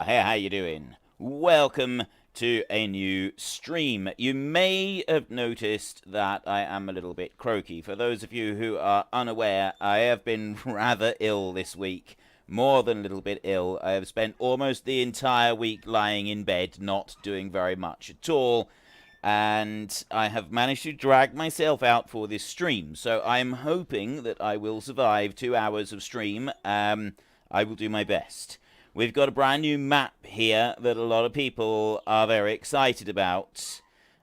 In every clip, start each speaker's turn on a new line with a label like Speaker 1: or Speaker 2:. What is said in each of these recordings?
Speaker 1: Hey, how you doing? Welcome to a new stream. You may have noticed that I am a little bit croaky. For those of you who are unaware, I have been rather ill this week. More than a little bit ill. I have spent almost the entire week lying in bed, not doing very much at all. And I have managed to drag myself out for this stream. So I'm hoping that I will survive 2 hours of stream. I will do my best. We've got a brand new map here that a lot of people are very excited about.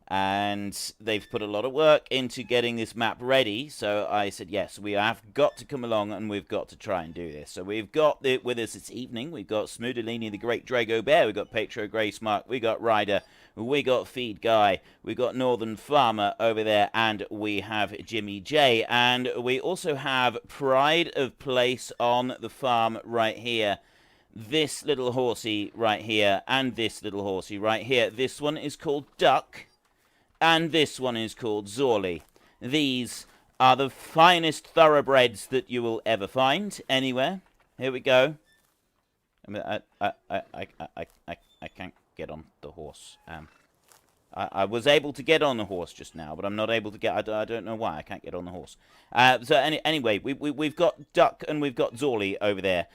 Speaker 1: And they've put a lot of work into getting this map ready. So I said, yes, we have got to come along and we've got to try and do this. So we've got it with us this evening. We've got Smoodalini, the Great Drago Bear. We've got Petro Gracemark. We've got Ryder. We got Feed Guy, we got Northern Farmer over there, and we have Jimmy J. And we also have Pride of Place on the farm right here. This little horsey right here, and this little horsey right here. This one is called Duck, and this one is called Zorley. These are the finest thoroughbreds that you will ever find anywhere. Here we go. I can't get on the horse. I was able to get on the horse just now, but I'm not able to get. I don't know why I can't get on the horse. Anyway, we've got Duck and we've got Zorley over there.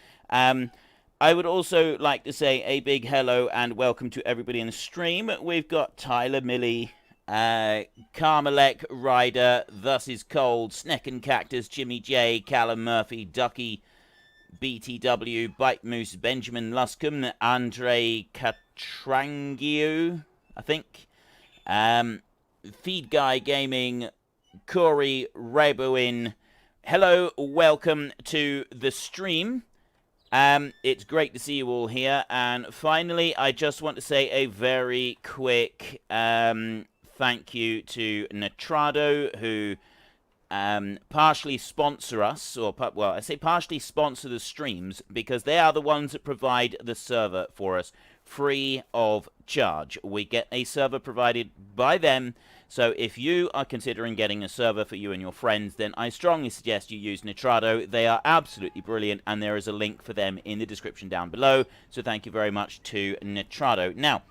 Speaker 1: I would also like to say a big hello and welcome to everybody in the stream. We've got Tyler Millie, Carmelec, Ryder, Thus Is Cold, Sneck and Cactus, Jimmy J, Callum Murphy, Ducky, BTW, Bite Moose, Benjamin Luscombe, Andre Catrangio, I think, Feed Guy Gaming, Corey Raboin. Hello, welcome to the stream. It's great to see you all here. And finally, I just want to say a very quick thank you to Netrado, who partially sponsor us, or, well, I say partially sponsor the streams, because they are the ones that provide the server for us free of charge. We get a server provided by them. So if you are considering getting a server for you and your friends, then I strongly suggest you use Netrado. They are absolutely brilliant, and there is a link for them in the description down below. So thank you very much to Netrado. Now,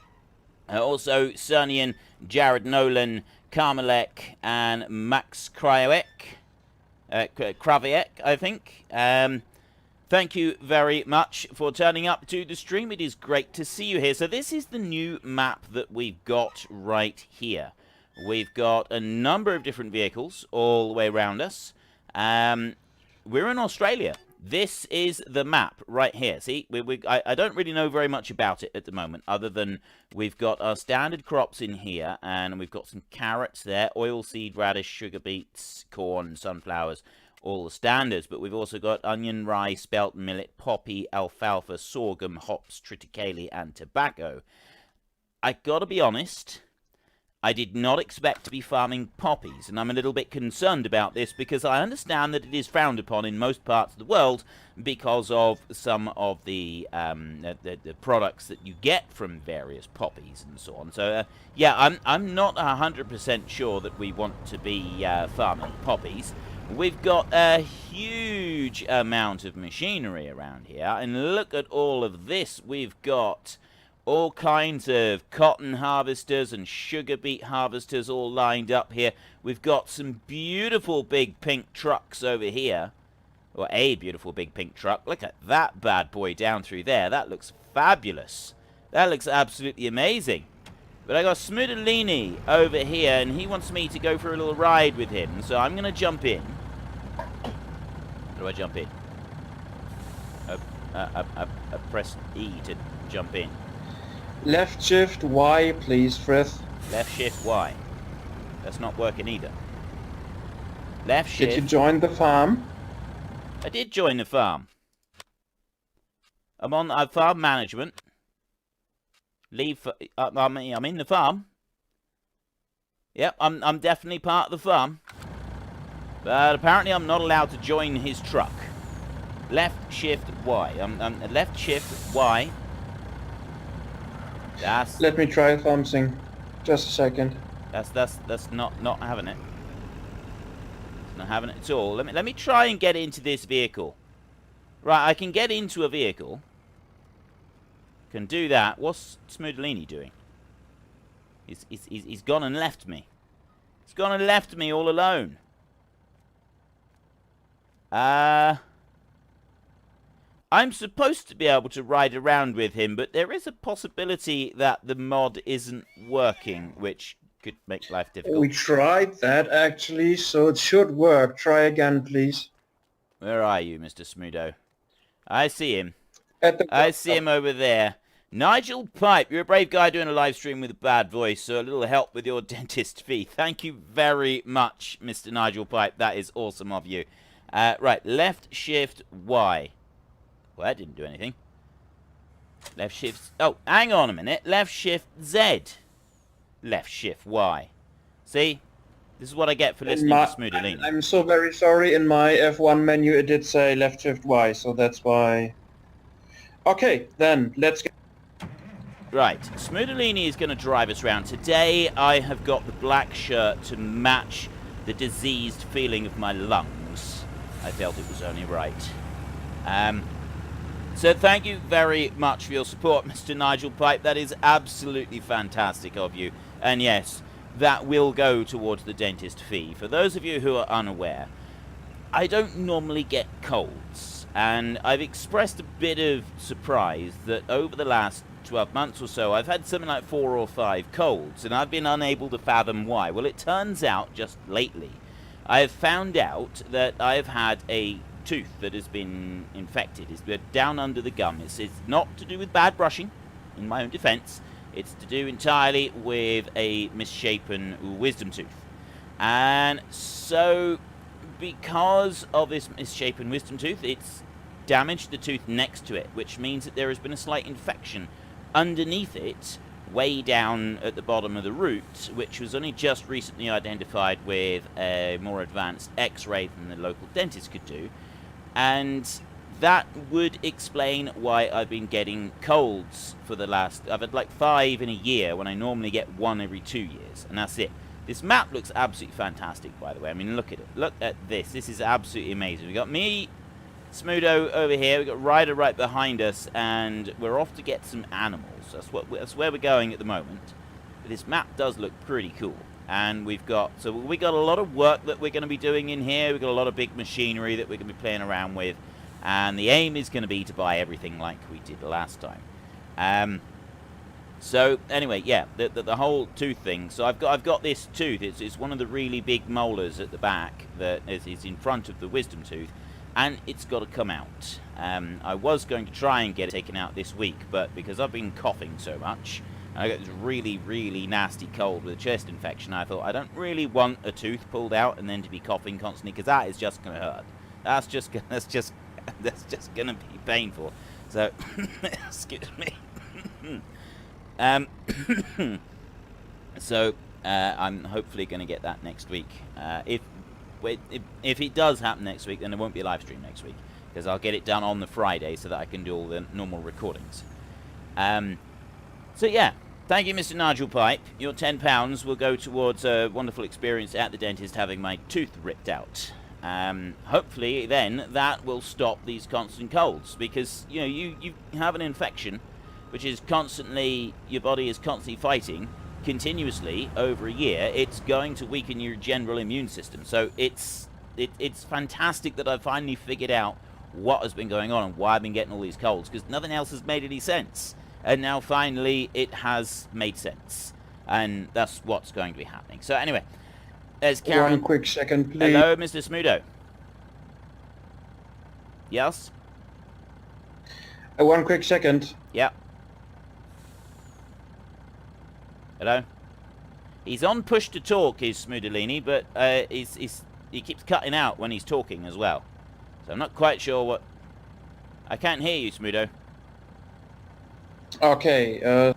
Speaker 1: also Cernian, Jared Nolan, Carmelec, and Max Kraviek, I think. Thank you very much for turning up to the stream. It is great to see you here. So this is the new map that we've got right here. We've got a number of different vehicles all the way around us. We're in Australia. This is the map right here. See, I don't really know very much about it at the moment, other than we've got our standard crops in here, and we've got some carrots there, oilseed, radish, sugar beets, corn, sunflowers, all the standards. But we've also got onion, rye, spelt, millet, poppy, alfalfa, sorghum, hops, triticale, and tobacco. I gotta be honest, I did not expect to be farming poppies, and I'm a little bit concerned about this because I understand that it is frowned upon in most parts of the world because of some of the products that you get from various poppies and so on. So, yeah, I'm not 100% sure that we want to be farming poppies. We've got a huge amount of machinery around here, and look at all of this. We've got all kinds of cotton harvesters and sugar beet harvesters all lined up here. We've got some beautiful big pink trucks over here. Or a beautiful big pink truck. Look at that bad boy down through there. That looks fabulous. That looks absolutely amazing. But I got Smoodalini over here, and he wants me to go for a little ride with him. So I'm going to jump in. How do I jump in? I press E to jump in.
Speaker 2: Left shift Y, please, Frith.
Speaker 1: Left shift Y. That's not working either. Left shift.
Speaker 2: Did you join the farm?
Speaker 1: I did join the farm. I'm on farm management. Leave. I'm in the farm. Yep, I'm definitely part of the farm. But apparently I'm not allowed to join his truck. Left shift Y. Left shift Y.
Speaker 2: Let me try something. Just a second.
Speaker 1: That's not having it. It's not having it at all. Let me try and get into this vehicle. Right, I can get into a vehicle. can do that. What's Smoodelini doing? He's gone and left me. He's gone and left me all alone. I'm supposed to be able to ride around with him, but there is a possibility that the mod isn't working, which could make life difficult.
Speaker 2: We tried that actually, so it should work. Try again, please.
Speaker 1: Where are you, Mr. Smudo? I see him.
Speaker 2: I
Speaker 1: see him over there. Nigel Pipe, you're a brave guy doing a live stream with a bad voice, so a little help with your dentist fee. Thank you very much, Mr. Nigel Pipe. That is awesome of you. Right, left shift Y. Well, that didn't do anything. Left shift... Oh, hang on a minute. Left shift Z. Left shift Y. See? This is what I get for listening to Smoodelini.
Speaker 2: I'm so very sorry. In my F1 menu it did say left shift Y, so that's why... Okay, then, let's get...
Speaker 1: Right, Smoodelini is going to drive us around. Today I have got the black shirt to match the diseased feeling of my lungs. I felt it was only right. So thank you very much for your support, Mr. Nigel Pipe. That is absolutely fantastic of you. And yes, that will go towards the dentist fee. For those of you who are unaware, I don't normally get colds. And I've expressed a bit of surprise that over the last 12 months or so, I've had something like 4 or 5 colds. And I've been unable to fathom why. Well, it turns out just lately, I have found out that I've had a tooth that has been infected. It's down under the gum. It's not to do with bad brushing, in my own defense. It's to do entirely with a misshapen wisdom tooth. And so, because of this misshapen wisdom tooth, it's damaged the tooth next to it, which means that there has been a slight infection underneath it, way down at the bottom of the root, which was only just recently identified with a more advanced x-ray than the local dentist could do. And that would explain why I've been getting colds for the last... I've had like 5 in a year when I normally get 1 every 2 years. And that's it. This map looks absolutely fantastic, by the way. I mean, look at it. Look at this. This is absolutely amazing. We've got me, Smudo over here. We've got Ryder right behind us. And we're off to get some animals. That's where we're going at the moment. But this map does look pretty cool. And we got a lot of work that we're going to be doing in here. We've got a lot of big machinery that we're going to be playing around with. And the aim is going to be to buy everything like we did last time. So anyway, yeah, the whole tooth thing. So I've got this tooth. It's one of the really big molars at the back that is in front of the wisdom tooth, and it's got to come out. I was going to try and get it taken out this week, but because I've been coughing so much, I got this really, really nasty cold with a chest infection. I thought I don't really want a tooth pulled out and then to be coughing constantly, because that is just going to hurt. That's just going to be painful. So, excuse me. So I'm hopefully going to get that next week. If it does happen next week, then there won't be a live stream next week, because I'll get it done on the Friday so that I can do all the normal recordings. So yeah, thank you, Mr. Nigel Pipe. Your £10 will go towards a wonderful experience at the dentist having my tooth ripped out. Hopefully then that will stop these constant colds, because you have an infection which is constantly, your body is constantly fighting continuously over a year. It's going to weaken your general immune system. So it's fantastic that I've finally figured out what has been going on and why I've been getting all these colds, because nothing else has made any sense. And now finally it has made sense, and that's what's going to be happening. So anyway, there's Karen.
Speaker 2: 1 quick second, please.
Speaker 1: Hello, Mr. Smudo. Yes?
Speaker 2: 1 quick second.
Speaker 1: Yeah. Hello? He's on push to talk, is Smoodelini, but he keeps cutting out when he's talking as well. So I'm not quite sure what... I can't hear you, Smudo.
Speaker 2: Okay,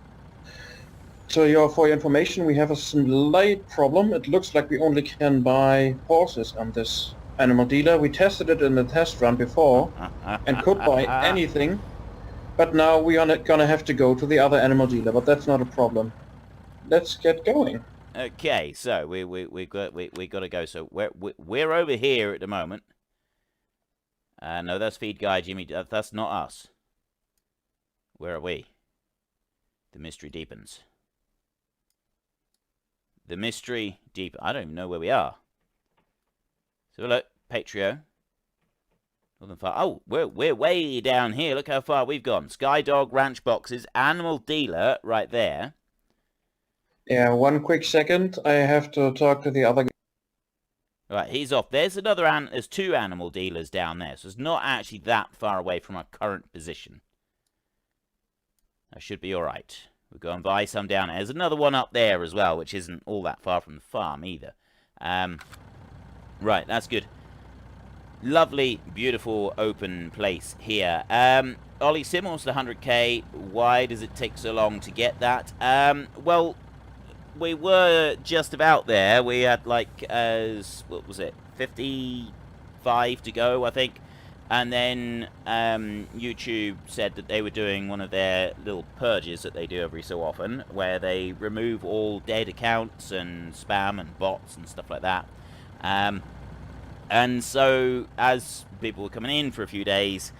Speaker 2: so for your information, we have a slight problem. It looks like we only can buy horses on this animal dealer. We tested it in the test run before and could buy anything, but now we are gonna have to go to the other animal dealer, but that's not a problem. Let's get going.
Speaker 1: Okay, so we got to go. So we're over here at the moment. No, that's Feed Guy Jimmy. That's not us. Where are we? The mystery deepens. The mystery deep. I don't even know where we are. So look, Patrio. Northern Far. Oh, we're way down here. Look how far we've gone. Skydog, ranch boxes, animal dealer right there.
Speaker 2: Yeah, one quick second. I have to talk to the other guy.
Speaker 1: Right, he's off. There's there's 2 animal dealers down there, so it's not actually that far away from our current position. That should be alright. We'll go and buy some down there. There's another one up there as well, which isn't all that far from the farm either. Right, that's good. Lovely, beautiful, open place here. Ollie Sim wants the 100k. Why does it take so long to get that? Well, we were just about there. We had like, what was it, 55 to go, I think. And then YouTube said that they were doing one of their little purges that they do every so often, where they remove all dead accounts and spam and bots and stuff like that. And so, as people were coming in for a few days,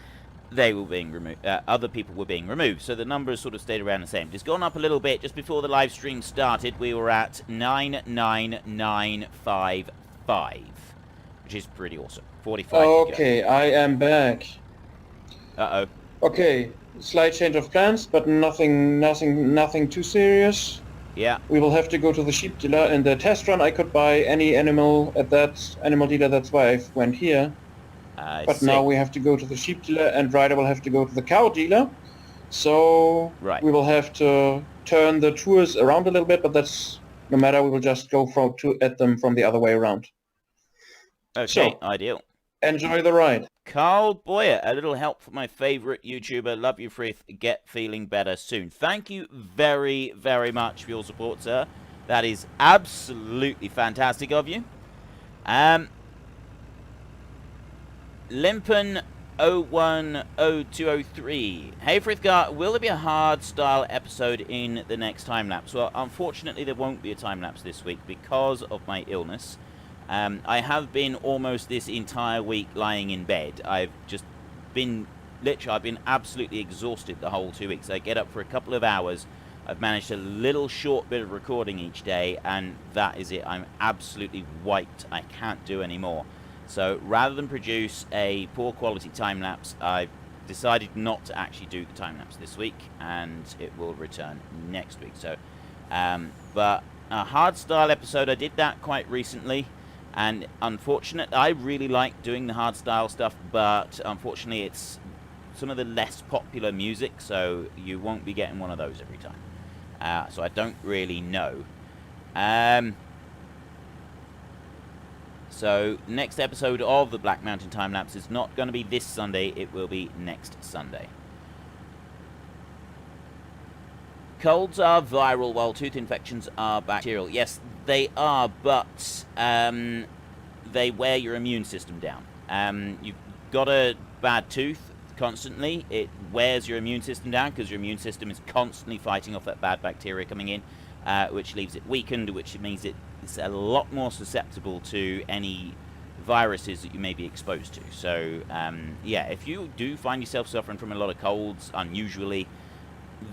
Speaker 1: they were being removed. Other people were being removed, so the numbers sort of stayed around the same. It's gone up a little bit. Just before the live stream started, we were at 99955, which is pretty awesome. 45.
Speaker 2: Okay, I am back.
Speaker 1: Uh-oh.
Speaker 2: Okay, slight change of plans, but nothing too serious.
Speaker 1: Yeah.
Speaker 2: We will have to go to the sheep dealer. In the test run, I could buy any animal at that animal dealer. That's why I went here. But now we have to go to the sheep dealer, and Ryder will have to go to the cow dealer. So we will have to turn the tours around a little bit, but that's no matter. We will just go at them from the other way around.
Speaker 1: Okay,
Speaker 2: so,
Speaker 1: ideal.
Speaker 2: Enjoy the ride.
Speaker 1: Carl Boyer, a little help from my favorite YouTuber. Love you, Frith. Get feeling better soon. Thank you very, very much for your support, sir. That is absolutely fantastic of you. Limpen 010203. Hey Frithgar, will there be a hard style episode in the next time lapse? Well, unfortunately there won't be a time lapse this week because of my illness. I have been almost this entire week lying in bed. I've been absolutely exhausted the whole 2 weeks. I get up for a couple of hours. I've managed a little short bit of recording each day, and that is it. I'm absolutely wiped. I can't do any more. So rather than produce a poor quality time-lapse, I've decided not to actually do the time-lapse this week, and it will return next week. So, but a hard-style episode, I did that quite recently, and unfortunately, I really like doing the hard-style stuff, but unfortunately it's some of the less popular music, so you won't be getting one of those every time. So I don't really know. So next episode of the Black Mountain Time Lapse is not going to be this Sunday, it will be next Sunday. Colds are viral while tooth infections are bacterial. Yes, they are, but they wear your immune system down. You've got a bad tooth constantly, it wears your immune system down because your immune system is constantly fighting off that bad bacteria coming in, which leaves it weakened, which means it's a lot more susceptible to any viruses that you may be exposed to. So, yeah, if you do find yourself suffering from a lot of colds unusually,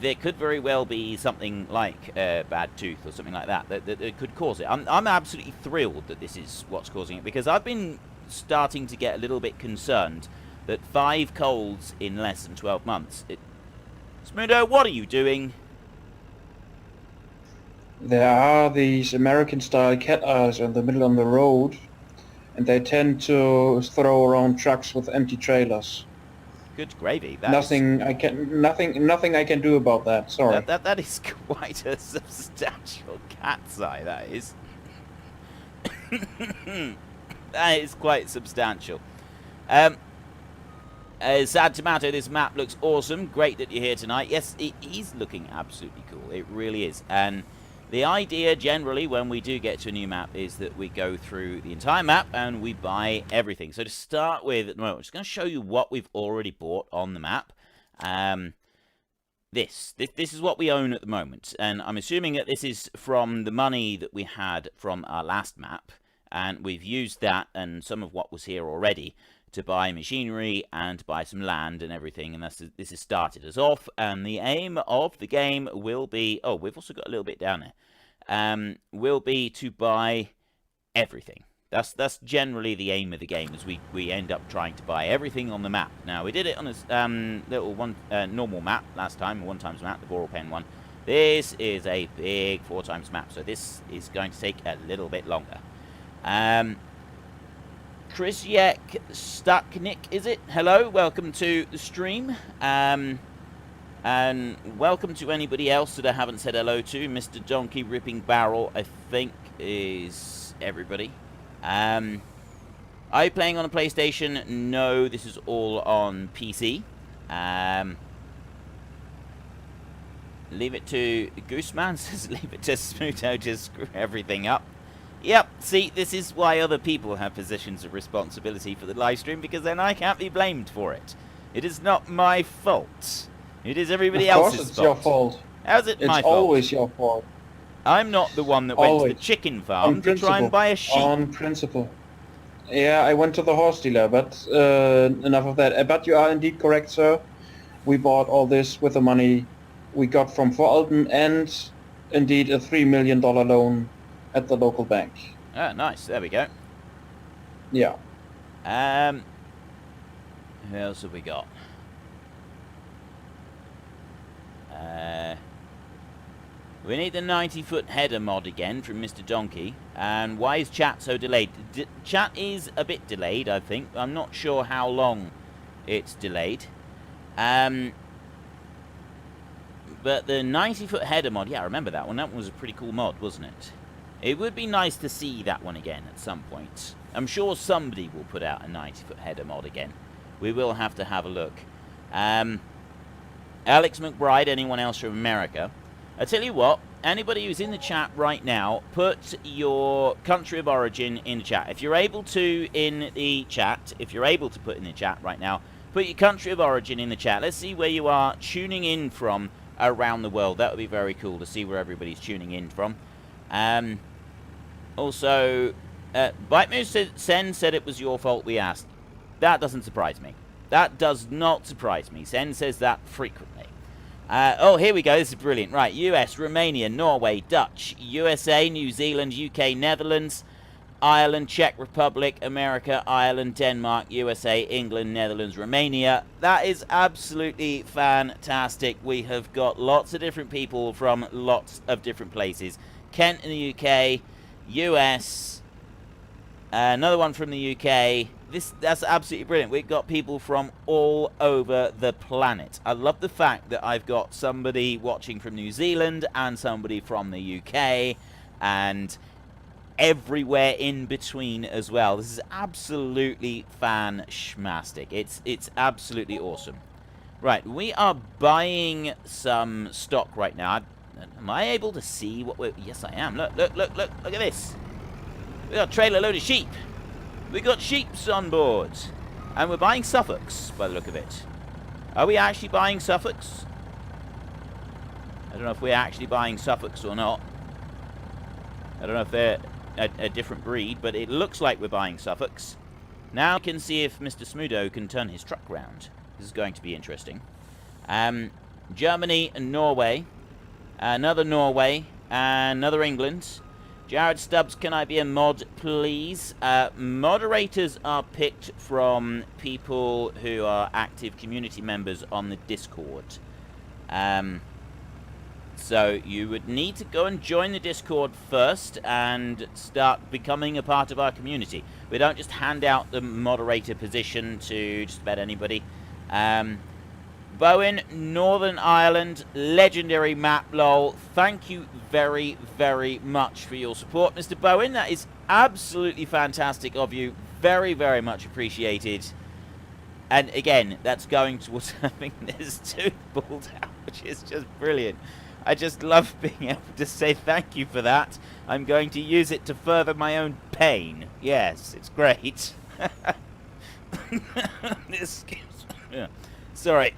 Speaker 1: there could very well be something like a bad tooth or something like that that could cause it. I'm absolutely thrilled that this is what's causing it, because I've been starting to get a little bit concerned that 5 colds in less than 12 months. Smudo, what are you doing?
Speaker 2: There are these American-style cat eyes in the middle of the road, and they tend to throw around trucks with empty trailers.
Speaker 1: Good gravy.
Speaker 2: Nothing I can do about that. Sorry.
Speaker 1: That is quite a substantial cat's eye. That is. That is quite substantial. Sad Tomato, this map looks awesome. Great that you're here tonight. Yes, it is looking absolutely cool. It really is. And the idea generally when we do get to a new map is that we go through the entire map and we buy everything. So to start with, at the moment, I'm just going to show you what we've already bought on the map. This is what we own at the moment. And I'm assuming that this is from the money that we had from our last map. And we've used that and some of what was here already to buy machinery and to buy some land and everything, and this has started us off. And the aim of the game will be, oh, we've also got a little bit down there, will be to buy everything. That's generally the aim of the game, is we end up trying to buy everything on the map. Now, we did it on a little normal map last time, a 1x map, the Boral Pen one. This is a big 4x map, so this is going to take a little bit longer. Krysiek Stucknick, is it? Hello, welcome to the stream. And welcome to anybody else that I haven't said hello to. Mr. Donkey Ripping Barrel, I think, is everybody. Are you playing on a PlayStation? No, this is all on PC. Leave it to Gooseman says leave it to Smuto to screw everything up. Yep, see, this is why other people have positions of responsibility for the live stream, because then I can't be blamed for it. It is not my fault. It is everybody else's fault.
Speaker 2: Of course it's your fault.
Speaker 1: How's it my fault?
Speaker 2: It's always your fault.
Speaker 1: I'm not the one that went to the chicken farm to try and buy a sheep.
Speaker 2: On principle. Yeah, I went to the horse dealer, but enough of that. But you are indeed correct, sir. We bought all this with the money we got from Voralpen and indeed a $3 million loan at the local bank.
Speaker 1: Oh, nice. There we go.
Speaker 2: Yeah.
Speaker 1: Who else have we got? We need the 90-foot header mod again from Mr. Donkey. And why is chat so delayed? Chat is a bit delayed, I think. I'm not sure how long it's delayed. But the 90-foot header mod, yeah, I remember that one. That one was a pretty cool mod, wasn't it? It would be nice to see that one again at some point. I'm sure somebody will put out a 90-foot header mod again. We will have to have a look. Alex McBride, anyone else from America? I tell you what, anybody who's in the chat right now, put your country of origin in the chat. If you're able to in the chat, if you're able to put in the chat right now, put your country of origin in the chat. Let's see where you are tuning in from around the world. That would be very cool to see where everybody's tuning in from. Also, Bite Sen said it was your fault we asked. That doesn't surprise me. That does not surprise me. Sen says that frequently. Oh, here we go. This is brilliant. Right, US, Romania, Norway, Dutch, USA, New Zealand, UK, Netherlands, Ireland, Czech Republic, America, Ireland, Denmark, USA, England, Netherlands, Romania. That is absolutely fantastic. We have got lots of different people from lots of different places. Kent in the UK, US, another one from the UK. That's absolutely brilliant. We've got people from all over the planet. I love the fact that I've got somebody watching from New Zealand and somebody from the UK and everywhere in between as well. This is absolutely fan-schmastic. It's absolutely awesome. Right, we are buying some stock right now. Am I able to see what we're... Yes, I am. Look at this. We got a trailer load of sheep. We got sheeps on board. And we're buying Suffolks, by the look of it. Are we actually buying Suffolks? I don't know if we're actually buying Suffolks or not. I don't know if they're a different breed, but it looks like we're buying Suffolks. Now I can see if Mr. Smudo can turn his truck round. This is going to be interesting. Germany and Norway. Another Norway. Another England. Jared Stubbs, can I be a mod, please? Moderators are picked from people who are active community members on the Discord. So you would need to go and join the Discord first and start becoming a part of our community. We don't just hand out the moderator position to just about anybody. Bowen, Northern Ireland, legendary map, lol. Thank you very, very much for your support, Mr. Bowen. That is absolutely fantastic of you. Very, very much appreciated. And again, that's going towards having this tooth pulled out, which is just brilliant. I just love being able to say thank you for that. I'm going to use it to further my own pain. Yes, it's great. This gives... Yeah. Sorry.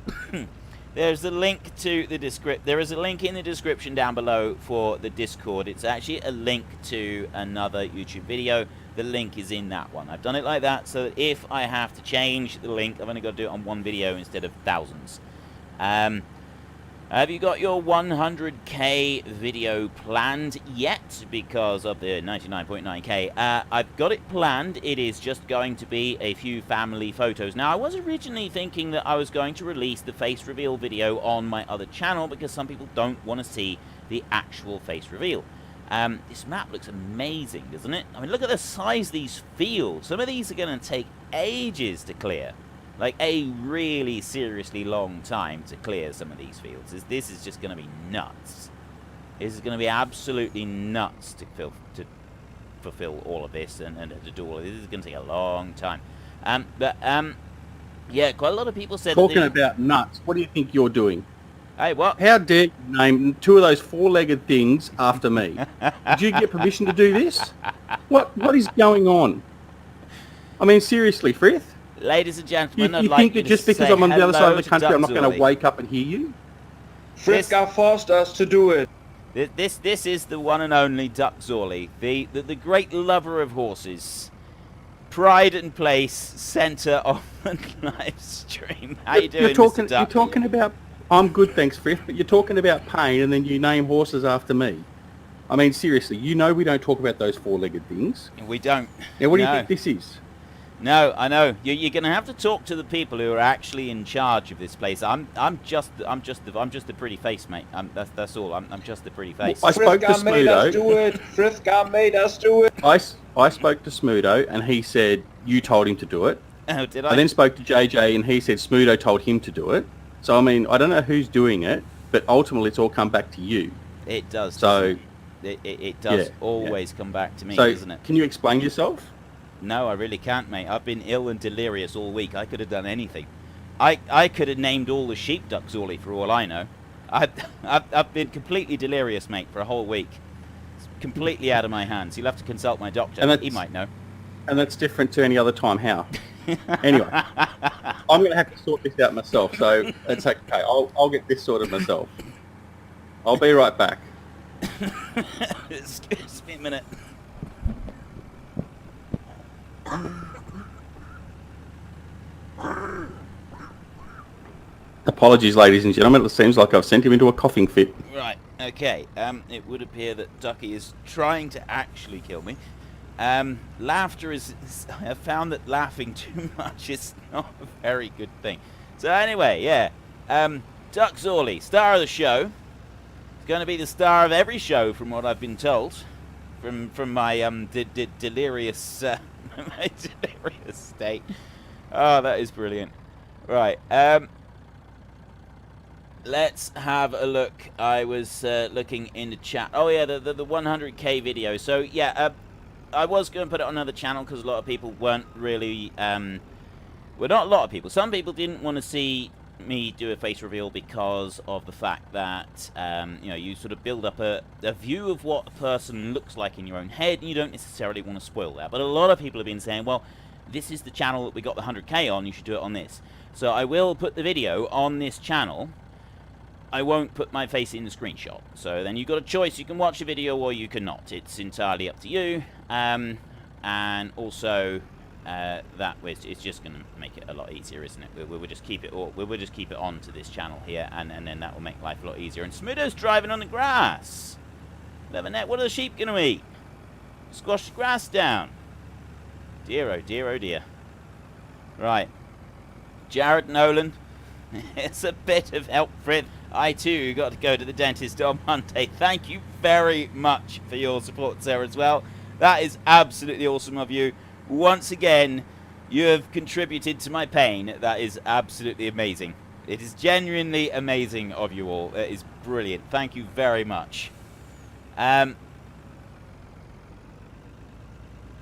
Speaker 1: There's a link to the There is a link in the description down below for the Discord. It's actually a link to another YouTube video. The link is in that one. I've done it like that so that if I have to change the link, I've only got to do it on one video instead of thousands. Have you got your 100k video planned yet because of the 99.9k? I've got it planned. It is just going to be a few family photos. Now, I was originally thinking that I was going to release the face reveal video on my other channel because some people don't want to see the actual face reveal. This map looks amazing, doesn't it? I mean, look at the size of these fields. Some of these are going to take ages to clear. Like, a really seriously long time to clear some of these fields. This is just going to be nuts. This is going to be absolutely nuts to fulfill all of this and to do all of this. This is going to take a long time. Yeah, quite a lot of people said...
Speaker 3: Talking about nuts, what do you think you're doing?
Speaker 1: Hey, what?
Speaker 3: How dare you name two of those four-legged things after me? Did you get permission to do this? What is going on? I mean, seriously, Frith?
Speaker 1: Ladies and gentlemen,
Speaker 3: you think that just because I'm on the other side of the country, I'm not going to wake up and hear you?
Speaker 2: Frithgar forced us to do it.
Speaker 1: This is the one and only Duck Zorley, the great lover of horses. Pride and place, centre of the live stream. How you doing, Mr. Duck?
Speaker 3: You're talking about... I'm good, thanks, Frith, but you're talking about pain and then you name horses after me. I mean, seriously, you know we don't talk about those four-legged things.
Speaker 1: We don't.
Speaker 3: Now, what do you think this is?
Speaker 1: No, I know. You're going to have to talk to the people who are actually in charge of this place. I'm just the pretty face, mate. That's all. I'm just the pretty face.
Speaker 3: I spoke to Smudo.
Speaker 2: Made us do it. Frithgar made us do it.
Speaker 3: I spoke to Smudo and he said you told him to do it.
Speaker 1: Oh, did I?
Speaker 3: I then spoke to JJ and he said Smudo told him to do it. So I mean, I don't know who's doing it, but ultimately it's all come back to you.
Speaker 1: It does.
Speaker 3: So
Speaker 1: it does always come back to me,
Speaker 3: so
Speaker 1: doesn't it?
Speaker 3: Can you explain yourself?
Speaker 1: No, I really can't, mate. I've been ill and delirious all week. I could have done anything. I could have named all the sheep Duck Zorley for all I know. I've been completely delirious, mate, for a whole week. It's completely out of my hands. You'll have to consult my doctor.
Speaker 3: And
Speaker 1: he might know.
Speaker 3: And that's different to any other time. How? Anyway, I'm going to have to sort this out myself. So it's okay. I'll get this sorted myself. I'll be right back.
Speaker 1: Excuse me a minute.
Speaker 3: Apologies, ladies and gentlemen. It seems like I've sent him into a coughing fit.
Speaker 1: Right, okay. It would appear that Ducky is trying to actually kill me. Laughter is... I've found that laughing too much is not a very good thing. So anyway, yeah. Duck Zorley, star of the show. He's going to be the star of every show from what I've been told. From my delirious... my delirious state. Oh, that is brilliant. Right, let's have a look. I was looking in the chat. Oh yeah, the 100k video. So yeah, I was going to put it on another channel because a lot of people weren't really... well, not a lot of people. Some people didn't want to see me do a face reveal because of the fact that, you know, you sort of build up a view of what a person looks like in your own head, and you don't necessarily want to spoil that. But a lot of people have been saying, well, this is the channel that we got the 100k on, you should do it on this. So I will put the video on this channel. I won't put my face in the screenshot. So then you've got a choice. You can watch the video or you cannot. It's entirely up to you. And also... that it's just going to make it a lot easier, isn't it? We'll just keep it we'll just keep it on to this channel here, and then that will make life a lot easier. And Smudo's driving on the grass. Net, what are the sheep going to eat? Squash the grass down. Dear, oh dear, oh dear. Right. Jared Nolan. It's a bit of help, Fred. I too got to go to the dentist on Monday. Thank you very much for your support, Sarah, as well. That is absolutely awesome of you. Once again, you have contributed to my pain. That is absolutely amazing. It is genuinely amazing of you all. It is brilliant. Thank you very much. Hang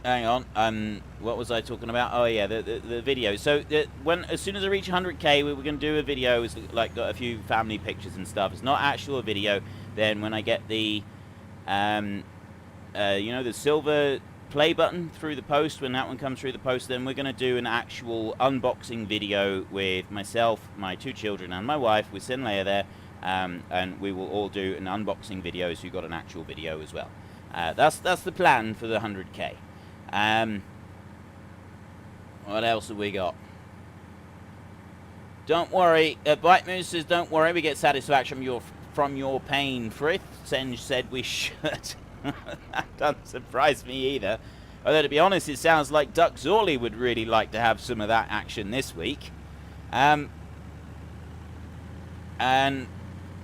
Speaker 1: on. What was I talking about? Oh yeah, the video. So as soon as I reach 100k, we were going to do a video. It's like got a few family pictures and stuff. It's not actual video. Then when I get the, you know, the silver play button through the post, when that one comes through the post, then we're going to do an actual unboxing video with myself, my 2 children, and my wife, with Leia there, and we will all do an unboxing video, so you've got an actual video as well. That's the plan for the 100k. What else have we got? Don't worry, Bite Moose says, don't worry, we get satisfaction from your pain. Frith Senj said we should. That doesn't surprise me either. Although, to be honest, it sounds like Duck Zorley would really like to have some of that action this week. And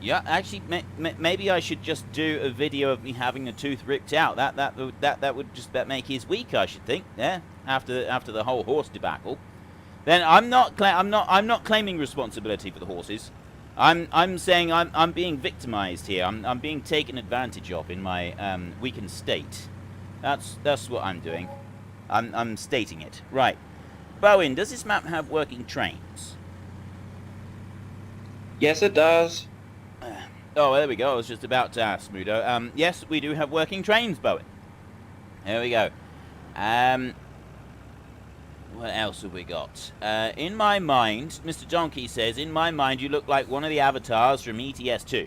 Speaker 1: yeah, actually, maybe I should just do a video of me having a tooth ripped out. That would just make his week, I should think. Yeah, after the whole horse debacle. Then I'm not claiming responsibility for the horses. I'm saying I'm being victimized here. I'm being taken advantage of in my weakened state. That's what I'm doing. I'm stating it. Right. Bowen, does this map have working trains?
Speaker 2: Yes, it does.
Speaker 1: Oh, there we go. I was just about to ask, Smudo. Yes, we do have working trains, Bowen. There we go. What else have we got? In my mind, Mr. Donkey says, in my mind, you look like one of the avatars from ETS2.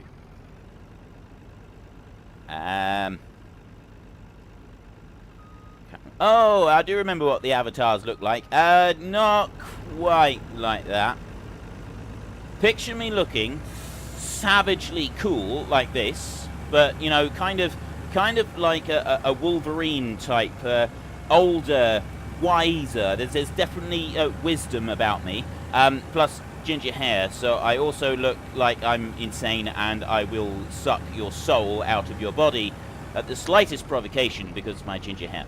Speaker 1: Oh, I do remember what the avatars look like. Not quite like that. Picture me looking savagely cool like this, but, you know, kind of like a Wolverine type, older, wiser. There's definitely wisdom about me, plus ginger hair, so I also look like I'm insane and I will suck your soul out of your body at the slightest provocation because of my ginger hair.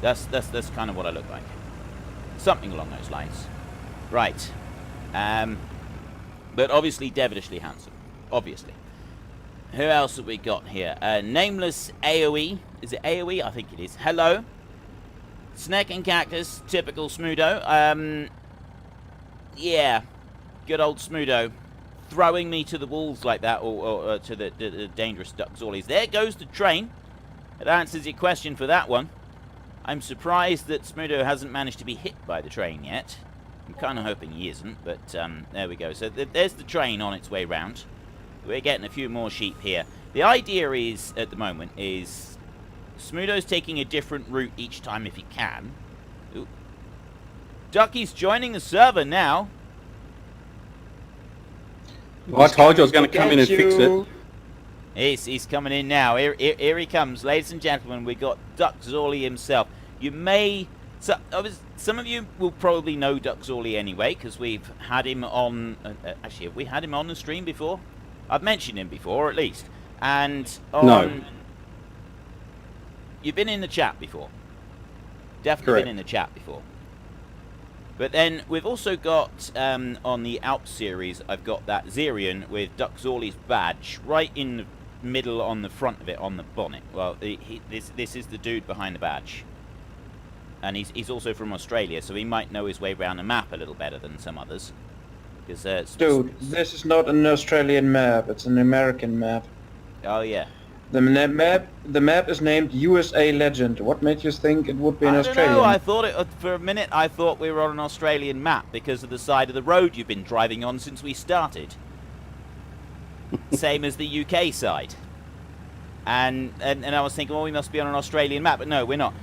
Speaker 1: That's kind of what I look like. Something along those lines. Right. But obviously devilishly handsome. Obviously. Who else have we got here? Nameless AoE. Is it AoE? I think it is. Hello. Snake and Cactus, typical Smudo. Yeah, good old Smudo. Throwing me to the wolves like that, or to the dangerous Duck Zorlies. There goes the train. That answers your question for that one. I'm surprised that Smudo hasn't managed to be hit by the train yet. I'm kind of hoping he isn't, but there we go. So there's the train on its way round. We're getting a few more sheep here. The idea is, at the moment, is Smudo's taking a different route each time if he can. Ooh. Ducky's joining the server now.
Speaker 3: Well, I told you I was going to come in and fix it.
Speaker 1: He's coming in now. Here he comes. Ladies and gentlemen, we got Duck Zorley himself. You may... some of you will probably know Duck Zorley anyway, because we've had him on... actually, have we had him on the stream before? I've mentioned him before, at least. And on...
Speaker 3: No.
Speaker 1: You've been in the chat before. Definitely
Speaker 3: Correct.
Speaker 1: been in the chat before. But then we've also got, on the Alps series, I've got that Zerion with Duck Zorley's badge right in the middle on the front of it, on the bonnet. Well, this is the dude behind the badge. And he's also from Australia, so he might know his way around the map a little better than some others.
Speaker 2: Dude, this is not an Australian map, it's an American map.
Speaker 1: Oh, yeah.
Speaker 2: The map is named USA Legend. What made you think it would be an Australian?
Speaker 1: I don't know. I thought it for a minute. I thought we were on an Australian map because of the side of the road you've been driving on since we started. Same as the UK side. And I was thinking, well, we must be on an Australian map, but no, we're not.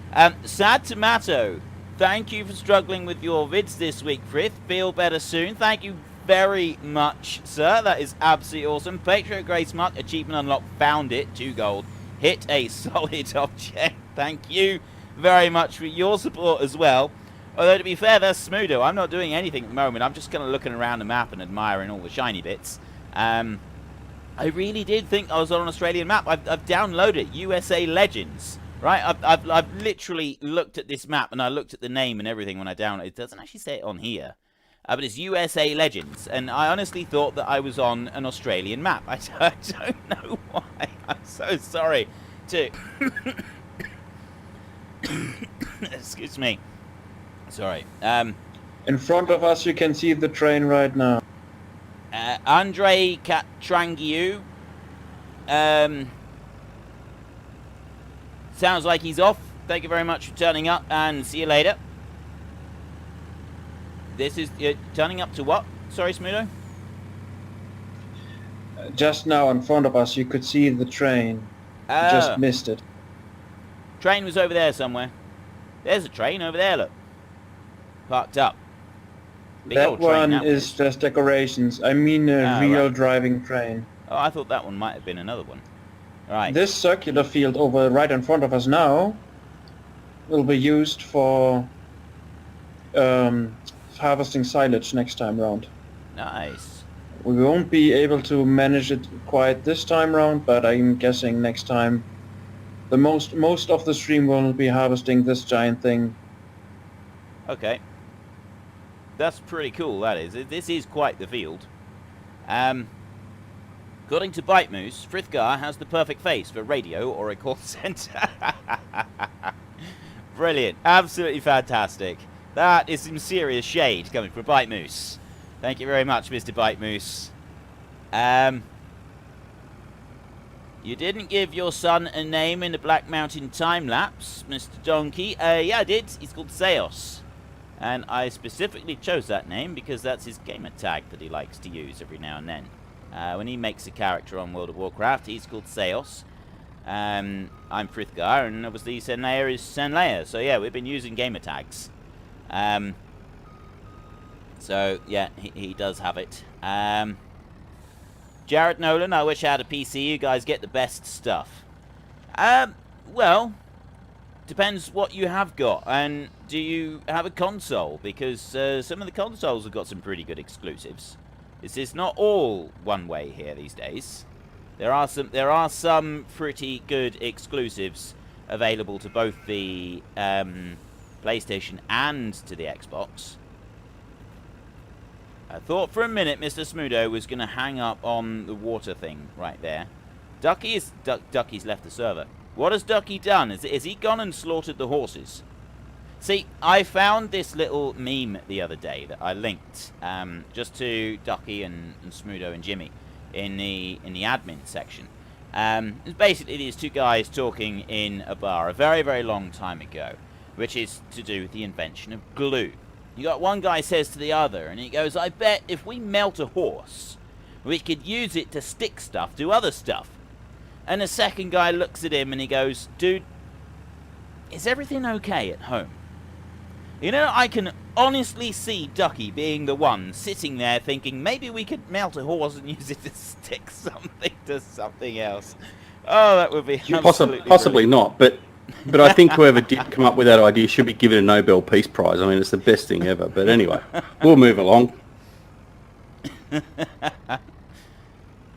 Speaker 1: Sad Tomato, thank you for struggling with your vids this week, Frith. Feel better soon. Thank you very much, sir. That is absolutely awesome. Patriot Grace Mark, achievement unlocked, found it, 2 gold. Hit a solid object. Thank you very much for your support as well. Although, to be fair, that's Smudo. I'm not doing anything at the moment. I'm just kind of looking around the map and admiring all the shiny bits. I really did think I was on an Australian map. I've downloaded USA Legends. Right? I've literally looked at this map and I looked at the name and everything when I downloaded it. It doesn't actually say it on here. But it's USA Legends, and I honestly thought that I was on an Australian map. I don't know why. I'm so sorry to... Excuse me. Sorry.
Speaker 2: In front of us you can see the train right now.
Speaker 1: Andre Katrangiu sounds like he's off. Thank you very much for turning up, and see you later. This is turning up to what? Sorry, Smudo?
Speaker 2: Just now in front of us, you could see the train. You just missed it.
Speaker 1: Train was over there somewhere. There's a train over there, look. Parked up. Big
Speaker 2: That
Speaker 1: old train,
Speaker 2: one
Speaker 1: that
Speaker 2: is just decorations. I mean a real
Speaker 1: right.
Speaker 2: driving train.
Speaker 1: Oh, I thought that one might have been another one. Right.
Speaker 2: This circular field over right in front of us now will be used for harvesting silage next time round.
Speaker 1: Nice.
Speaker 2: We won't be able to manage it quite this time round, but I'm guessing next time the most of the stream will be harvesting this giant thing.
Speaker 1: Okay. That's pretty cool, that is. This is quite the field. According to Bite Moose, Frithgar has the perfect face for radio or a call center. Brilliant. Absolutely fantastic. That is some serious shade coming from Bite Moose. Thank you very much, Mr. Bite Moose. You didn't give your son a name in the Black Mountain time-lapse, Mr. Donkey. Yeah, I did. He's called Seos. And I specifically chose that name because that's his gamer tag that he likes to use every now and then. When he makes a character on World of Warcraft, he's called Seos. I'm Frithgar, and obviously Senlayer is Senlayer. So yeah, we've been using gamer tags. So yeah, he does have it. Jared Nolan, I wish I had a PC. You guys get the best stuff. Well, depends what you have got, and do you have a console? Because some of the consoles have got some pretty good exclusives. This is not all one way here these days. There are some pretty good exclusives available to both the PlayStation and to the Xbox. I thought for a minute Mr. Smudo was going to hang up on the water thing right there. Ducky's left the server. What has Ducky done? Has he gone and slaughtered the horses? See, I found this little meme the other day that I linked just to Ducky and Smudo and Jimmy in the admin section. It's basically these two guys talking in a bar a very, very long time ago, which is to do with the invention of glue. You got one guy says to the other, and he goes, I bet if we melt a horse, we could use it to stick stuff to other stuff. And the second guy looks at him and he goes, dude, is everything okay at home? You know, I can honestly see Ducky being the one sitting there thinking, maybe we could melt a horse and use it to stick something to something else. Oh, that would be
Speaker 3: possibly not, but I think whoever did come up with that idea should be given a Nobel Peace Prize. I mean, it's the best thing ever. But anyway, we'll move along.
Speaker 1: Oh,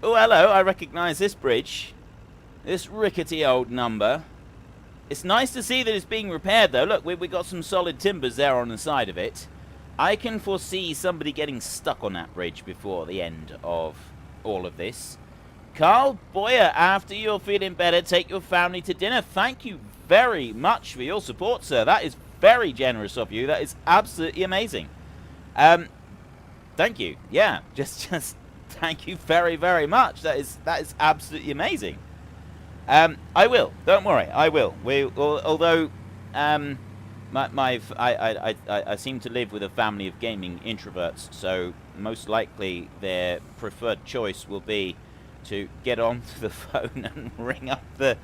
Speaker 1: hello, I recognise this bridge. This rickety old number. It's nice to see that it's being repaired, though. Look, we got some solid timbers there on the side of it. I can foresee somebody getting stuck on that bridge before the end of all of this. Carl Boyer, after you're feeling better, take your family to dinner. Thank you very much for your support, sir. That is very generous of you. That is absolutely amazing. Thank you. Yeah, just thank you very, very much. That is absolutely amazing. I will. Don't worry. I will. Although I seem to live with a family of gaming introverts, so most likely their preferred choice will be to get onto the phone and ring up the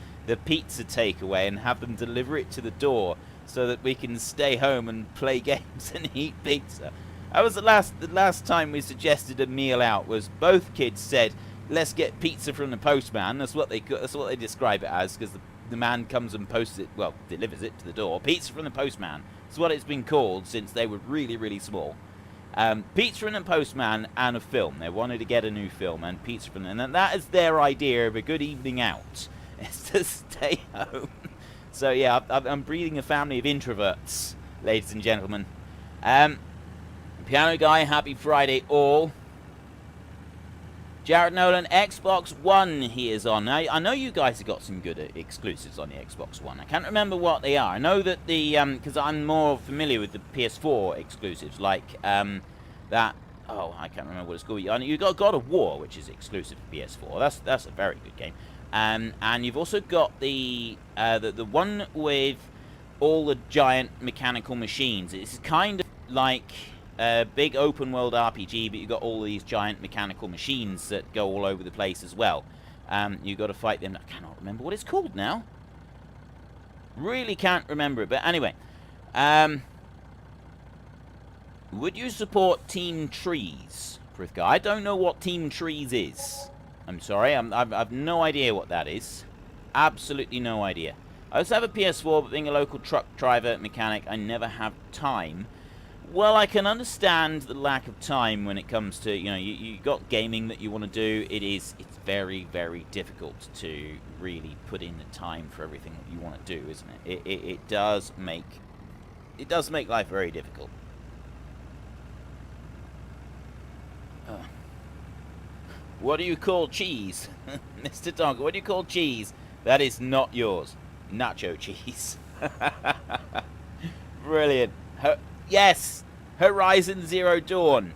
Speaker 1: pizza takeaway and have them deliver it to the door so that we can stay home and play games and eat pizza. That was the last time we suggested a meal out. Was both kids said, let's get pizza from the postman. That's what they describe it as, because the man comes and posts it, well, delivers it to the door. Pizza from the postman. That's what it's been called since they were really, really small. Pizza from the postman and a film. They wanted to get a new film and pizza from them. And that is their idea of a good evening out. Is to stay home. So yeah, I'm breeding a family of introverts, ladies and gentlemen. Piano Guy, happy Friday all. Jared Nolan, Xbox One he is on. Now, I know you guys have got some good exclusives on the Xbox One. I can't remember what they are. I know that because I'm more familiar with the PS4 exclusives, like that, oh, I can't remember what it's called. You got God of War, which is exclusive to PS4. That's a very good game. And you've also got the one with all the giant mechanical machines. It's kind of like a big open world RPG, but you've got all these giant mechanical machines that go all over the place as well. You've got to fight them. I cannot remember what it's called now. Really can't remember it. But anyway, would you support Team Trees, Frithgar? I don't know what Team Trees is. I'm sorry, I've no idea what that is. Absolutely no idea. I also have a PS4, but being a local truck driver mechanic, I never have time. Well, I can understand the lack of time when it comes to, you know, you got gaming that you want to do. It's very, very difficult to really put in the time for everything that you want to do, isn't it? It does make life very difficult. What do you call cheese? Mr. Tonka, what do you call cheese? That is not yours. Nacho cheese. Brilliant. Yes! Horizon Zero Dawn.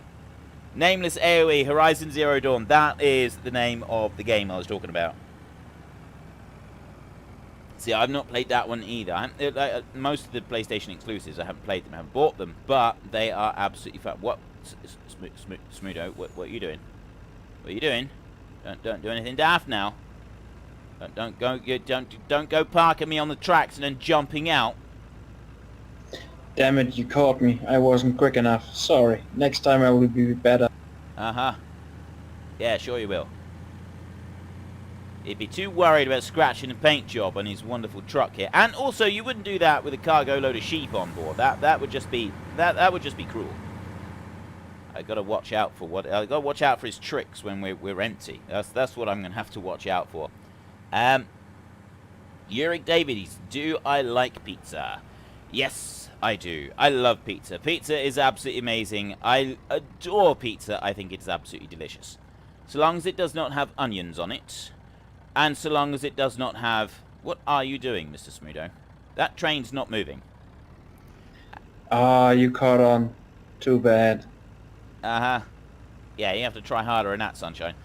Speaker 1: Nameless AoE, Horizon Zero Dawn. That is the name of the game I was talking about. See, I've not played that one either. Most of the PlayStation exclusives, I haven't played them, I haven't bought them, but they are absolutely fun. What? Smootho, what are you doing? What are you doing? Don't do anything daft now. Don't go parking me on the tracks and then jumping out.
Speaker 2: Damn it, you caught me. I wasn't quick enough. Sorry. Next time I will be better.
Speaker 1: Uh-huh. Yeah, sure you will. He'd be too worried about scratching a paint job on his wonderful truck here. And also, you wouldn't do that with a cargo load of sheep on board. That would just be cruel. I gotta watch out for his tricks when we're empty. That's what I'm gonna have to watch out for. Yurik Davies, do I like pizza? Yes, I do. I love pizza. Pizza is absolutely amazing. I adore pizza. I think it's absolutely delicious. So long as it does not have onions on it, and so long as it does not have... What are you doing, Mr. Smootho? That train's not moving.
Speaker 2: Ah, you caught on. Too bad.
Speaker 1: Uh-huh. Yeah, you have to try harder in that, sunshine.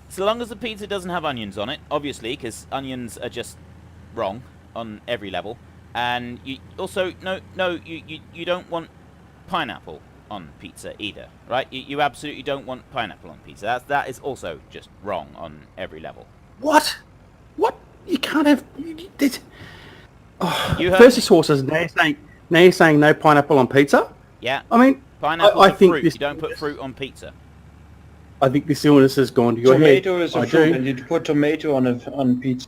Speaker 1: So long as the pizza doesn't have onions on it, obviously, because onions are just wrong on every level. And you also, you don't want pineapple on pizza either, right? You absolutely don't want pineapple on pizza. That is also just wrong on every level.
Speaker 3: What? What? You can't have...
Speaker 1: You heard
Speaker 3: First you sauces, now you're saying no pineapple on pizza?
Speaker 1: Yeah.
Speaker 3: I mean,
Speaker 1: pineapple
Speaker 3: I
Speaker 1: is
Speaker 3: think
Speaker 1: fruit.
Speaker 3: this,
Speaker 1: You don't put fruit on pizza.
Speaker 3: I think this illness has gone to your head.
Speaker 2: Tomato is a fruit, and you put tomato on pizza.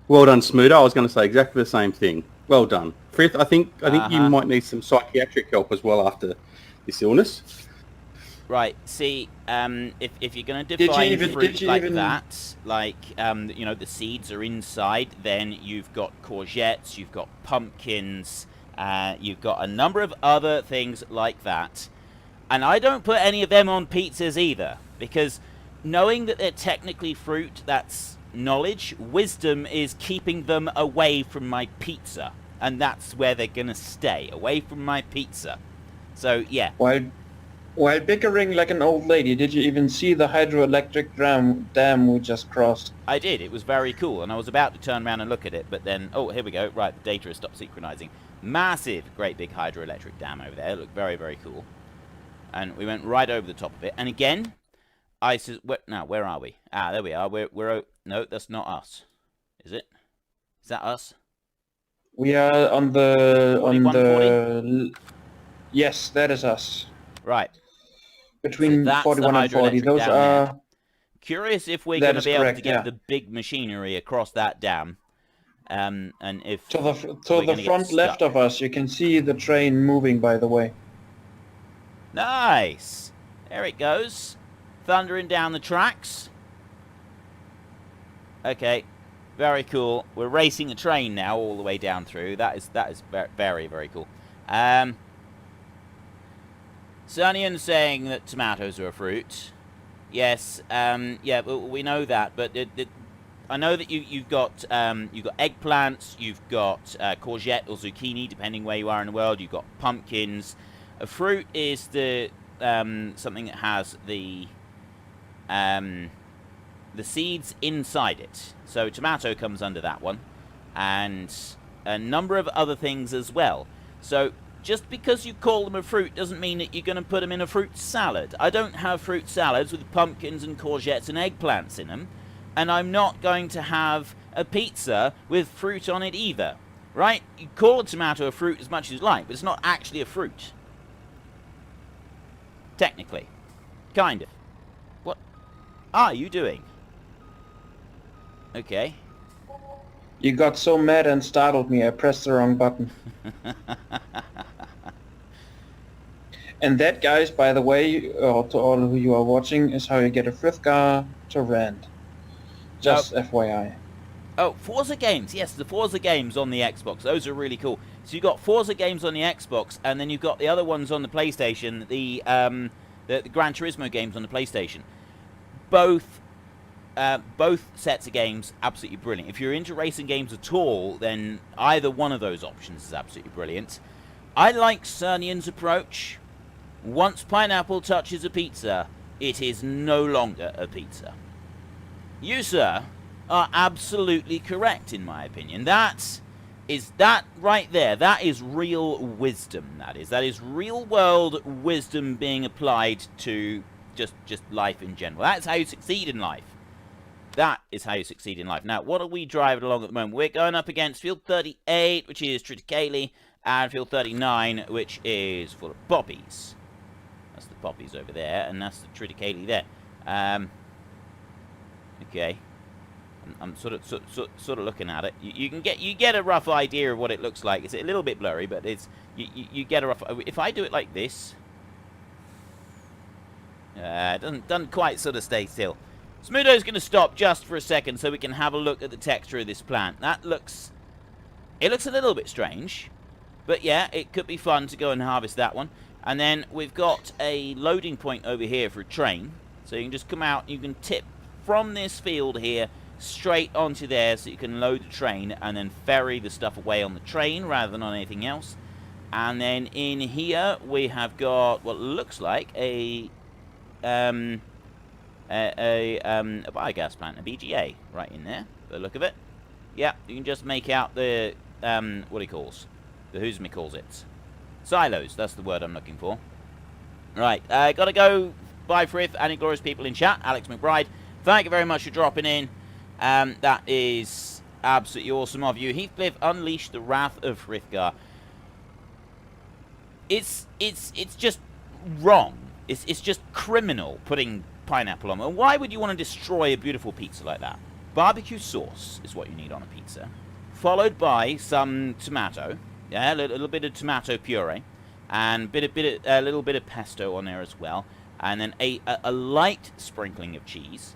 Speaker 3: Well done, Smootho. I was going to say exactly the same thing. Well done. Frith, I think you might need some psychiatric help as well after this illness.
Speaker 1: Right. See, if you're going to define fruit like that, like you know, the seeds are inside, then you've got courgettes, you've got pumpkins, you've got a number of other things like that. And I don't put any of them on pizzas either, because knowing that they're technically fruit, that's knowledge. Wisdom is keeping them away from my pizza, and that's where they're going to stay, away from my pizza. So, yeah.
Speaker 2: While bickering like an old lady, did you even see the hydroelectric dam we just crossed?
Speaker 1: I did. It was very cool, and I was about to turn around and look at it, but then, oh, here we go. Right, the data has stopped synchronizing. Massive, great big hydroelectric dam over there. It looked very, very cool. And we went right over the top of it. And again, I said, now, where are we? Ah, there we are. No, that's not us. Is it? Is that us?
Speaker 2: We are on the... Yes, that is us.
Speaker 1: Right.
Speaker 2: Between
Speaker 1: so
Speaker 2: 41 and 40. Those are...
Speaker 1: There. Curious if we're going to be able to get the big machinery across that dam. And if...
Speaker 2: To the front left of us, you can see the train moving, by the way.
Speaker 1: Nice. There it goes. Thundering down the tracks. Okay. Very cool. We're racing a train now all the way down through. That is very, very cool. Sunnian saying that tomatoes are a fruit. Yes. Yeah, we know that, but I know that you've got eggplants, you've got courgette or zucchini, depending where you are in the world. You've got pumpkins. A fruit is the something that has the the seeds inside it. So tomato comes under that one, and a number of other things as well. So just because you call them a fruit doesn't mean that you're going to put them in a fruit salad. I don't have fruit salads with pumpkins and courgettes and eggplants in them, and I'm not going to have a pizza with fruit on it either, right? You call a tomato a fruit as much as you like, but it's not actually a fruit. Technically. Kind of. What are you doing? Okay.
Speaker 2: You got so mad and startled me, I pressed the wrong button. And that, guys, by the way, to all who you are watching, is how you get a Frithgar to rent. Just FYI.
Speaker 1: Oh, Forza games. Yes, the Forza games on the Xbox. Those are really cool. So you've got Forza games on the Xbox, and then you've got the other ones on the PlayStation, the Gran Turismo games on the PlayStation. Both sets of games, absolutely brilliant. If you're into racing games at all, then either one of those options is absolutely brilliant. I like Cernian's approach. Once pineapple touches a pizza, it is no longer a pizza. You, sir, are absolutely correct, in my opinion. That right there, that is real wisdom, that is real-world wisdom being applied to just life in general. That's how you succeed in life. That is how you succeed in life. Now, what are we driving along at the moment? We're going up against Field 38, which is triticale, and Field 39, which is full of poppies. That's the poppies over there, and that's the triticale there. Okay. I'm sort of looking at it. You get a rough idea of what it looks like. It's a little bit blurry, but it's you get a rough. If I do it like this, it doesn't quite sort of stay still. Smudo's going to stop just for a second so we can have a look at the texture of this plant. It looks a little bit strange, but yeah, it could be fun to go and harvest that one. And then we've got a loading point over here for a train, so you can just come out. You can tip from this field here straight onto there, so you can load the train and then ferry the stuff away on the train rather than on anything else. And then in here we have got what looks like a biogas plant, a BGA, right in there. By the look of it, yeah, you can just make out the what he calls, the who's me calls it, silos. That's the word I'm looking for. Right, gotta go. Bye, Frith, and glorious people in chat. Alex McBride, thank you very much for dropping in. That is absolutely awesome of you. Heathcliff, unleash the wrath of Frithgar. It's just wrong. It's just criminal putting pineapple on. And why would you want to destroy a beautiful pizza like that? Barbecue sauce is what you need on a pizza, followed by some tomato. Yeah, a little bit of tomato puree, and a little bit of pesto on there as well, and then a light sprinkling of cheese,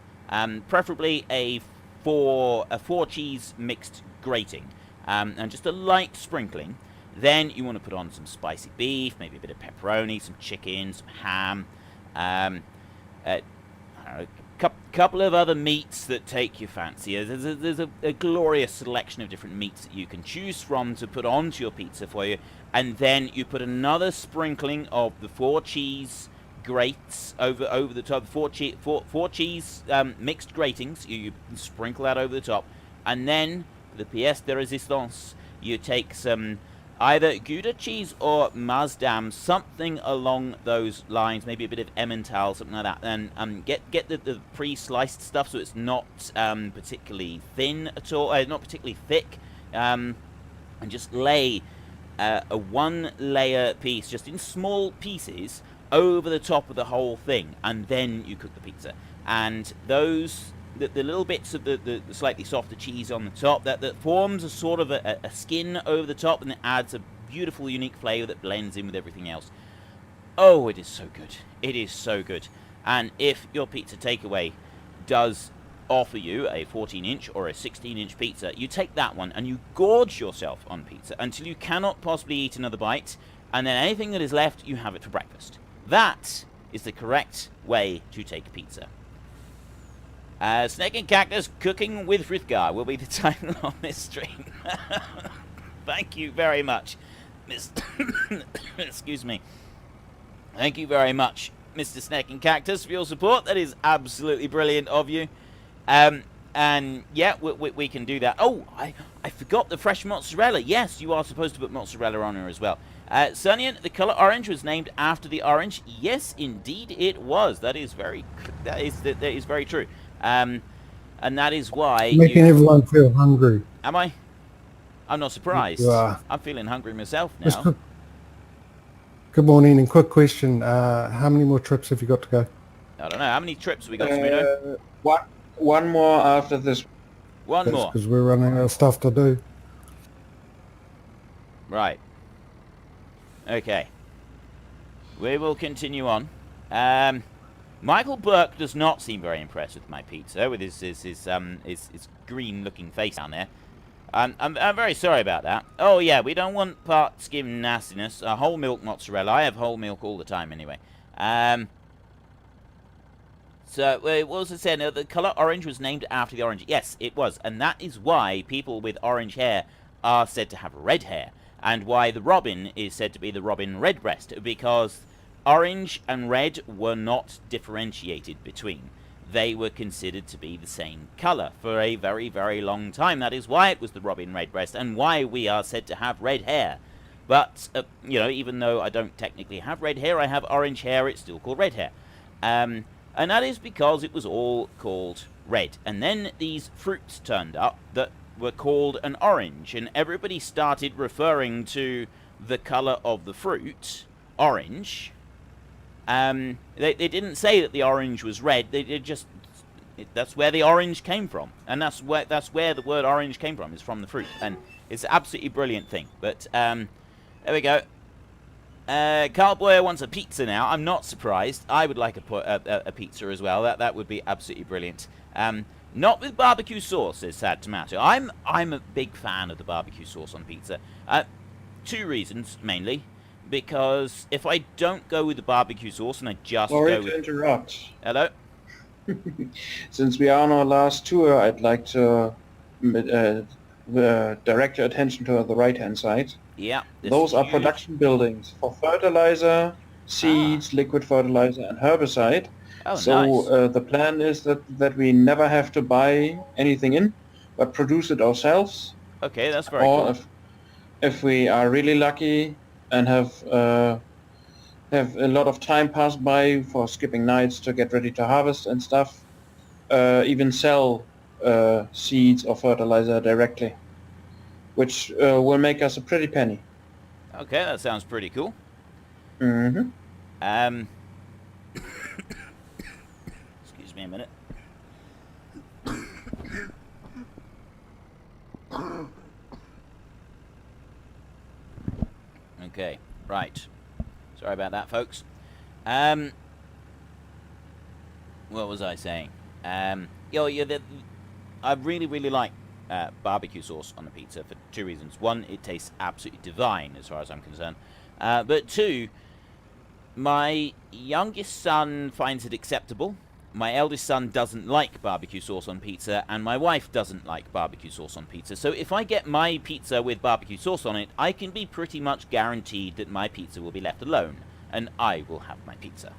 Speaker 1: preferably a four cheese mixed grating, and just a light sprinkling. Then you want to put on some spicy beef, maybe a bit of pepperoni, some chicken, some ham, a couple of other meats that take your fancy. There's a glorious selection of different meats that you can choose from to put onto your pizza for you. And then you put another sprinkling of the 4 cheese grates over the top. Four cheese mixed gratings. You sprinkle that over the top. And then, the pièce de résistance, you take some either Gouda cheese or Maasdam, something along those lines, maybe a bit of Emmental, something like that, and get the pre-sliced stuff so it's not particularly thin at all, not particularly thick, and just lay a 1-layer piece, just in small pieces, over the top of the whole thing, and then you cook the pizza. And those, the little bits of the slightly softer cheese on the top, that forms a sort of a skin over the top, and it adds a beautiful, unique flavor that blends in with everything else. Oh, it is so good. It is so good. And if your pizza takeaway does offer you a 14-inch or a 16-inch pizza, you take that one and you gorge yourself on pizza until you cannot possibly eat another bite, and then anything that is left, you have it for breakfast. That is the correct way to take a pizza. Snake and Cactus Cooking with Frithgar will be the title of this stream. Thank you very much, excuse me. Thank you very much, Mr. Snake and Cactus, for your support. That is absolutely brilliant of you. And yeah, we can do that. Oh, I forgot the fresh mozzarella. Yes, you are supposed to put mozzarella on her as well. Sunnian, the color orange was named after the orange. Yes, indeed it was. That is very true. And that is why
Speaker 4: Making everyone feel hungry.
Speaker 1: Am I? I'm not surprised.
Speaker 4: You are.
Speaker 1: I'm feeling hungry myself
Speaker 4: Just
Speaker 1: now.
Speaker 4: good morning, and quick question. How many more trips have you got to go?
Speaker 1: I don't know. How many trips have we got, Smudo?
Speaker 2: One more after this.
Speaker 1: One more.
Speaker 4: Because we're running out of stuff to do.
Speaker 1: Right. Okay. We will continue on. Michael Burke does not seem very impressed with my pizza, with his green-looking face down there. I'm very sorry about that. Oh yeah, we don't want part skim nastiness. Whole milk mozzarella. I have whole milk all the time anyway. So, what was it saying? The colour orange was named after the orange. Yes, it was. And that is why people with orange hair are said to have red hair. And why the robin is said to be the robin redbreast. Because orange and red were not differentiated between. They were considered to be the same colour for a very, very long time. That is why it was the robin redbreast and why we are said to have red hair. But, you know, even though I don't technically have red hair, I have orange hair, it's still called red hair. And that is because it was all called red. And then these fruits turned up that were called an orange. And everybody started referring to the colour of the fruit, orange. They didn't say that the orange was red. They just... that's where the orange came from. And that's where the word orange came from, is from the fruit. And it's an absolutely brilliant thing. But, there we go. Carl Boyer wants a pizza now. I'm not surprised. I would like a pizza as well. That would be absolutely brilliant. Not with barbecue sauce, says Sad Tomato. I'm a big fan of the barbecue sauce on pizza. 2 reasons, mainly. Because if I don't go with the barbecue sauce and I just
Speaker 2: Sorry
Speaker 1: go
Speaker 2: to
Speaker 1: with...
Speaker 2: interrupt.
Speaker 1: Hello?
Speaker 2: Since we are on our last tour, I'd like to direct your attention to the right-hand side.
Speaker 1: Yeah.
Speaker 2: Those are production buildings for fertilizer, seeds, liquid fertilizer, and herbicide.
Speaker 1: Oh,
Speaker 2: So
Speaker 1: nice.
Speaker 2: the plan is that we never have to buy anything in, but produce it ourselves.
Speaker 1: Okay, that's very
Speaker 2: Or
Speaker 1: cool.
Speaker 2: if we are really lucky and have a lot of time pass by for skipping nights to get ready to harvest and stuff, even sell seeds or fertilizer directly, which will make us a pretty penny.
Speaker 1: Okay, that sounds pretty cool.
Speaker 2: Mm-hmm.
Speaker 1: Excuse me a minute. Okay, right. Sorry about that, folks. What was I saying? I really like barbecue sauce on the pizza for 2 reasons. 1, it tastes absolutely divine as far as I'm concerned. But 2, my youngest son finds it acceptable. My eldest son doesn't like barbecue sauce on pizza, and my wife doesn't like barbecue sauce on pizza. So if I get my pizza with barbecue sauce on it, I can be pretty much guaranteed that my pizza will be left alone, and I will have my pizza.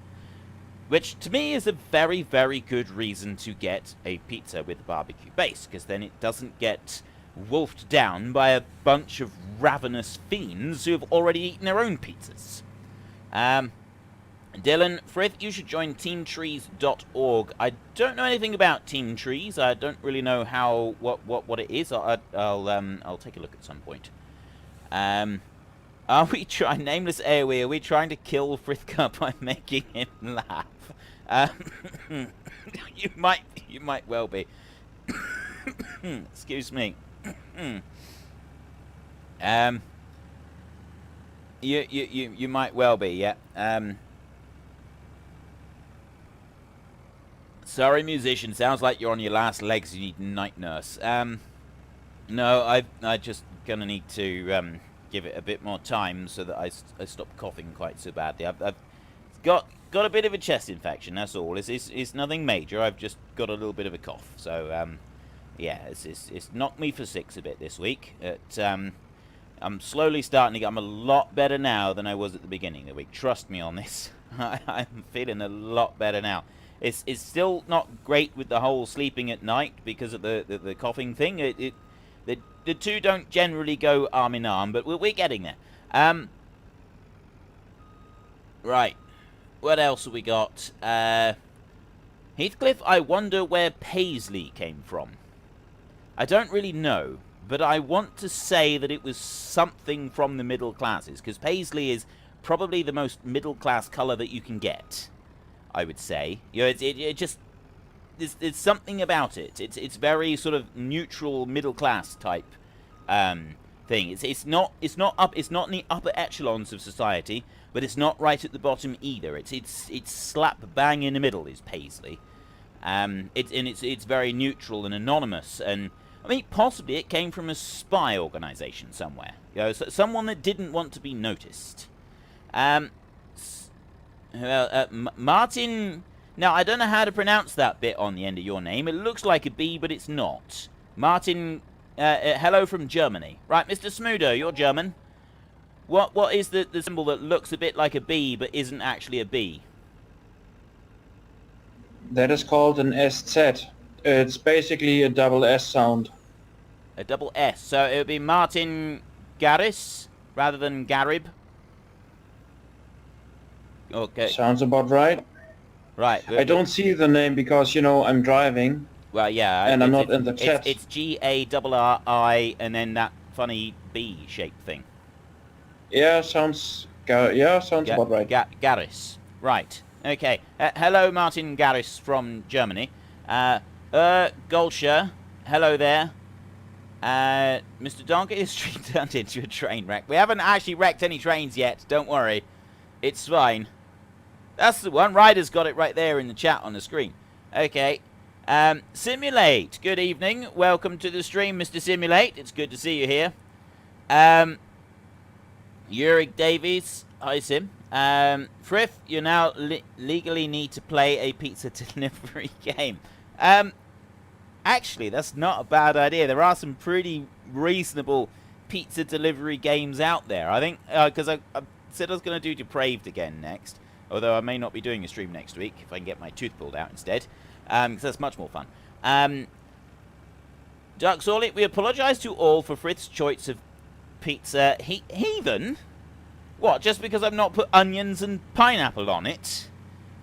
Speaker 1: Which, to me, is a very, very good reason to get a pizza with a barbecue base, because then it doesn't get wolfed down by a bunch of ravenous fiends who have already eaten their own pizzas. Dylan, Frith, you should join teamtrees.org. I don't know anything about Team Trees. I don't really know what it is. I'll take a look at some point. Are we trying, Nameless AoE, are we trying to kill Frithka by making him laugh? You might well be. Excuse me. You might well be, yeah. Sorry, musician. Sounds like you're on your last legs. You need a night nurse. No, I just gonna need to give it a bit more time so that I stop coughing quite so badly. I've got a bit of a chest infection. That's all. It's nothing major. I've just got a little bit of a cough. So yeah, it's knocked me for 6 a bit this week. I'm slowly starting to get. I'm a lot better now than I was at the beginning of the week. Trust me on this. I'm feeling a lot better now. It's still not great with the whole sleeping at night because of the coughing thing. The two don't generally go arm in arm, but we're getting there. Right. What else have we got? Heathcliff, I wonder where Paisley came from. I don't really know, but I want to say that it was something from the middle classes, because Paisley is probably the most middle-class colour that you can get, I would say. You know, it just... There's something about it. It's very sort of neutral, middle-class type thing. It's not in the upper echelons of society, but it's not right at the bottom either. It's slap bang in the middle is Paisley. It's very neutral and anonymous, and I mean possibly it came from a spy organization somewhere. You know, someone that didn't want to be noticed. Martin. Now I don't know how to pronounce that bit on the end of your name. It looks like a B, but it's not. Martin. Hello from Germany. Right, Mr. Smudo, you're German. What is the symbol that looks a bit like a B but isn't actually a B?
Speaker 2: That is called an SZ. It's basically a double S sound.
Speaker 1: A double S. So it would be Martin Garris rather than Garib. Okay.
Speaker 2: Sounds about right.
Speaker 1: Right.
Speaker 2: I don't see the name because, you know, I'm driving.
Speaker 1: Well, yeah.
Speaker 2: And I'm not in the chat.
Speaker 1: It's Garri and then that funny B-shaped thing.
Speaker 2: Yeah, sounds about right.
Speaker 1: Garris. Right. Okay. Hello, Martin Garris from Germany. Golsher. Hello there. Mr. Donker is turned into a train wreck. We haven't actually wrecked any trains yet. Don't worry. It's fine. That's the one. Ryder's got it right there in the chat on the screen. Okay. Simulate. Good evening. Welcome to the stream, Mr. Simulate. It's good to see you here. Yurik Davies. Hi, Sim. Frith, you now legally need to play a pizza delivery game. Actually, that's not a bad idea. There are some pretty reasonable pizza delivery games out there. I think, because I said I was going to do Depraved again next. Although I may not be doing a stream next week if I can get my tooth pulled out instead. Because that's much more fun. Dark Solid, we apologise to all for Frith's choice of pizza. Heathen? What, just because I've not put onions and pineapple on it?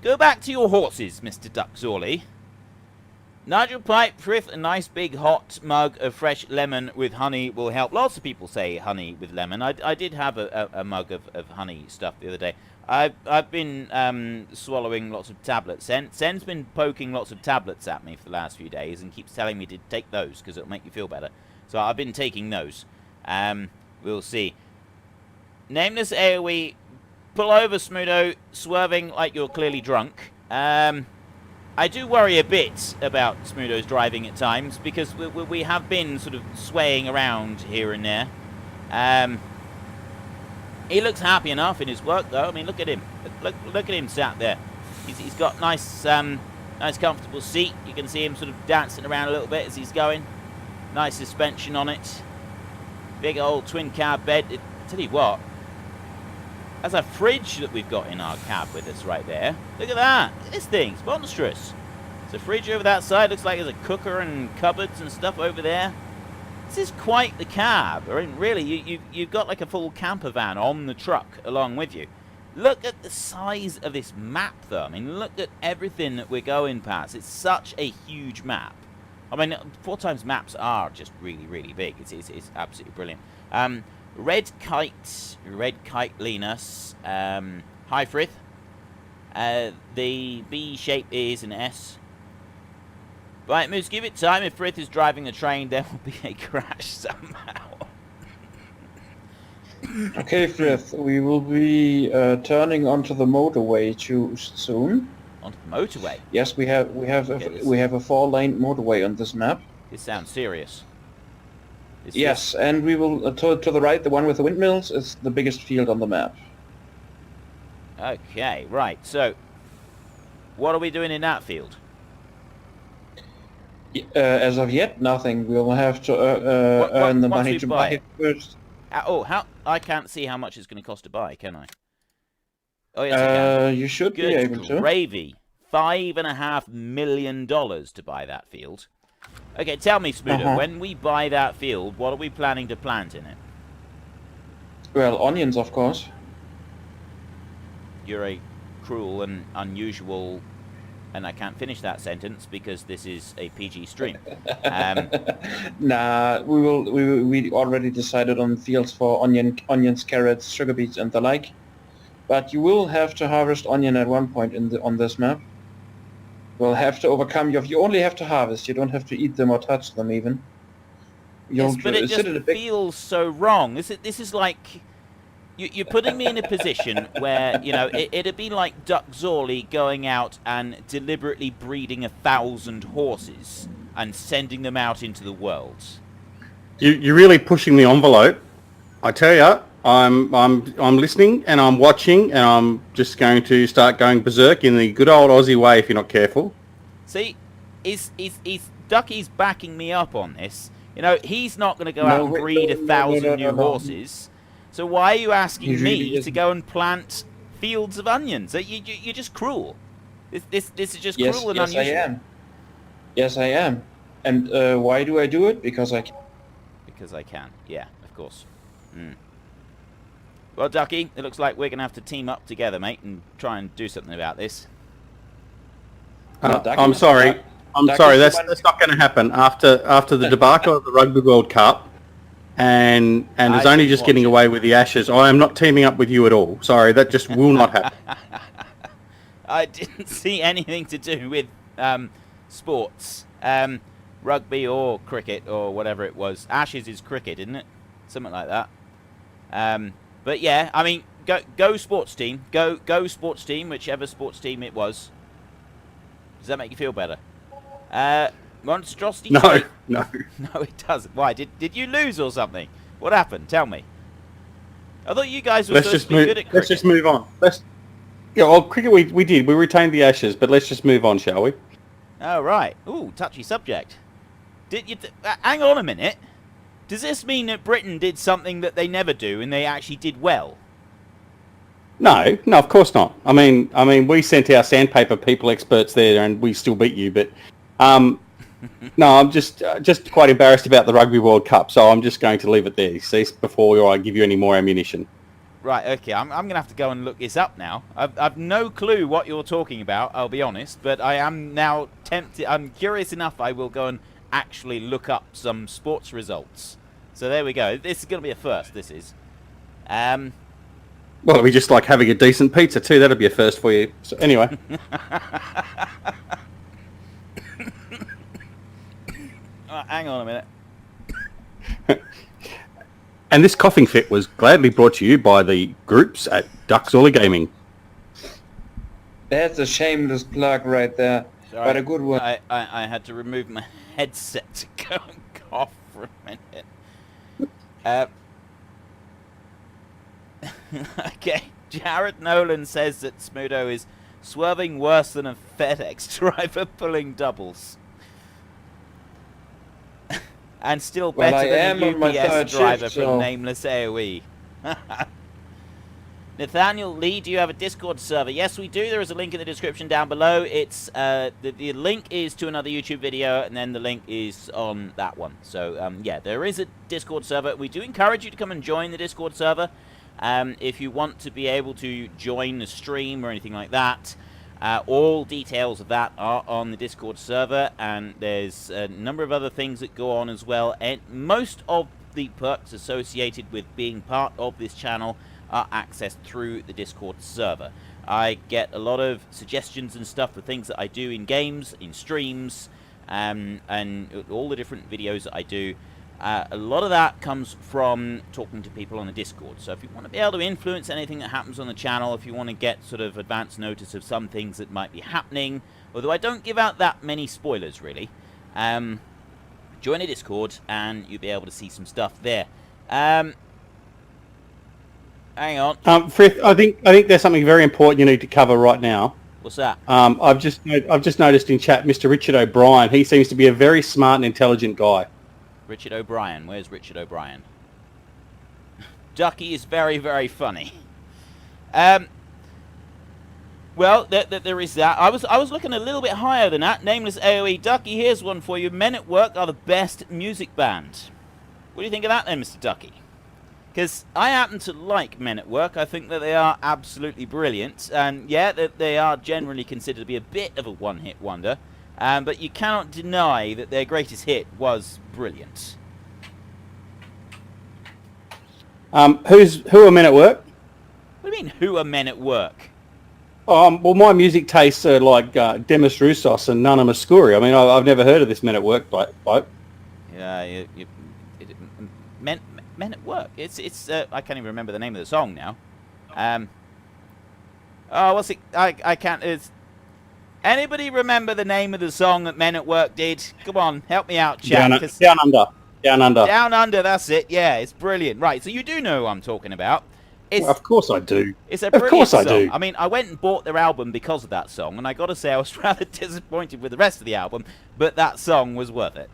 Speaker 1: Go back to your horses, Mr. Duxorley. Nigel Pipe, Frith, a nice big hot mug of fresh lemon with honey will help. Lots of people say honey with lemon. I did have a mug of honey stuff the other day. I've been swallowing lots of tablets. Sen's been poking lots of tablets at me for the last few days and keeps telling me to take those because it'll make you feel better. So I've been taking those. We'll see. Nameless AoE, pull over, Smudo, swerving like you're clearly drunk. I do worry a bit about Smudo's driving at times because we have been sort of swaying around here and there. He looks happy enough in his work, though. I mean, look at him. Look at him sat there. He's got nice, nice comfortable seat. You can see him sort of dancing around a little bit as he's going. Nice suspension on it. Big old twin cab bed. Tell you what, that's a fridge that we've got in our cab with us right there. Look at that. Look at this thing. It's monstrous. There's a fridge over that side. Looks like there's a cooker and cupboards and stuff over there. This is quite the cab. I mean, really, you've got like a full camper van on the truck along with you. Look at the size of this map, though. I mean, look at everything that we're going past. It's such a huge map. I mean, 4x maps are just really, really big. It's absolutely brilliant. Red Kite Linus. Hi, Frith. The B shape is an S. Right, Moose, give it time. If Frith is driving the train, there will be a crash somehow.
Speaker 2: Okay, Frith, we will be turning onto the motorway soon.
Speaker 1: Onto the motorway?
Speaker 2: Yes, we have a 4-lane motorway on this map.
Speaker 1: This sounds serious.
Speaker 2: Yes, and we will to the right, the one with the windmills is the biggest field on the map.
Speaker 1: Okay, right. So, what are we doing in that field?
Speaker 2: As of yet, nothing. We'll have to earn the money to buy it first.
Speaker 1: I can't see how much it's going to cost to buy, can I? Oh yes, I can.
Speaker 2: You should
Speaker 1: Good
Speaker 2: be able to.
Speaker 1: gravy. $5.5 million to buy that field. Okay, tell me, Smudo, when we buy that field, what are we planning to plant in it?
Speaker 2: Well, onions, of course.
Speaker 1: You're a cruel and unusual... And I can't finish that sentence because this is a PG stream.
Speaker 2: Nah, we already decided on fields for onions, carrots, sugar beets, and the like. But you will have to harvest onion at one point on this map. You'll have to overcome. You only have to harvest. You don't have to eat them or touch them even.
Speaker 1: Yes, but it just feels so wrong. This is like. You're putting me in a position where, you know, it'd be like Duck Zorley going out and deliberately breeding 1,000 horses and sending them out into the world.
Speaker 3: You're really pushing the envelope. I tell you, I'm listening and I'm watching and I'm just going to start going berserk in the good old Aussie way if you're not careful.
Speaker 1: See, is Ducky's backing me up on this? You know, he's not going to go out and breed 1,000 new horses. So why are you asking me to go and plant fields of onions? You're just cruel. This is just cruel and unusual.
Speaker 2: Yes, I am. Yes, I am. And why do I do it? Because I can.
Speaker 1: Because I can. Yeah, of course. Well, Ducky, it looks like we're going to have to team up together, mate, and try and do something about this.
Speaker 3: I'm sorry. I'm sorry. That's not going to happen. After the debacle of the Rugby World Cup, and is only just getting away with the Ashes. I am not teaming up with you at all. Sorry, that just will not happen.
Speaker 1: I didn't see anything to do with sports, rugby or cricket or whatever it was. Ashes is cricket, isn't it? Something like that. But yeah, I mean, go sports team, go sports team, whichever sports team it was. Does that make you feel better? Monstrosity?
Speaker 3: No.
Speaker 1: No, it doesn't. Why? Did you lose or something? What happened? Tell me. I thought you guys were supposed to be good at cricket.
Speaker 3: Let's just move on. Cricket we did. We retained the Ashes, but let's just move on, shall we?
Speaker 1: Oh, right. Ooh, touchy subject. Did you... hang on a minute. Does this mean that Britain did something that they never do and they actually did well?
Speaker 3: No, of course not. I mean, we sent our sandpaper people experts there and we still beat you, but... no, I'm just quite embarrassed about the Rugby World Cup, so I'm just going to leave it there, see, before I give you any more ammunition.
Speaker 1: Right, okay, I'm going to have to go and look this up now. I've no clue what you're talking about, I'll be honest, but I am now tempted. I'm curious enough I will go and actually look up some sports results. So there we go. This is going to be a first, this is. Well,
Speaker 3: it'll be just like having a decent pizza too. That'll be a first for you. So anyway.
Speaker 1: Hang on a minute.
Speaker 3: And this coughing fit was gladly brought to you by the groups at Duck Zorley Gaming.
Speaker 2: That's a shameless plug right there.
Speaker 1: Sorry,
Speaker 2: but a good one.
Speaker 1: I had to remove my headset to go and cough for a minute. Okay, Jared Nolan says that Smudo is swerving worse than a FedEx driver pulling doubles. And still better than a UPS driver from Nameless AoE. Nathaniel Lee, do you have a Discord server? Yes, we do. There is a link in the description down below. It's the link is to another YouTube video, and then the link is on that one. So, yeah, there is a Discord server. We do encourage you to come and join the Discord server. If you want to be able to join the stream or anything like that, all details of that are on the Discord server, and there's a number of other things that go on as well. And most of the perks associated with being part of this channel are accessed through the Discord server. I get a lot of suggestions and stuff for things that I do in games, in streams, and all the different videos that I do. A lot of that comes from talking to people on the Discord. So if you want to be able to influence anything that happens on the channel, if you want to get sort of advance notice of some things that might be happening, although I don't give out that many spoilers really, join a Discord and you'll be able to see some stuff there. Hang on.
Speaker 3: Frith, I think there's something very important you need to cover right now.
Speaker 1: What's that?
Speaker 3: I've just noticed in chat, Mr. Richard O'Brien. He seems to be a very smart and intelligent guy.
Speaker 1: Richard O'Brien. Where's Richard O'Brien? Ducky is very, very funny. Well, there is that. I was looking a little bit higher than that. Nameless AOE Ducky, here's one for you. Men at Work are the best music band. What do you think of that then, Mr. Ducky? Because I happen to like Men at Work. I think that they are absolutely brilliant. And yeah, they are generally considered to be a bit of a one-hit wonder. But you cannot deny that their greatest hit was brilliant.
Speaker 3: Who are Men at Work?
Speaker 1: What do you mean, who are Men at Work?
Speaker 3: Well, my music tastes are like Demis Roussos and Nana Mouskouri. I mean, I've never heard of this Men at Work bloke.
Speaker 1: Yeah, Men at Work. It's I can't even remember the name of the song now. Oh, what's it? I can't. Anybody remember the name of the song that Men at Work did? Come on, help me out, chat.
Speaker 3: Down Under. Down Under.
Speaker 1: Down Under. That's it. Yeah, it's brilliant. Right, so you do know who I'm talking about.
Speaker 3: Well, of course I do.
Speaker 1: It's a brilliant
Speaker 3: Of course I
Speaker 1: song.
Speaker 3: do.
Speaker 1: I mean, I went and bought their album because of that song, and I got to say I was rather disappointed with the rest of the album, but that song was worth it.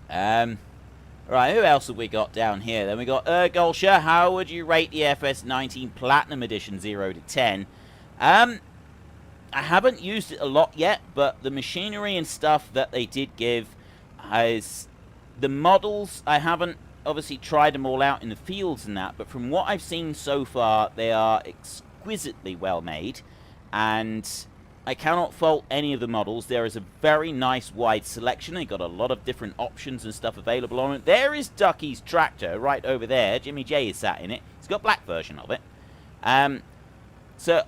Speaker 1: Right, who else have we got down here? Then we got Golsha. How would you rate the FS19 Platinum Edition 0 to 10? I haven't used it a lot yet, but the machinery and stuff that they did give has... The models, I haven't obviously tried them all out in the fields and that, but from what I've seen so far, they are exquisitely well made, and I cannot fault any of the models. There is a very nice wide selection. They've got a lot of different options and stuff available on it. There is Ducky's tractor right over there. Jimmy J is sat in it. He's got a black version of it. So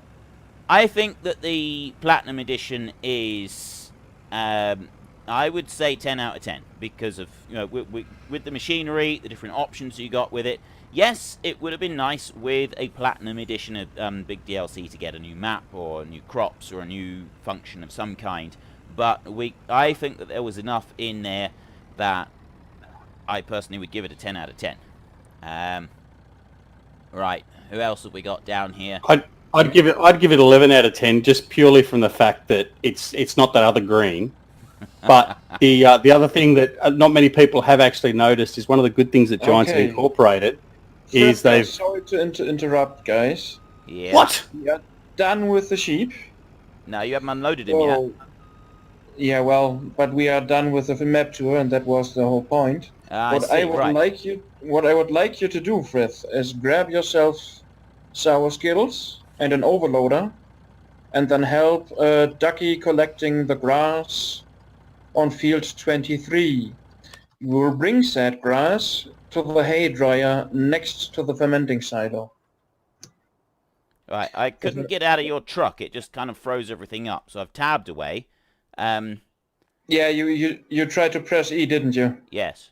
Speaker 1: I think that the Platinum Edition is, I would say 10 out of 10 because of, you know, with the machinery, the different options you got with it. Yes, it would have been nice with a Platinum Edition of big DLC to get a new map or new crops or a new function of some kind. But I think that there was enough in there that I personally would give it a 10 out of 10. Right, who else have we got down here?
Speaker 3: I'd give it 11 out of 10 just purely from the fact that it's not that other green. But the other thing that not many people have actually noticed is one of the good things that Giants have incorporated is they've...
Speaker 2: Sorry to interrupt, guys.
Speaker 1: Yeah.
Speaker 3: What?
Speaker 2: We are done with the sheep.
Speaker 1: No, you haven't unloaded him yet.
Speaker 2: Yeah, well, but we are done with the map tour, and that was the whole point. What I would like you to do, Frith, is grab yourself sour skills and an overloader, and then help Ducky collecting the grass on field 23. You will bring said grass to the hay dryer next to the fermenting silo.
Speaker 1: Right, I couldn't get out of your truck. It just kind of froze everything up, so I've tabbed away.
Speaker 2: Yeah, you tried to press E, didn't you?
Speaker 1: Yes.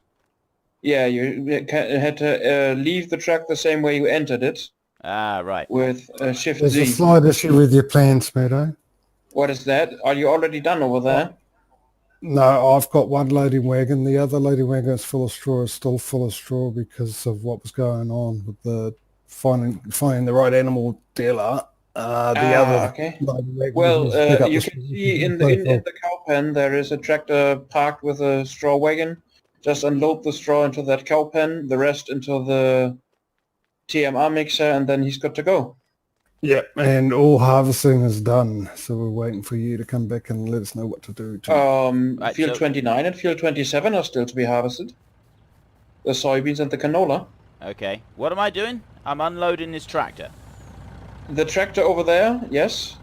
Speaker 2: Yeah, you had to leave the truck the same way you entered it.
Speaker 1: Ah, right.
Speaker 2: With Shift
Speaker 4: There's
Speaker 2: Z.
Speaker 4: a slight issue with your plan, Smedo.
Speaker 2: What is that? Are you already done over there?
Speaker 4: No, I've got one loading wagon. The other loading wagon is full of straw. Is still full of straw because of what was going on with the finding the right animal dealer.
Speaker 2: Okay. Well, you can see in the cow pen there is a tractor parked with a straw wagon. Just unload the straw into that cow pen, the rest into the TMR mixer, and then he's good to go.
Speaker 4: Yeah, and all harvesting is done, so we're waiting for you to come back and let us know what to do.
Speaker 2: Right, field 29 and field 27 are still to be harvested. The soybeans and the canola.
Speaker 1: Okay. What am I doing? I'm unloading this tractor.
Speaker 2: The tractor over there, yes.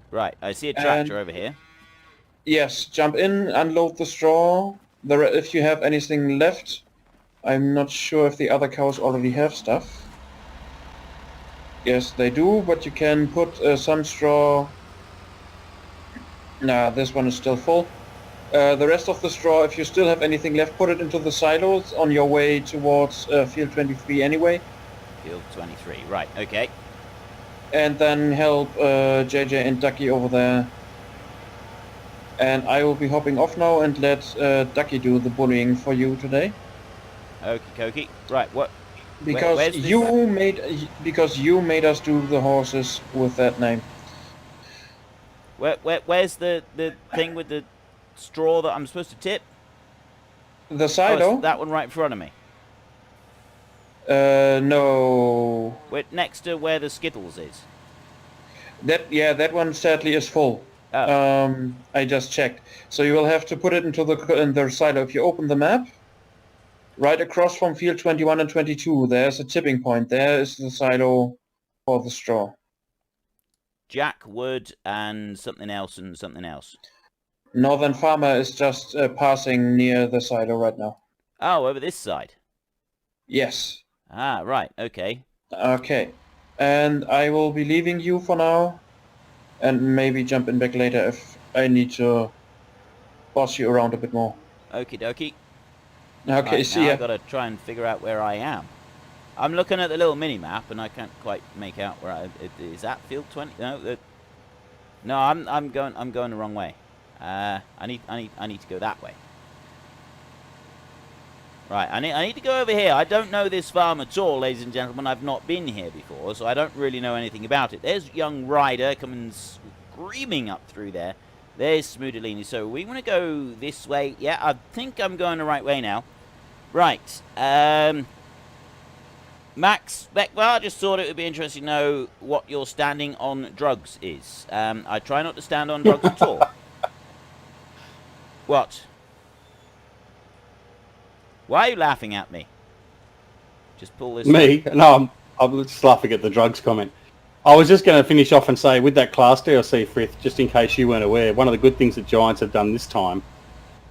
Speaker 1: Right, I see a tractor over here.
Speaker 2: Yes, jump in, unload the straw. If you have anything left, I'm not sure if the other cows already have stuff. Yes, they do, but you can put some straw... Nah, this one is still full. The rest of the straw, if you still have anything left, put it into the silos on your way towards field 23 anyway.
Speaker 1: Field 23, right, okay.
Speaker 2: And then help JJ and Ducky over there. And I will be hopping off now and let Ducky do the bullying for you today.
Speaker 1: Okie dokie. Right, what?
Speaker 2: Because you made us do the horses with that name.
Speaker 1: Where's the thing with the straw that I'm supposed to tip?
Speaker 2: The silo?
Speaker 1: Oh, it's that one right in front of me.
Speaker 2: No.
Speaker 1: Next to where the Skittles is.
Speaker 2: That one sadly is full.
Speaker 1: Oh.
Speaker 2: I just checked. So you will have to put it into the silo. If you open the map, right across from field 21 and 22, there's a tipping point. There is the silo for the straw.
Speaker 1: Jack, wood, and something else and something else.
Speaker 2: Northern Farmer is just passing near the silo right now.
Speaker 1: Oh, over this side.
Speaker 2: Yes.
Speaker 1: Ah, right. Okay.
Speaker 2: Okay. And I will be leaving you for now, and maybe jump in back later if I need to boss you around a bit more.
Speaker 1: Okie dokie.
Speaker 2: Okay,
Speaker 1: Right,
Speaker 2: see
Speaker 1: now
Speaker 2: ya.
Speaker 1: I've got to try and figure out where I am. I'm looking at the little mini map and I can't quite make out where is that field 20? No, no, I'm going the wrong way. I need to go that way. Right, I need to go over here. I don't know this farm at all, ladies and gentlemen. I've not been here before, so I don't really know anything about it. There's young Ryder coming screaming up through there. There's Smoodelini. So we want to go this way. Yeah, I think I'm going the right way now. Right. Max Beckvar, I just thought it would be interesting to know what your standing on drugs is. I try not to stand on drugs at all. What? Why are you laughing at me? Just pull this...
Speaker 3: Me? No, I'm just laughing at the drugs comment. I was just going to finish off and say, with that class DLC, Frith, just in case you weren't aware, one of the good things that Giants have done this time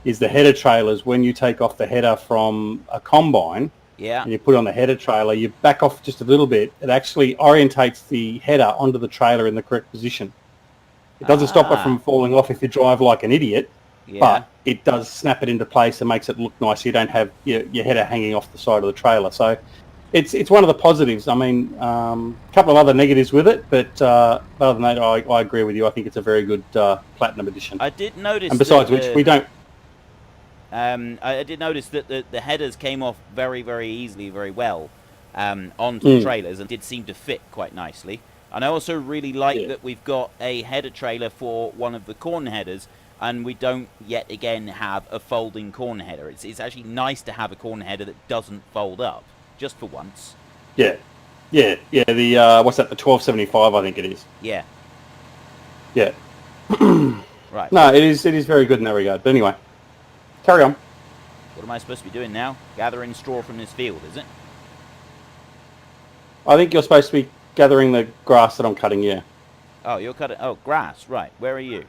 Speaker 3: is the header trailers. When you take off the header from a combine,
Speaker 1: yeah,
Speaker 3: and you put on the header trailer, you back off just a little bit. It actually orientates the header onto the trailer in the correct position. It doesn't stop it from falling off if you drive like an idiot, but it does snap it into place and makes it look nice. You don't have your header hanging off the side of the trailer. So it's one of the positives. I mean, a couple of other negatives with it, but other than that, I agree with you. I think it's a very good Platinum edition.
Speaker 1: I did notice...
Speaker 3: And besides which, we don't...
Speaker 1: I did notice that the headers came off very, very easily, very well onto the trailers and did seem to fit quite nicely. And I also really like that we've got a header trailer for one of the corn headers, and we don't yet again have a folding corn header. It's actually nice to have a corn header that doesn't fold up, just for once.
Speaker 3: Yeah. The what's that? The 1275, I think it is.
Speaker 1: Yeah.
Speaker 3: Yeah.
Speaker 1: Right.
Speaker 3: No, it is very good in that regard. But anyway, carry on.
Speaker 1: What am I supposed to be doing now? Gathering straw from this field, is it?
Speaker 3: I think you're supposed to be gathering the grass that I'm cutting, yeah.
Speaker 1: Oh, you're cutting... Oh, grass, right. Where are you?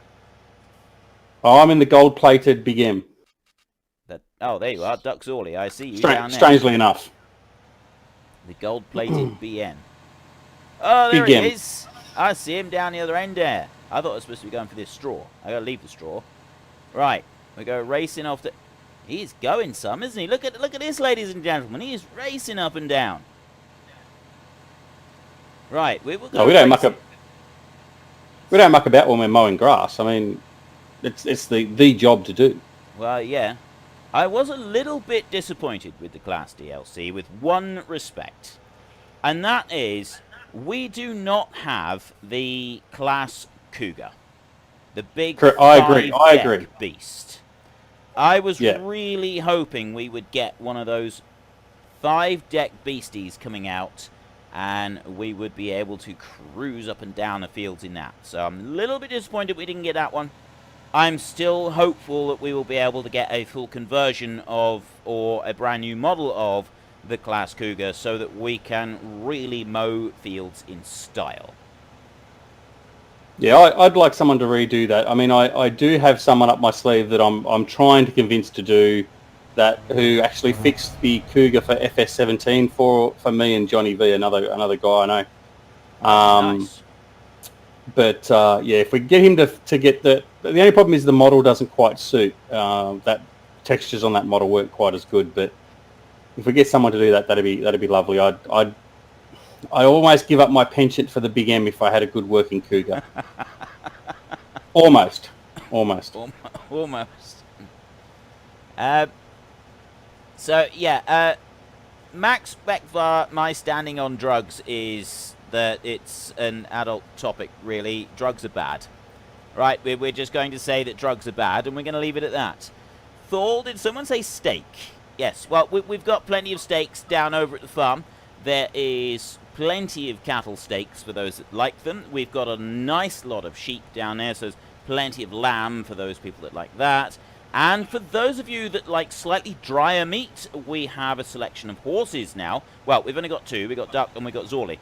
Speaker 3: Oh, I'm in the gold-plated Big M.
Speaker 1: Oh, there you are, Duck Zorley. I see you down there.
Speaker 3: Strangely enough.
Speaker 1: The gold-plated BN. Oh, there he is. I see him down the other end there. I thought I was supposed to be going for this straw. I gotta leave the straw. Right, we go racing off the... He's going some, isn't he? Look at this, ladies and gentlemen. He is racing up and down. Right, we don't muck up.
Speaker 3: We don't muck about when we're mowing grass. I mean, it's the job to do.
Speaker 1: Well, yeah. I was a little bit disappointed with the class DLC with one respect. And that is, we do not have the class Cougar. The big
Speaker 3: I agree.
Speaker 1: beast. I was really hoping we would get one of those 5-deck beasties coming out, and we would be able to cruise up and down the fields in that. So I'm a little bit disappointed we didn't get that one. I'm still hopeful that we will be able to get a full conversion of, or a brand new model of, the class Cougar, so that we can really mow fields in style.
Speaker 3: Yeah, I'd like someone to redo that. I mean, I do have someone up my sleeve that I'm trying to convince to do that, who actually fixed the Cougar for FS19 for me and Johnny V, another guy I know.
Speaker 1: Nice.
Speaker 3: But yeah, if we get him to get the only problem is the model doesn't quite suit. That textures on that model weren't quite as good. But if we get someone to do that, that'd be lovely. I almost give up my penchant for the Big M if I had a good working Cougar. Almost.
Speaker 1: So yeah, Max Beckvar, my standing on drugs is that it's an adult topic, really. Drugs are bad. Right, we're just going to say that drugs are bad, and we're going to leave it at that. Thor, did someone say steak? Yes, well, we've got plenty of steaks down over at the farm. There is plenty of cattle steaks for those that like them. We've got a nice lot of sheep down there, so there's plenty of lamb for those people that like that. And for those of you that like slightly drier meat, we have a selection of horses now. Well, we've only got two. We've got Duck and we've got Zorley.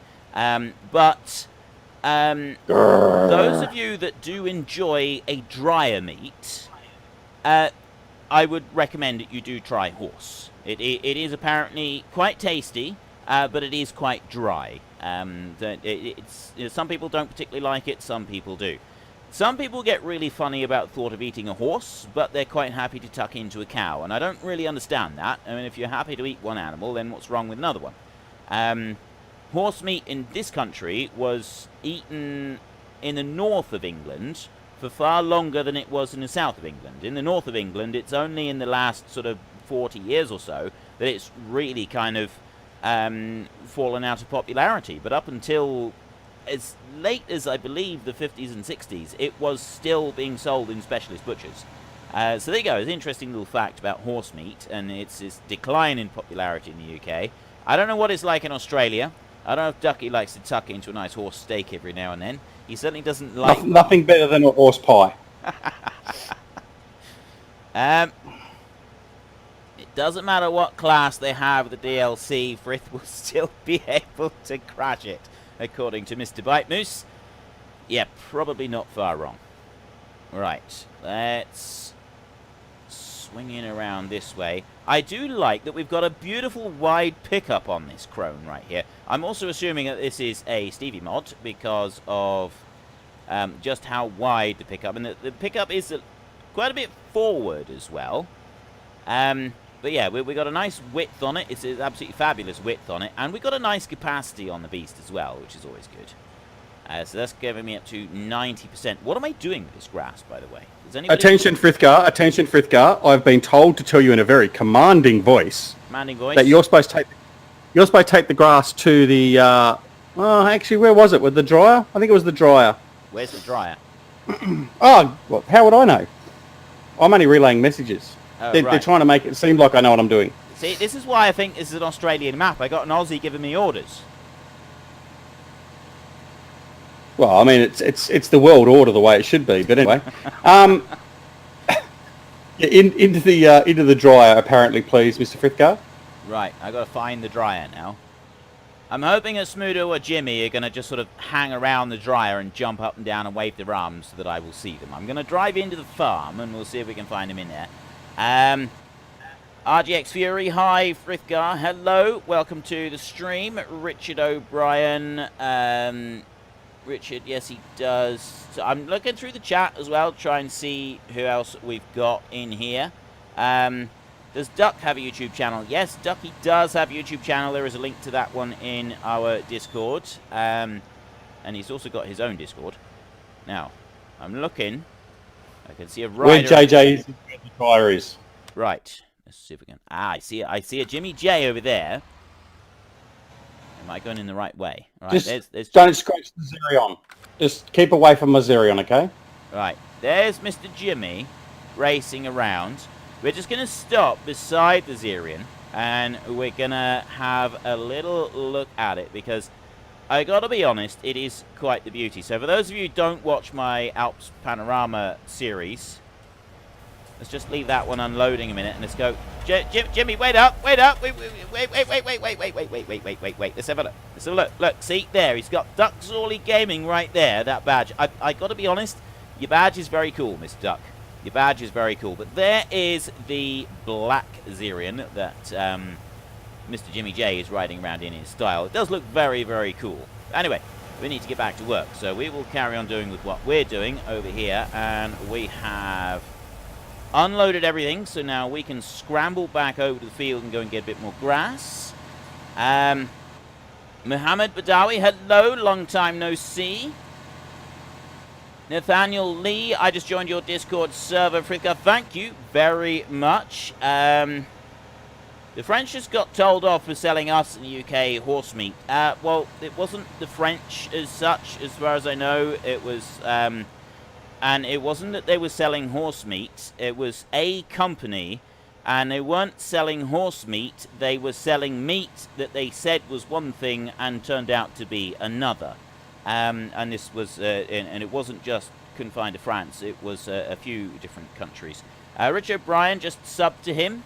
Speaker 1: Those of you that do enjoy a drier meat, I would recommend that you do try horse. It is apparently quite tasty, but it is quite dry. Some people don't particularly like it, some people do. Some people get really funny about the thought of eating a horse, but they're quite happy to tuck into a cow, and I don't really understand that. I mean, if you're happy to eat one animal, then what's wrong with another one? Horse meat in this country was eaten in the north of England for far longer than it was in the south of England. In the north of England, it's only in the last sort of 40 years or so that it's really kind of fallen out of popularity. But up until as late as, I believe, the 50s and 60s, it was still being sold in specialist butchers. So there you go. It's an interesting little fact about horse meat and its decline in popularity in the UK. I don't know what it's like in Australia. I don't know if Ducky likes to tuck into a nice horse steak every now and then. He certainly doesn't like...
Speaker 3: Nothing better than a horse pie.
Speaker 1: It doesn't matter what class they have with the DLC, Frith will still be able to crash it, according to Mr. Bite Moose. Yeah, probably not far wrong. Right, let's swing in around this way. I do like that we've got a beautiful wide pickup on this crone right here. I'm also assuming that this is a Stevie mod because of just how wide the pickup, and the pickup is quite a bit forward as well. But yeah, we got a nice width on it. It's an absolutely fabulous width on it, and we got a nice capacity on the beast as well, which is always good. So that's giving me up to 90%. What am I doing with this grass, by the way?
Speaker 3: Attention, Frithgar. Attention, Frithgar. I've been told to tell you in a very commanding voice. That you're supposed to take the grass to the. Oh, actually, where was it? With the dryer? I think it was the dryer.
Speaker 1: Where's the dryer?
Speaker 3: Oh, well, how would I know? I'm only relaying messages.
Speaker 1: Oh,
Speaker 3: they're trying to make it seem like I know what I'm doing.
Speaker 1: See, this is why I think this is an Australian map. I got an Aussie giving me orders.
Speaker 3: Well, I mean, it's the world order the way it should be. But anyway, into the dryer apparently, please, Mr. Frithgar.
Speaker 1: Right, I got to find the dryer now. I'm hoping that Smudo or Jimmy are going to just sort of hang around the dryer and jump up and down and wave their arms so that I will see them. I'm going to drive into the farm and we'll see if we can find them in there. RGX Fury, hi. Frithgar, hello. Welcome to the stream. Richard O'Brien. Richard, yes, he does. So I'm looking through the chat as well, try and see who else we've got in here. Does Duck have a YouTube channel? Yes, Ducky does have a YouTube channel. There is a link to that one in our Discord. And he's also got his own Discord. Now, I'm looking. I can see a rider.
Speaker 3: Where JJ's fire is.
Speaker 1: Right. Let's see if we can. Ah, I see a Jimmy J over there. Am I going in the right way? Right,
Speaker 3: there's don't scratch the Zerion. Just keep away from my Zerion, okay?
Speaker 1: Right. There's Mr. Jimmy racing around. We're just going to stop beside the Zerion and we're going to have a little look at it because I got to be honest, it is quite the beauty. So for those of you who don't watch my Alps Panorama series, let's just leave that one unloading a minute and let's go. Jimmy, wait up. Wait. Let's have a look. Let's have a look. Look, see, there, he's got Duck Zorley Gaming right there, that badge. I got to be honest, your badge is very cool, Mr. Duck. Your badge is very cool. But there is the black Zerion that Mr. Jimmy J is riding around in his style. It does look very, very cool. Anyway, we need to get back to work. So we will carry on doing with what we're doing over here. And we have unloaded everything. So now we can scramble back over to the field and go and get a bit more grass. Mohammed Badawi, hello. Long time no see. Nathaniel Lee, I just joined your Discord server, Frithgar. Thank you very much. The French just got told off for selling us in the UK horse meat. Well, it wasn't the French as such, as far as I know. It was, and it wasn't that they were selling horse meat. It was a company And they weren't selling horse meat, they were selling meat that they said was one thing and turned out to be another. And this was, and it wasn't just confined to France, it was a few different countries. Rich O'Brien just subbed to him.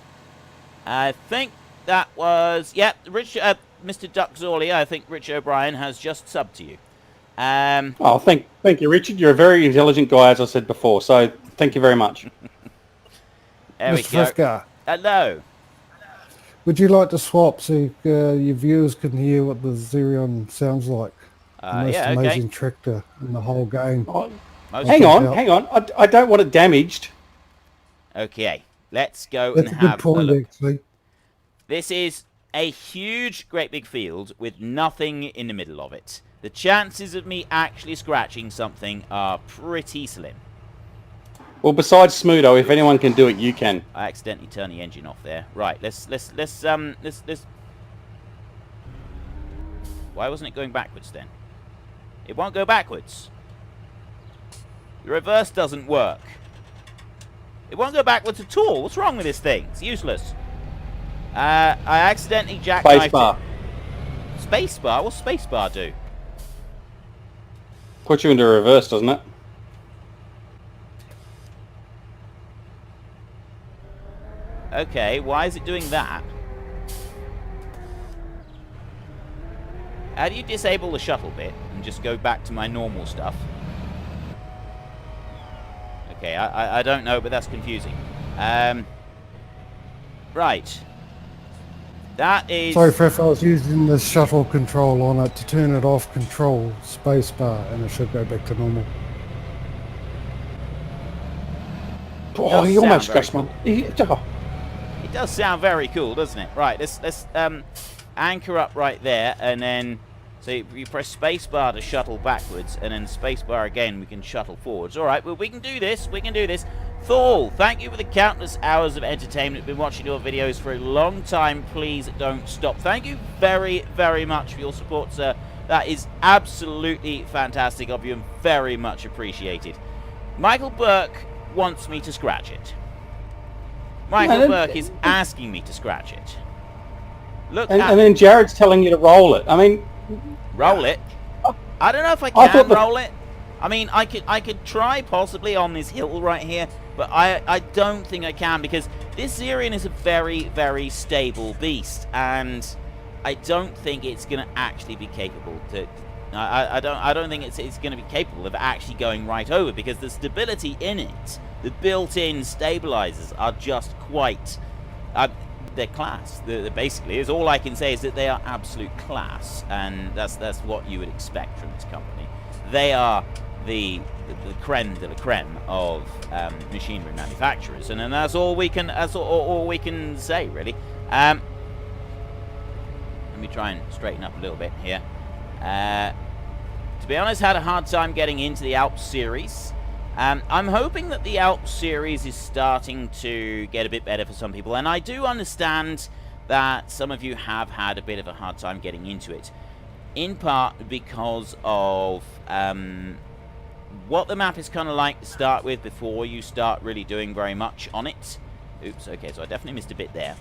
Speaker 1: I think that was, yeah, Mr. Duck Zorley, I think Rich O'Brien has just subbed to you.
Speaker 3: Oh, thank you, Richard. You're a very intelligent guy, as I said before, so thank you very much.
Speaker 1: There we
Speaker 4: Mr.
Speaker 1: go.
Speaker 4: Frisker,
Speaker 1: Hello.
Speaker 4: would you like to swap so your viewers can hear what the Xerion sounds like? The most
Speaker 1: Yeah, okay.
Speaker 4: amazing tractor in the whole game.
Speaker 3: Oh,
Speaker 1: Most
Speaker 3: hang
Speaker 1: of-
Speaker 3: on. I don't want it damaged.
Speaker 1: Okay, let's go
Speaker 4: That's a
Speaker 1: and
Speaker 4: good
Speaker 1: have a
Speaker 4: point,
Speaker 1: look.
Speaker 4: actually.
Speaker 1: This is a huge, great big field with nothing in the middle of it. The chances of me actually scratching something are pretty slim.
Speaker 3: Well, besides Smudo, if anyone can do it, you can.
Speaker 1: I accidentally turned the engine off there. Right, let's. Why wasn't it going backwards then? It won't go backwards. The reverse doesn't work. It won't go backwards at all. What's wrong with this thing? It's useless. I accidentally jackknifed
Speaker 3: Spacebar.
Speaker 1: it. Spacebar? What's spacebar do?
Speaker 3: Puts you into reverse, doesn't it?
Speaker 1: Okay, why is it doing that? How do you disable the shuttle bit and just go back to my normal stuff? Okay, I don't know, but that's confusing. Right. That is...
Speaker 4: Sorry, Fref, I was using the shuttle control on it to turn it off, control spacebar, and it should go back to normal.
Speaker 3: Oh,
Speaker 1: Does
Speaker 3: he almost
Speaker 1: sound
Speaker 3: scratched
Speaker 1: very
Speaker 3: my... Oh.
Speaker 1: It does sound very cool, doesn't it? Right, let's anchor up right there, and then so you press spacebar to shuttle backwards, and then spacebar again, we can shuttle forwards. All right, well, we can do this. We can do this. Thor, thank you for the countless hours of entertainment. Been watching your videos for a long time. Please don't stop. Thank you very, very much for your support, sir. That is absolutely fantastic of you and very much appreciated. Michael Burke wants me to scratch it. Michael Burke is asking me to scratch it. Look at
Speaker 3: And then Jared's telling you to roll it. I mean...
Speaker 1: roll it? I don't know if I
Speaker 3: I
Speaker 1: can
Speaker 3: thought
Speaker 1: roll it. I mean, I could try possibly on this hill right here, but I don't think I can because this Xerion is a very, very stable beast, and I don't think it's going to actually be capable to... I don't think it's going to be capable of actually going right over because the stability in it, the built-in stabilizers are just quite... they're class. Basically, is all I can say is that they are absolute class, and that's what you would expect from this company. They are the creme de la creme of machinery manufacturers, and that's all we can all we can say really. Let me try and straighten up a little bit here. To be honest, had a hard time getting into the Alps series. I'm hoping that the Alps series is starting to get a bit better for some people, and I do understand that some of you have had a bit of a hard time getting into it, in part because of what the map is kind of like to start with before you start really doing very much on it. Oops, okay, so I definitely missed a bit there.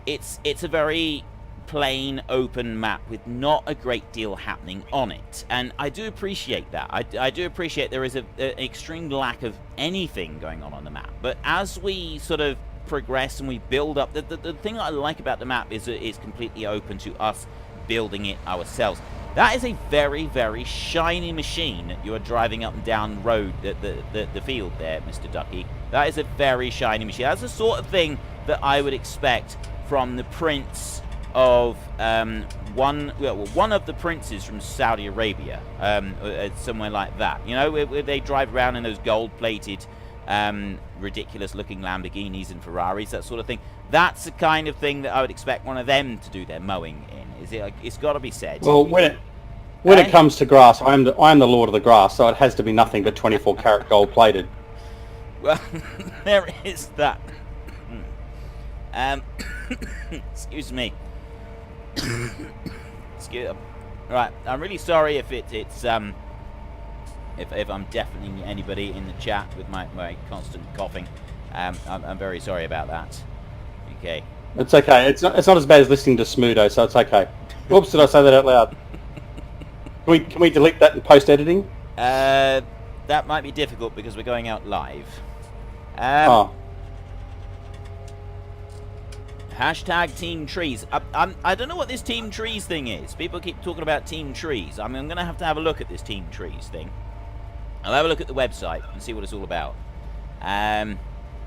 Speaker 1: It's a very plain open map with not a great deal happening on it, and I do appreciate that. I do appreciate there is an extreme lack of anything going on the map, but as we sort of progress and we build up, the thing I like about the map is that it's completely open to us building it ourselves. That is a very, very shiny machine that you are driving up and down the road, the field there, Mr. Ducky. That is a very shiny machine. That's the sort of thing that I would expect from the prince of one of the princes from Saudi Arabia, somewhere like that. You know, where they drive around in those gold-plated, ridiculous-looking Lamborghinis and Ferraris, that sort of thing. That's the kind of thing that I would expect one of them to do their mowing in. It's got to be said.
Speaker 3: Well, when it comes to grass, I'm the lord of the grass, so it has to be nothing but 24-karat gold-plated.
Speaker 1: Well, there is that. Excuse me. Right, I'm really sorry if if I'm deafening anybody in the chat with my constant coughing. I'm very sorry about that. Okay.
Speaker 3: It's okay. It's not as bad as listening to Smudo, so it's okay. Whoops, did I say that out loud? Can we delete that in post-editing?
Speaker 1: That might be difficult because we're going out live. Hashtag Team Trees. I don't know what this Team Trees thing is. People keep talking about Team Trees. I'm going to have a look at this Team Trees thing. I'll have a look at the website and see what it's all about.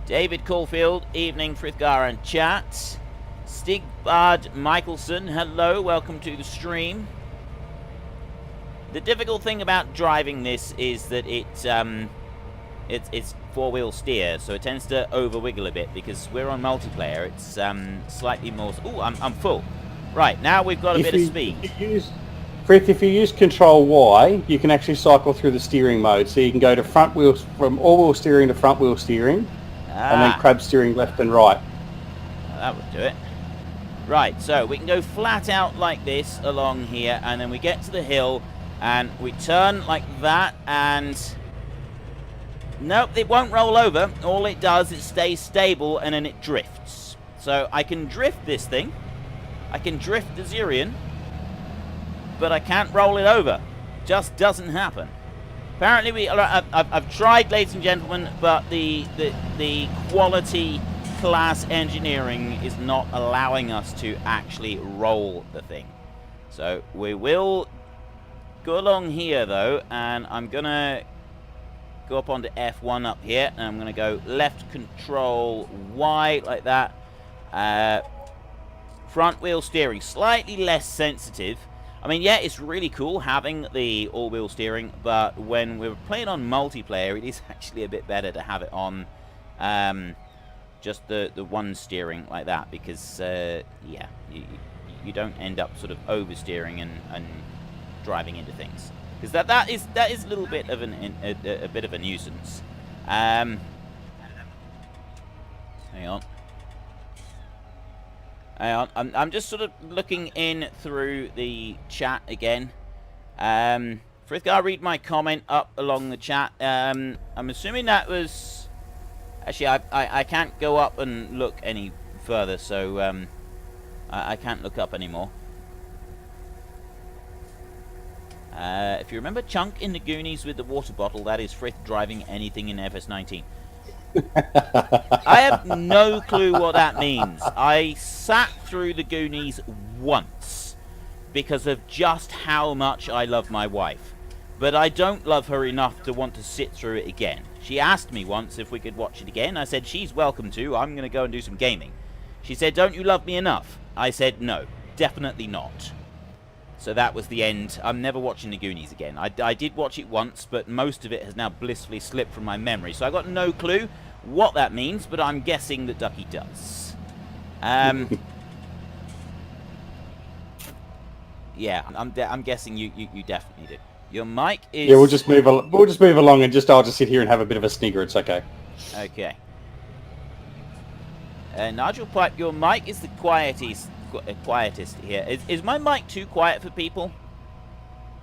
Speaker 1: David Caulfield, evening, Frithgar and chat. Stigbard Michelson, hello, welcome to the stream. The difficult thing about driving this is that it's four-wheel steer, so it tends to over-wiggle a bit because we're on multiplayer. It's slightly more... Ooh, I'm full. Right, now we've got a bit of speed.
Speaker 3: If you use Control Y, you can actually cycle through the steering mode, so you can go to front wheel, from all-wheel steering to front-wheel steering, and then crab steering left and right.
Speaker 1: That would do it. Right, so we can go flat out like this along here, and then we get to the hill, and we turn like that, and... Nope, it won't roll over. All it does is stay stable, and then it drifts. So I can drift this thing. I can drift the Zirian, but I can't roll it over. Just doesn't happen. Apparently, I've tried, ladies and gentlemen, but the quality class engineering is not allowing us to actually roll the thing. So we will go along here, though, and I'm going to go up onto F1 up here, and I'm going to go left control Y like that. Front wheel steering, slightly less sensitive. I mean, yeah, it's really cool having the all-wheel steering, but when we're playing on multiplayer, it is actually a bit better to have it on just the one steering like that, because, yeah, you don't end up sort of oversteering and driving into things. Because that is a little bit of a bit of a nuisance. Hang on. I'm just sort of looking in through the chat again. Frithgar, read my comment up along the chat. I'm assuming that was... Actually, I can't go up and look any further, so I can't look up anymore. If you remember Chunk in the Goonies with the water bottle, that is Frith driving anything in FS19. I have no clue what that means. I sat through the Goonies once because of just how much I love my wife. But I don't love her enough to want to sit through it again. She asked me once if we could watch it again. I said, she's welcome to. I'm going to go and do some gaming. She said, don't you love me enough? I said, no, definitely not. So that was the end. I'm never watching the Goonies again. I did watch it once, but most of it has now blissfully slipped from my memory. So I got no clue what that means, but I'm guessing that Ducky does. Yeah, I'm guessing you definitely do. Your mic is...
Speaker 3: Yeah, we'll just move along, and I'll just sit here and have a bit of a snigger. It's okay.
Speaker 1: Okay. Nigel Pipe, your mic is the quietest here. Is my mic too quiet for people?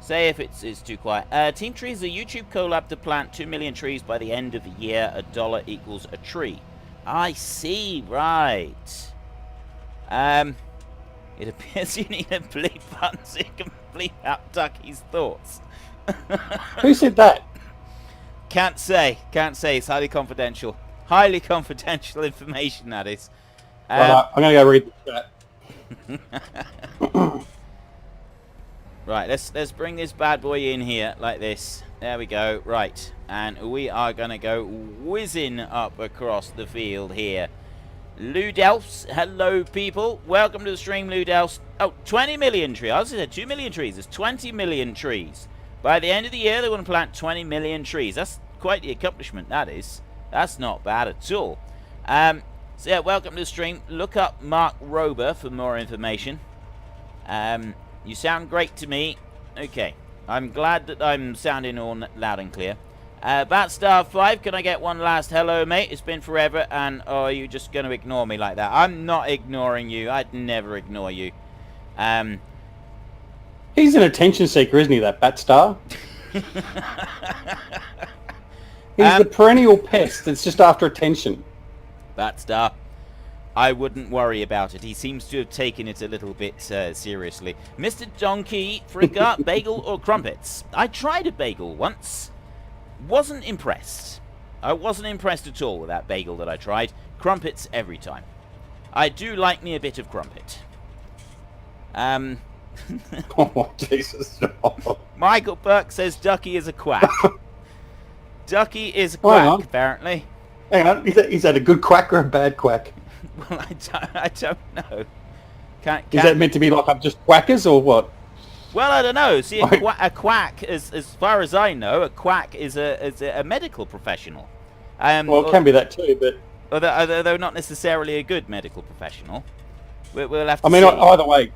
Speaker 1: Say if it's too quiet. Team Trees, a YouTube collab to plant 2 million trees by the end of the year. $1 equals a tree. I see, right. It appears you need a bleep button so you can bleep out Ducky's thoughts.
Speaker 3: Who said that?
Speaker 1: Can't say. It's highly confidential. Highly confidential information, that is.
Speaker 3: Right, I'm going to go read the chat.
Speaker 1: Right, let's bring this bad boy in here like this. There we go. Right, and we are gonna go whizzing up across the field here. Ludelfs, hello people. Welcome to the stream, Ludelfs. Oh, 20 million trees. I said 2 million trees. There's 20 million trees. By the end of the year, they want to plant 20 million trees. That's quite the accomplishment, that is. That's not bad at all. So yeah, welcome to the stream. Look up Mark Rober for more information. You sound great to me. Okay, I'm glad that I'm sounding all loud and clear. Batstar5, can I get one last hello, mate? It's been forever, and are you just going to ignore me like that? I'm not ignoring you. I'd never ignore you.
Speaker 3: He's an attention seeker, isn't he, that Batstar? He's the perennial pest that's just after attention.
Speaker 1: Batstar, I wouldn't worry about it. He seems to have taken it a little bit seriously. Mr. Donkey Fricker, bagel or crumpets? I tried a bagel once. Wasn't impressed. I wasn't impressed at all with that bagel that I tried. Crumpets every time. I do like me a bit of crumpet.
Speaker 3: Oh, Jesus.
Speaker 1: Michael Burke says Ducky is a quack. Ducky is a
Speaker 3: Hang
Speaker 1: quack,
Speaker 3: on.
Speaker 1: apparently.
Speaker 3: Hang on, is that a good quack or a bad quack?
Speaker 1: Well, I don't know.
Speaker 3: Is that meant to be like I'm just quackers or what?
Speaker 1: Well, I don't know. See,
Speaker 3: Right.
Speaker 1: a quack, as far as I know, a quack is a medical professional.
Speaker 3: Well, it can be that too, but...
Speaker 1: Although not necessarily a good medical professional. We'll have to
Speaker 3: I mean,
Speaker 1: see.
Speaker 3: either way,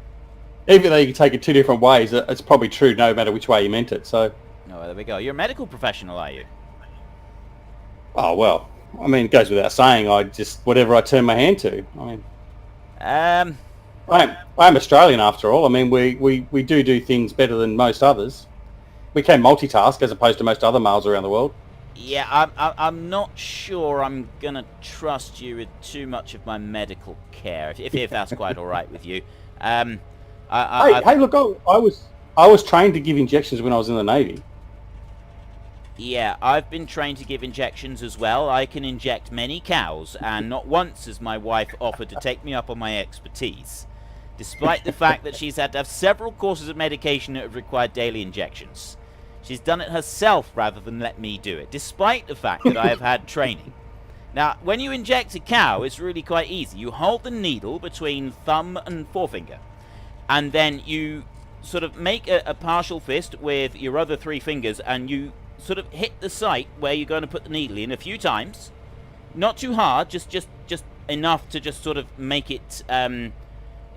Speaker 3: even though you can take it two different ways, it's probably true no matter which way you meant it, so...
Speaker 1: Oh, there we go. You're a medical professional, are you?
Speaker 3: Oh, well, I mean, it goes without saying, I just, whatever I turn my hand to. I mean, I'm Australian after all. I mean, we do things better than most others. We can multitask as opposed to most other males around the world.
Speaker 1: Yeah, I'm not sure I'm gonna trust you with too much of my medical care, if that's quite all right with you.
Speaker 3: Hey, look, I was trained to give injections when I was in the Navy.
Speaker 1: Yeah, I've been trained to give injections as well. I can inject many cows, and not once has my wife offered to take me up on my expertise, despite the fact that she's had to have several courses of medication that have required daily injections. She's done it herself rather than let me do it, despite the fact that I have had training. Now, when you inject a cow, it's really quite easy. You hold the needle between thumb and forefinger, and then you sort of make a partial fist with your other three fingers, and you sort of hit the site where you're going to put the needle in a few times. Not too hard, just enough to just sort of make it,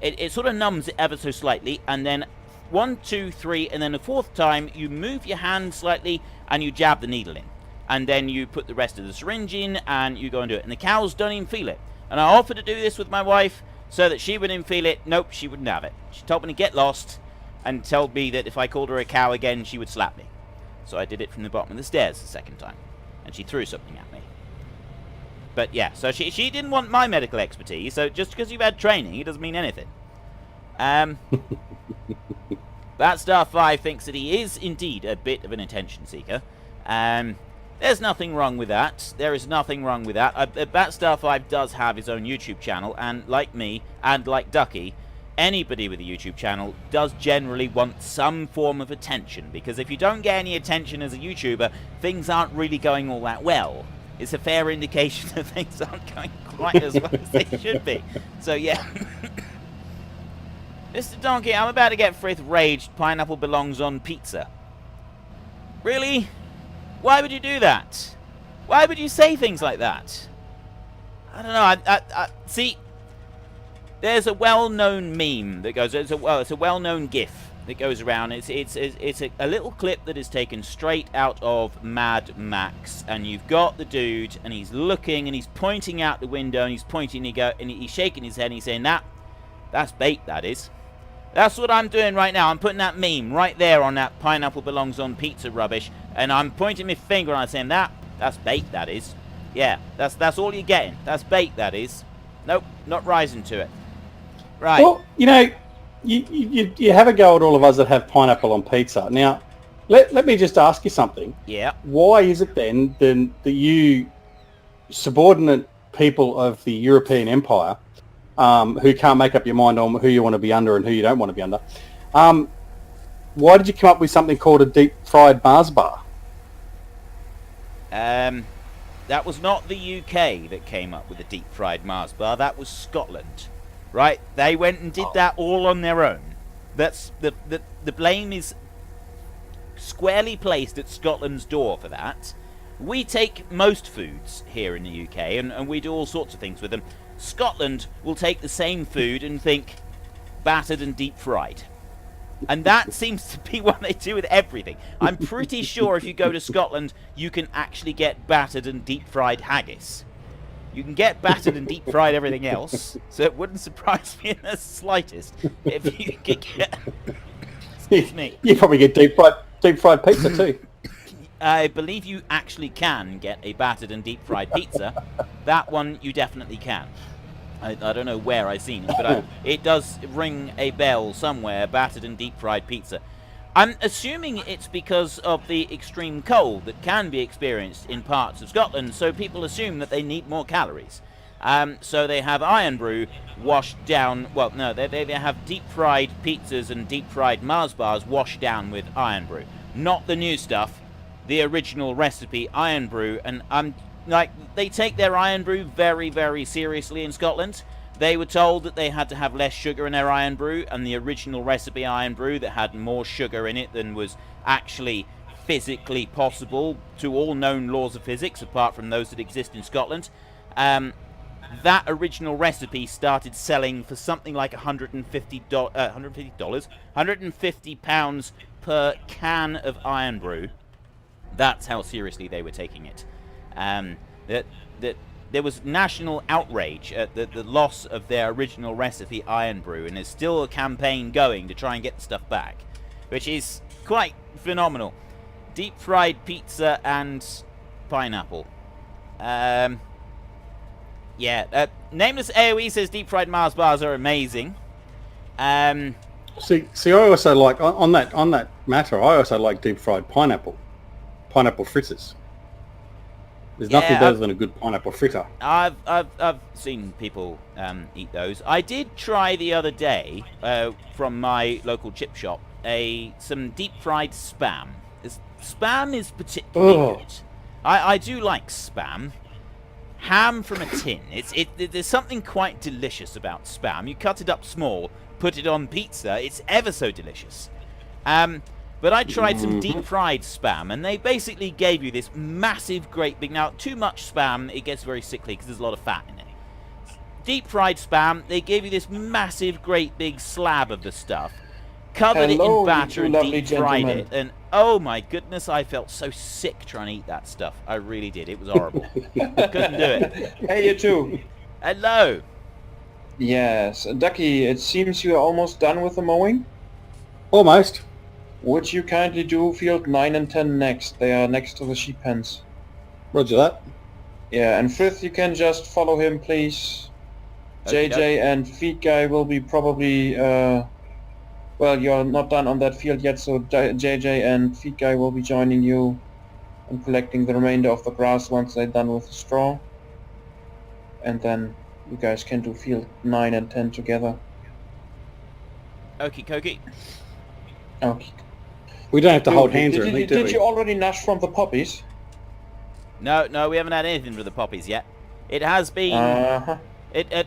Speaker 1: it sort of numbs it ever so slightly, and then 1, 2, 3, and then the fourth time you move your hand slightly and you jab the needle in, and then you put the rest of the syringe in and you go and do it, and the cows don't even feel it. And I offered to do this with my wife so that she wouldn't feel it. Nope, she wouldn't have it. She told me to get lost and told me that if I called her a cow again she would slap me. So I did it from the bottom of the stairs the second time, and she threw something at me. But yeah, so she didn't want my medical expertise, so just because you've had training, it doesn't mean anything. Batstar 5 thinks that he is indeed a bit of an attention seeker. There's nothing wrong with that. There is nothing wrong with that. Batstar 5 does have his own YouTube channel, and like me, and like Ducky, anybody with a YouTube channel does generally want some form of attention, because if you don't get any attention as a YouTuber, things aren't really going all that well. It's a fair indication that things aren't going quite as well as they should be. So yeah. Mr. Donkey, I'm about to get frith raged. Pineapple belongs on pizza. Really? Why would you do that? Why would you say things like that? I don't know. I see. There's a well-known meme that goes. It's a well-known GIF that goes around. It's a little clip that is taken straight out of Mad Max, and you've got the dude, and he's looking, and he's pointing out the window, and he's pointing, and he's shaking his head, and he's saying, "That's bait. That is." That's what I'm doing right now. I'm putting that meme right there on that pineapple belongs on pizza rubbish, and I'm pointing my finger and I'm saying, that's bait. That is. Yeah, that's all you're getting. That's bait. That is. Nope, not rising to it. Right.
Speaker 3: Well, you know, you have a go at all of us that have pineapple on pizza. Now, let me just ask you something.
Speaker 1: Yeah.
Speaker 3: Why is it then that you subordinate people of the European Empire, who can't make up your mind on who you want to be under and who you don't want to be under, why did you come up with something called a deep fried Mars bar?
Speaker 1: That was not the UK that came up with the deep fried Mars bar. That was Scotland. Right, they went and did that all on their own. That's the blame is squarely placed at Scotland's door for that. We take most foods here in the UK and we do all sorts of things with them. Scotland will take the same food and think battered and deep fried. And that seems to be what they do with everything. I'm pretty sure if you go to Scotland, you can actually get battered and deep fried haggis. You can get battered and deep fried everything else, so it wouldn't surprise me in the slightest if you could get... Excuse me.
Speaker 3: You probably get deep fried pizza too.
Speaker 1: I believe you actually can get a battered and deep-fried pizza. That one you definitely can. I don't know where I've seen it, but it does ring a bell somewhere, battered and deep-fried pizza. I'm assuming it's because of the extreme cold that can be experienced in parts of Scotland, so people assume that they need more calories. So they have iron brew washed down, well, no, they have deep-fried pizzas and deep-fried Mars bars washed down with iron brew. Not the new stuff, the original recipe iron brew, and like, they take their iron brew very, very seriously in Scotland. They were told that they had to have less sugar in their iron brew, and the original recipe iron brew that had more sugar in it than was actually physically possible to all known laws of physics, apart from those that exist in Scotland. That original recipe started selling for something like £150 per can of iron brew. That's how seriously they were taking it. There was national outrage at the loss of their original recipe iron brew, and there's still a campaign going to try and get the stuff back, which is quite phenomenal. Deep fried pizza and pineapple. Yeah, Nameless AoE says deep fried Mars bars are amazing.
Speaker 3: See, I also like on that matter. I also like deep fried pineapple fritters. There's nothing better than a good pineapple fritter.
Speaker 1: I've seen people eat those. I did try the other day from my local chip shop some deep fried spam. Spam is particularly good. I do like spam. Ham from a tin. There's something quite delicious about spam. You cut it up small, put it on pizza. It's ever so delicious. But I tried some deep-fried spam, and they basically gave you this massive, great big... Now, too much spam, it gets very sickly because there's a lot of fat in it. Deep-fried spam, they gave you this massive, great big slab of the stuff, covered it in batter and deep-fried it, and oh my goodness, I felt so sick trying to eat that stuff. I really did. It was horrible. Couldn't do it.
Speaker 2: Hey, you too.
Speaker 1: Hello.
Speaker 2: Yes, Ducky, it seems you are almost done with the mowing.
Speaker 3: Almost.
Speaker 2: Would you kindly do field 9 and 10 next? They are next to the sheep pens.
Speaker 3: Roger that.
Speaker 2: Yeah, and Frith, you can just follow him, please.
Speaker 1: Okay,
Speaker 2: JJ and Feed Guy will be probably... well, you're not done on that field yet, so JJ and Feed Guy will be joining you and collecting the remainder of the grass once they're done with the straw. And then you guys can do field 9 and 10 together.
Speaker 1: Okie dokie.
Speaker 2: Okay.
Speaker 3: We don't have to hold hands or anything, do we?
Speaker 2: Did you already nash from the poppies?
Speaker 1: No, we haven't had anything for the poppies yet. It has been...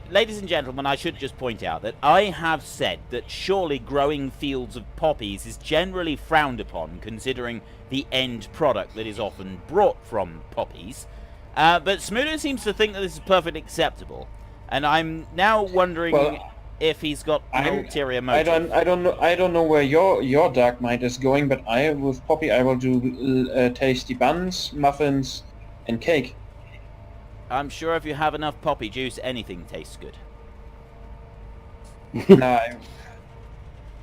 Speaker 1: ladies and gentlemen, I should just point out that I have said that surely growing fields of poppies is generally frowned upon, considering the end product that is often brought from poppies. But Smudo seems to think that this is perfectly acceptable, and I'm now wondering if he's got an ulterior motive.
Speaker 2: I don't know where your dark mind is going, but with Poppy I will do tasty buns, muffins, and cake.
Speaker 1: I'm sure if you have enough poppy juice, anything tastes good.
Speaker 2: No.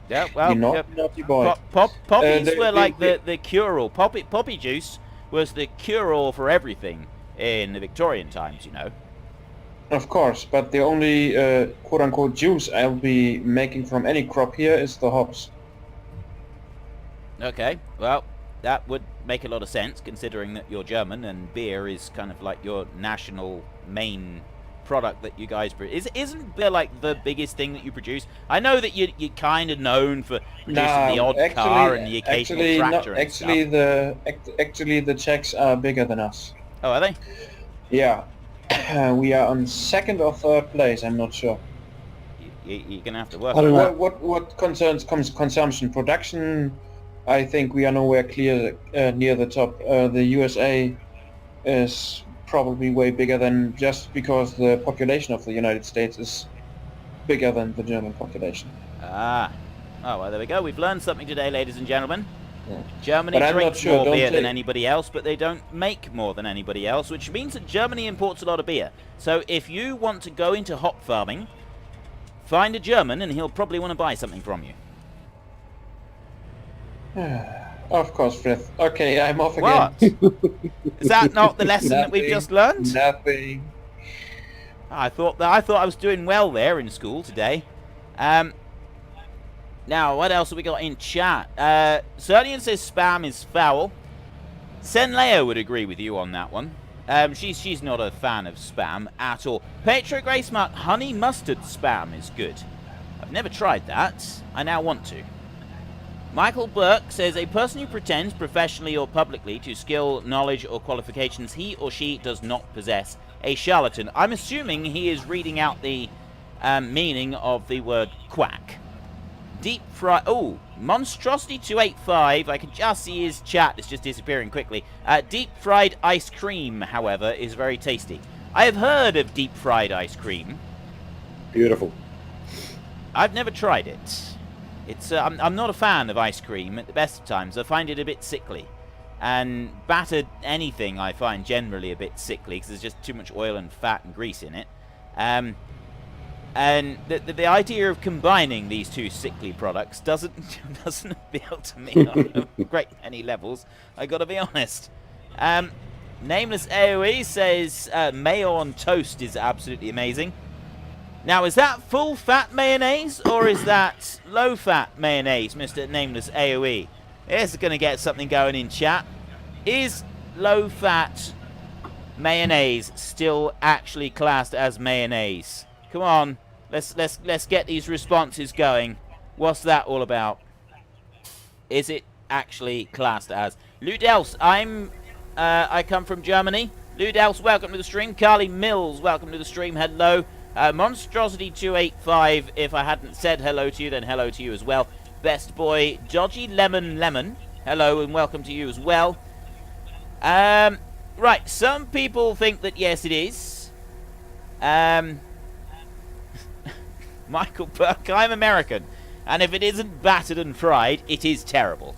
Speaker 1: Yeah, well,
Speaker 2: naughty boy.
Speaker 1: Poppies were like the cure-all. Poppy juice was the cure-all for everything in the Victorian times, you know.
Speaker 2: Of course, but the only quote-unquote juice I'll be making from any crop here is the hops.
Speaker 1: Okay, well, that would make a lot of sense, considering that you're German and beer is kind of like your national main product that you guys produce. Isn't beer like the biggest thing that you produce? I know that you're kind of known for producing the odd car and the occasional tractor and stuff.
Speaker 2: Actually, the Czechs are bigger than us.
Speaker 1: Oh, are they?
Speaker 2: Yeah. We are on 2nd or 3rd place, I'm not sure.
Speaker 1: You're going to have to work
Speaker 3: on
Speaker 1: that.
Speaker 2: What concerns consumption? Production, I think we are nowhere near the top. The USA is probably way bigger than, just because the population of the United States is bigger than the German population.
Speaker 1: Ah. Oh, well, there we go. We've learned something today, ladies and gentlemen.
Speaker 2: Yeah.
Speaker 1: Germany drinks more beer than anybody else, but they don't make more than anybody else, which means that Germany imports a lot of beer. So if you want to go into hop farming, find a German and he'll probably want to buy something from you.
Speaker 2: Of course, Frith. Okay, I'm off
Speaker 1: What?
Speaker 2: again.
Speaker 1: Is that not the lesson that we've just learned?
Speaker 2: Nothing.
Speaker 1: I thought I was doing well there in school today. Now, what else have we got in chat? Serdian says spam is foul. Senleo would agree with you on that one. She's not a fan of spam at all. Petro Gracemark, honey mustard spam is good. I've never tried that. I now want to. Michael Burke says, a person who pretends professionally or publicly to skill, knowledge, or qualifications he or she does not possess, a charlatan. I'm assuming he is reading out the meaning of the word quack. Deep fry... Oh, Monstrosity 285. I can just see his chat. It's just disappearing quickly. Deep fried ice cream, however, is very tasty. I have heard of deep fried ice cream.
Speaker 3: Beautiful.
Speaker 1: I've never tried it. It's I'm not a fan of ice cream at the best of times. I find it a bit sickly. And battered anything I find generally a bit sickly because there's just too much oil and fat and grease in it. And the idea of combining these two sickly products doesn't appeal to me on a great many levels. I gotta be honest. Nameless AOE says mayo on toast is absolutely amazing. Now, is that full-fat mayonnaise, or is that low-fat mayonnaise, Mr. Nameless AOE? This is going to get something going in chat. Is low-fat mayonnaise still actually classed as mayonnaise? Come on, let's get these responses going. What's that all about? Is it actually classed as? Ludels, I come from Germany. Ludels, welcome to the stream. Carly Mills, welcome to the stream. Hello. Monstrosity 285, if I hadn't said hello to you, then hello to you as well. Best boy, Dodgy Lemon, hello and welcome to you as well. Right, some people think that yes it is. Michael Burke, I'm American, and if it isn't battered and fried, it is terrible.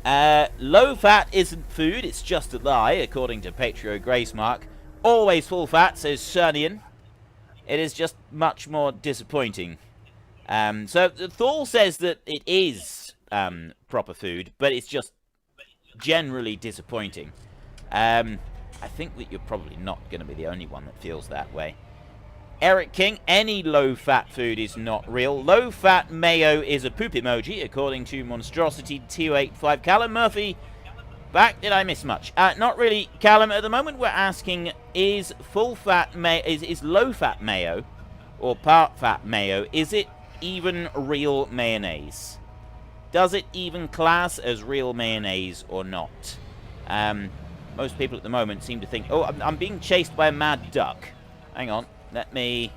Speaker 1: Low fat isn't food, it's just a lie, according to Patrio Gracemark. Always full fat, says Cernian. It is just much more disappointing. So Thor says that it is proper food, but it's just generally disappointing. I think that you're probably not going to be the only one that feels that way. Eric King, any low-fat food is not real. Low-fat mayo is a poop emoji, according to Monstrosity 285. Callum Murphy, back. Did I miss much? Not really, Callum. At the moment, we're asking: is full-fat mayo, is low-fat mayo, or part-fat mayo, is it even real mayonnaise? Does it even class as real mayonnaise or not? Most people at the moment seem to think, oh, I'm being chased by a mad duck. Hang on, let me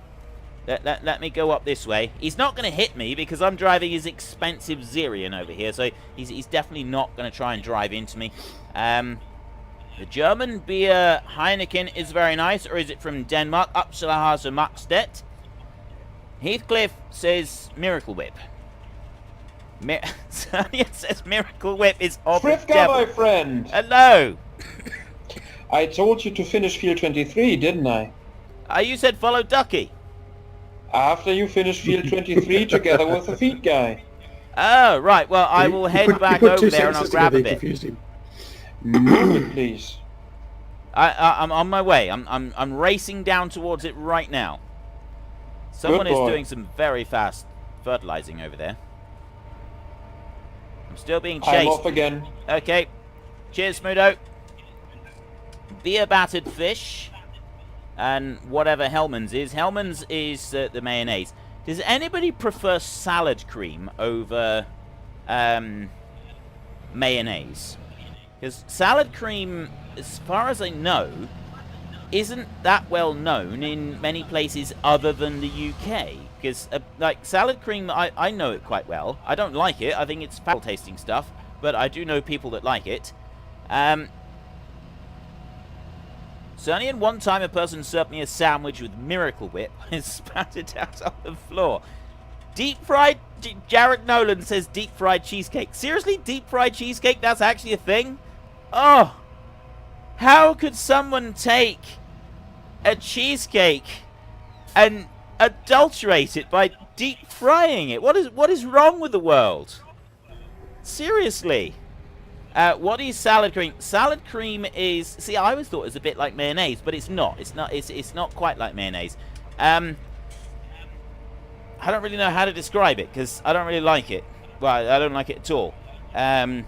Speaker 1: go up this way. He's not going to hit me because I'm driving his expensive Zerion over here, so he's definitely not going to try and drive into me. The German beer Heineken is very nice, or is it from Denmark? Upsalahasa Maxstedt. Heathcliff says Miracle Whip. Sonia says Miracle Whip is of the devil.
Speaker 2: my friend!
Speaker 1: Hello!
Speaker 2: I told you to finish field 23, didn't I?
Speaker 1: You said follow Ducky.
Speaker 2: After you finish field 23 together with the feed guy.
Speaker 1: Oh, right. Well, I will head back over there and I'll grab a bit.
Speaker 2: Move it, please.
Speaker 1: I'm on my way. I'm racing down towards it right now. Someone is doing some very fast fertilizing over there. I'm still being chased.
Speaker 2: I'm off again.
Speaker 1: Okay. Cheers, Smudo. Beer battered fish. And whatever Hellman's is. Hellman's is the mayonnaise. Does anybody prefer salad cream over mayonnaise? Because salad cream, as far as I know, isn't that well known in many places other than the UK. Because, like, salad cream, I know it quite well. I don't like it. I think it's foul-tasting stuff. But I do know people that like it. Certainly, in one time, a person served me a sandwich with Miracle Whip and spat it out on the floor. Deep fried... Jared Nolan says deep fried cheesecake. Seriously? Deep fried cheesecake? That's actually a thing? Oh! How could someone take a cheesecake and adulterate it by deep frying it? What is wrong with the world? Seriously. What is salad cream? Salad cream is... See, I always thought it was a bit like mayonnaise, but it's not. It's not quite like mayonnaise. I don't really know how to describe it, because I don't really like it. Well, I don't like it at all. Yeah,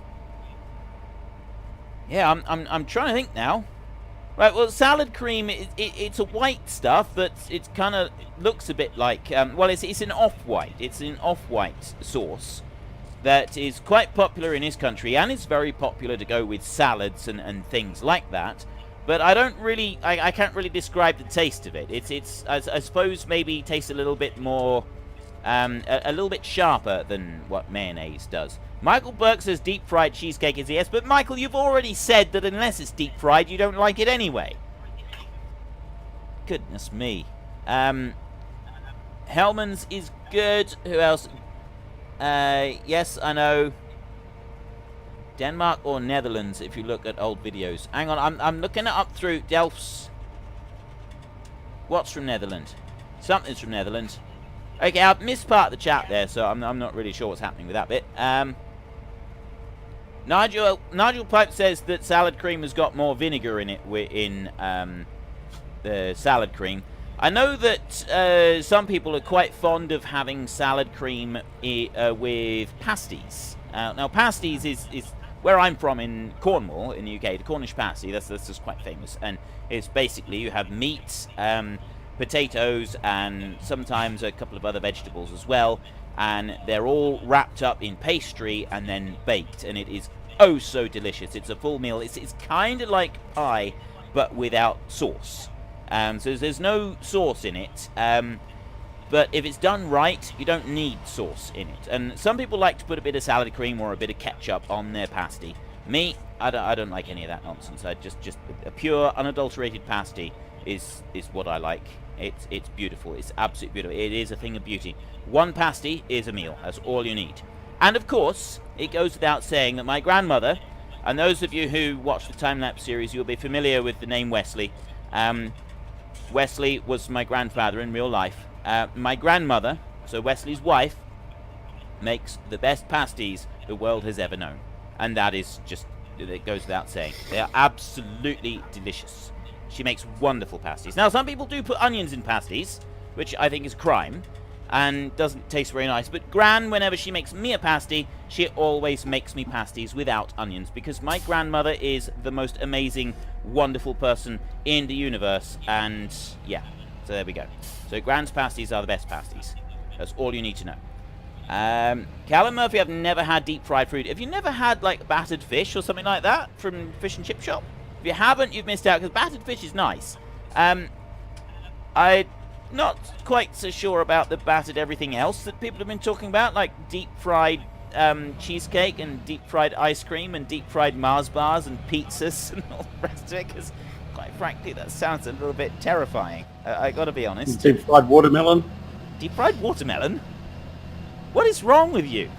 Speaker 1: I'm trying to think now. Right, well, salad cream, it's a white stuff that it kind of looks a bit like... well, it's an off-white. It's an off-white sauce that is quite popular in this country, and it's very popular to go with salads and things like that. But I don't really... I can't really describe the taste of it. It's I suppose maybe tastes a little bit more... a little bit sharper than what mayonnaise does. Michael Burke says deep-fried cheesecake is yes, but Michael, you've already said that unless it's deep-fried, you don't like it anyway. Goodness me. Hellman's is good. Who else? Yes, I know. Denmark or Netherlands, if you look at old videos. Hang on, I'm looking it up through Delph's. What's from Netherlands? Something's from Netherlands. Okay, I've missed part of the chat there, so I'm not really sure what's happening with that bit. Nigel Pipe says that salad cream has got more vinegar in it in the salad cream. I know that some people are quite fond of having salad cream with pasties. Now, pasties is where I'm from in Cornwall, in the UK. The Cornish pasty, that's just quite famous. And it's basically you have meat, potatoes, and sometimes a couple of other vegetables as well. And they're all wrapped up in pastry and then baked. And it is oh so delicious. It's a full meal. It's kind of like pie, but without sauce. So there's no sauce in it. But if it's done right, you don't need sauce in it. And some people like to put a bit of salad cream or a bit of ketchup on their pasty. Me, I don't like any of that nonsense. I just a pure, unadulterated pasty is what I like. It's beautiful. It's absolutely beautiful. It is a thing of beauty. One pasty is a meal. That's all you need. And of course, it goes without saying that my grandmother, and those of you who watch the time-lapse series, you'll be familiar with the name Wesley. Wesley was my grandfather in real life. My grandmother, so Wesley's wife, makes the best pasties the world has ever known. And that is just, it goes without saying. They are absolutely delicious. She makes wonderful pasties. Now, some people do put onions in pasties, which I think is a crime, and doesn't taste very nice. But Gran, whenever she makes me a pasty, she always makes me pasties without onions, because my grandmother is the most amazing, wonderful person in the universe. And yeah, so there we go. So Gran's pasties are the best pasties. That's all you need to know. Callum Murphy, I've never had deep-fried food. Have you never had, like, battered fish or something like that from Fish and Chip Shop? If you haven't, you've missed out, because battered fish is nice. I'm not quite so sure about the battered everything else that people have been talking about, like deep-fried cheesecake and deep-fried ice cream and deep-fried Mars bars and pizzas and all the rest of it, because quite frankly, that sounds a little bit terrifying. I gotta be honest.
Speaker 3: Deep-fried watermelon?
Speaker 1: Deep-fried watermelon? What is wrong with you?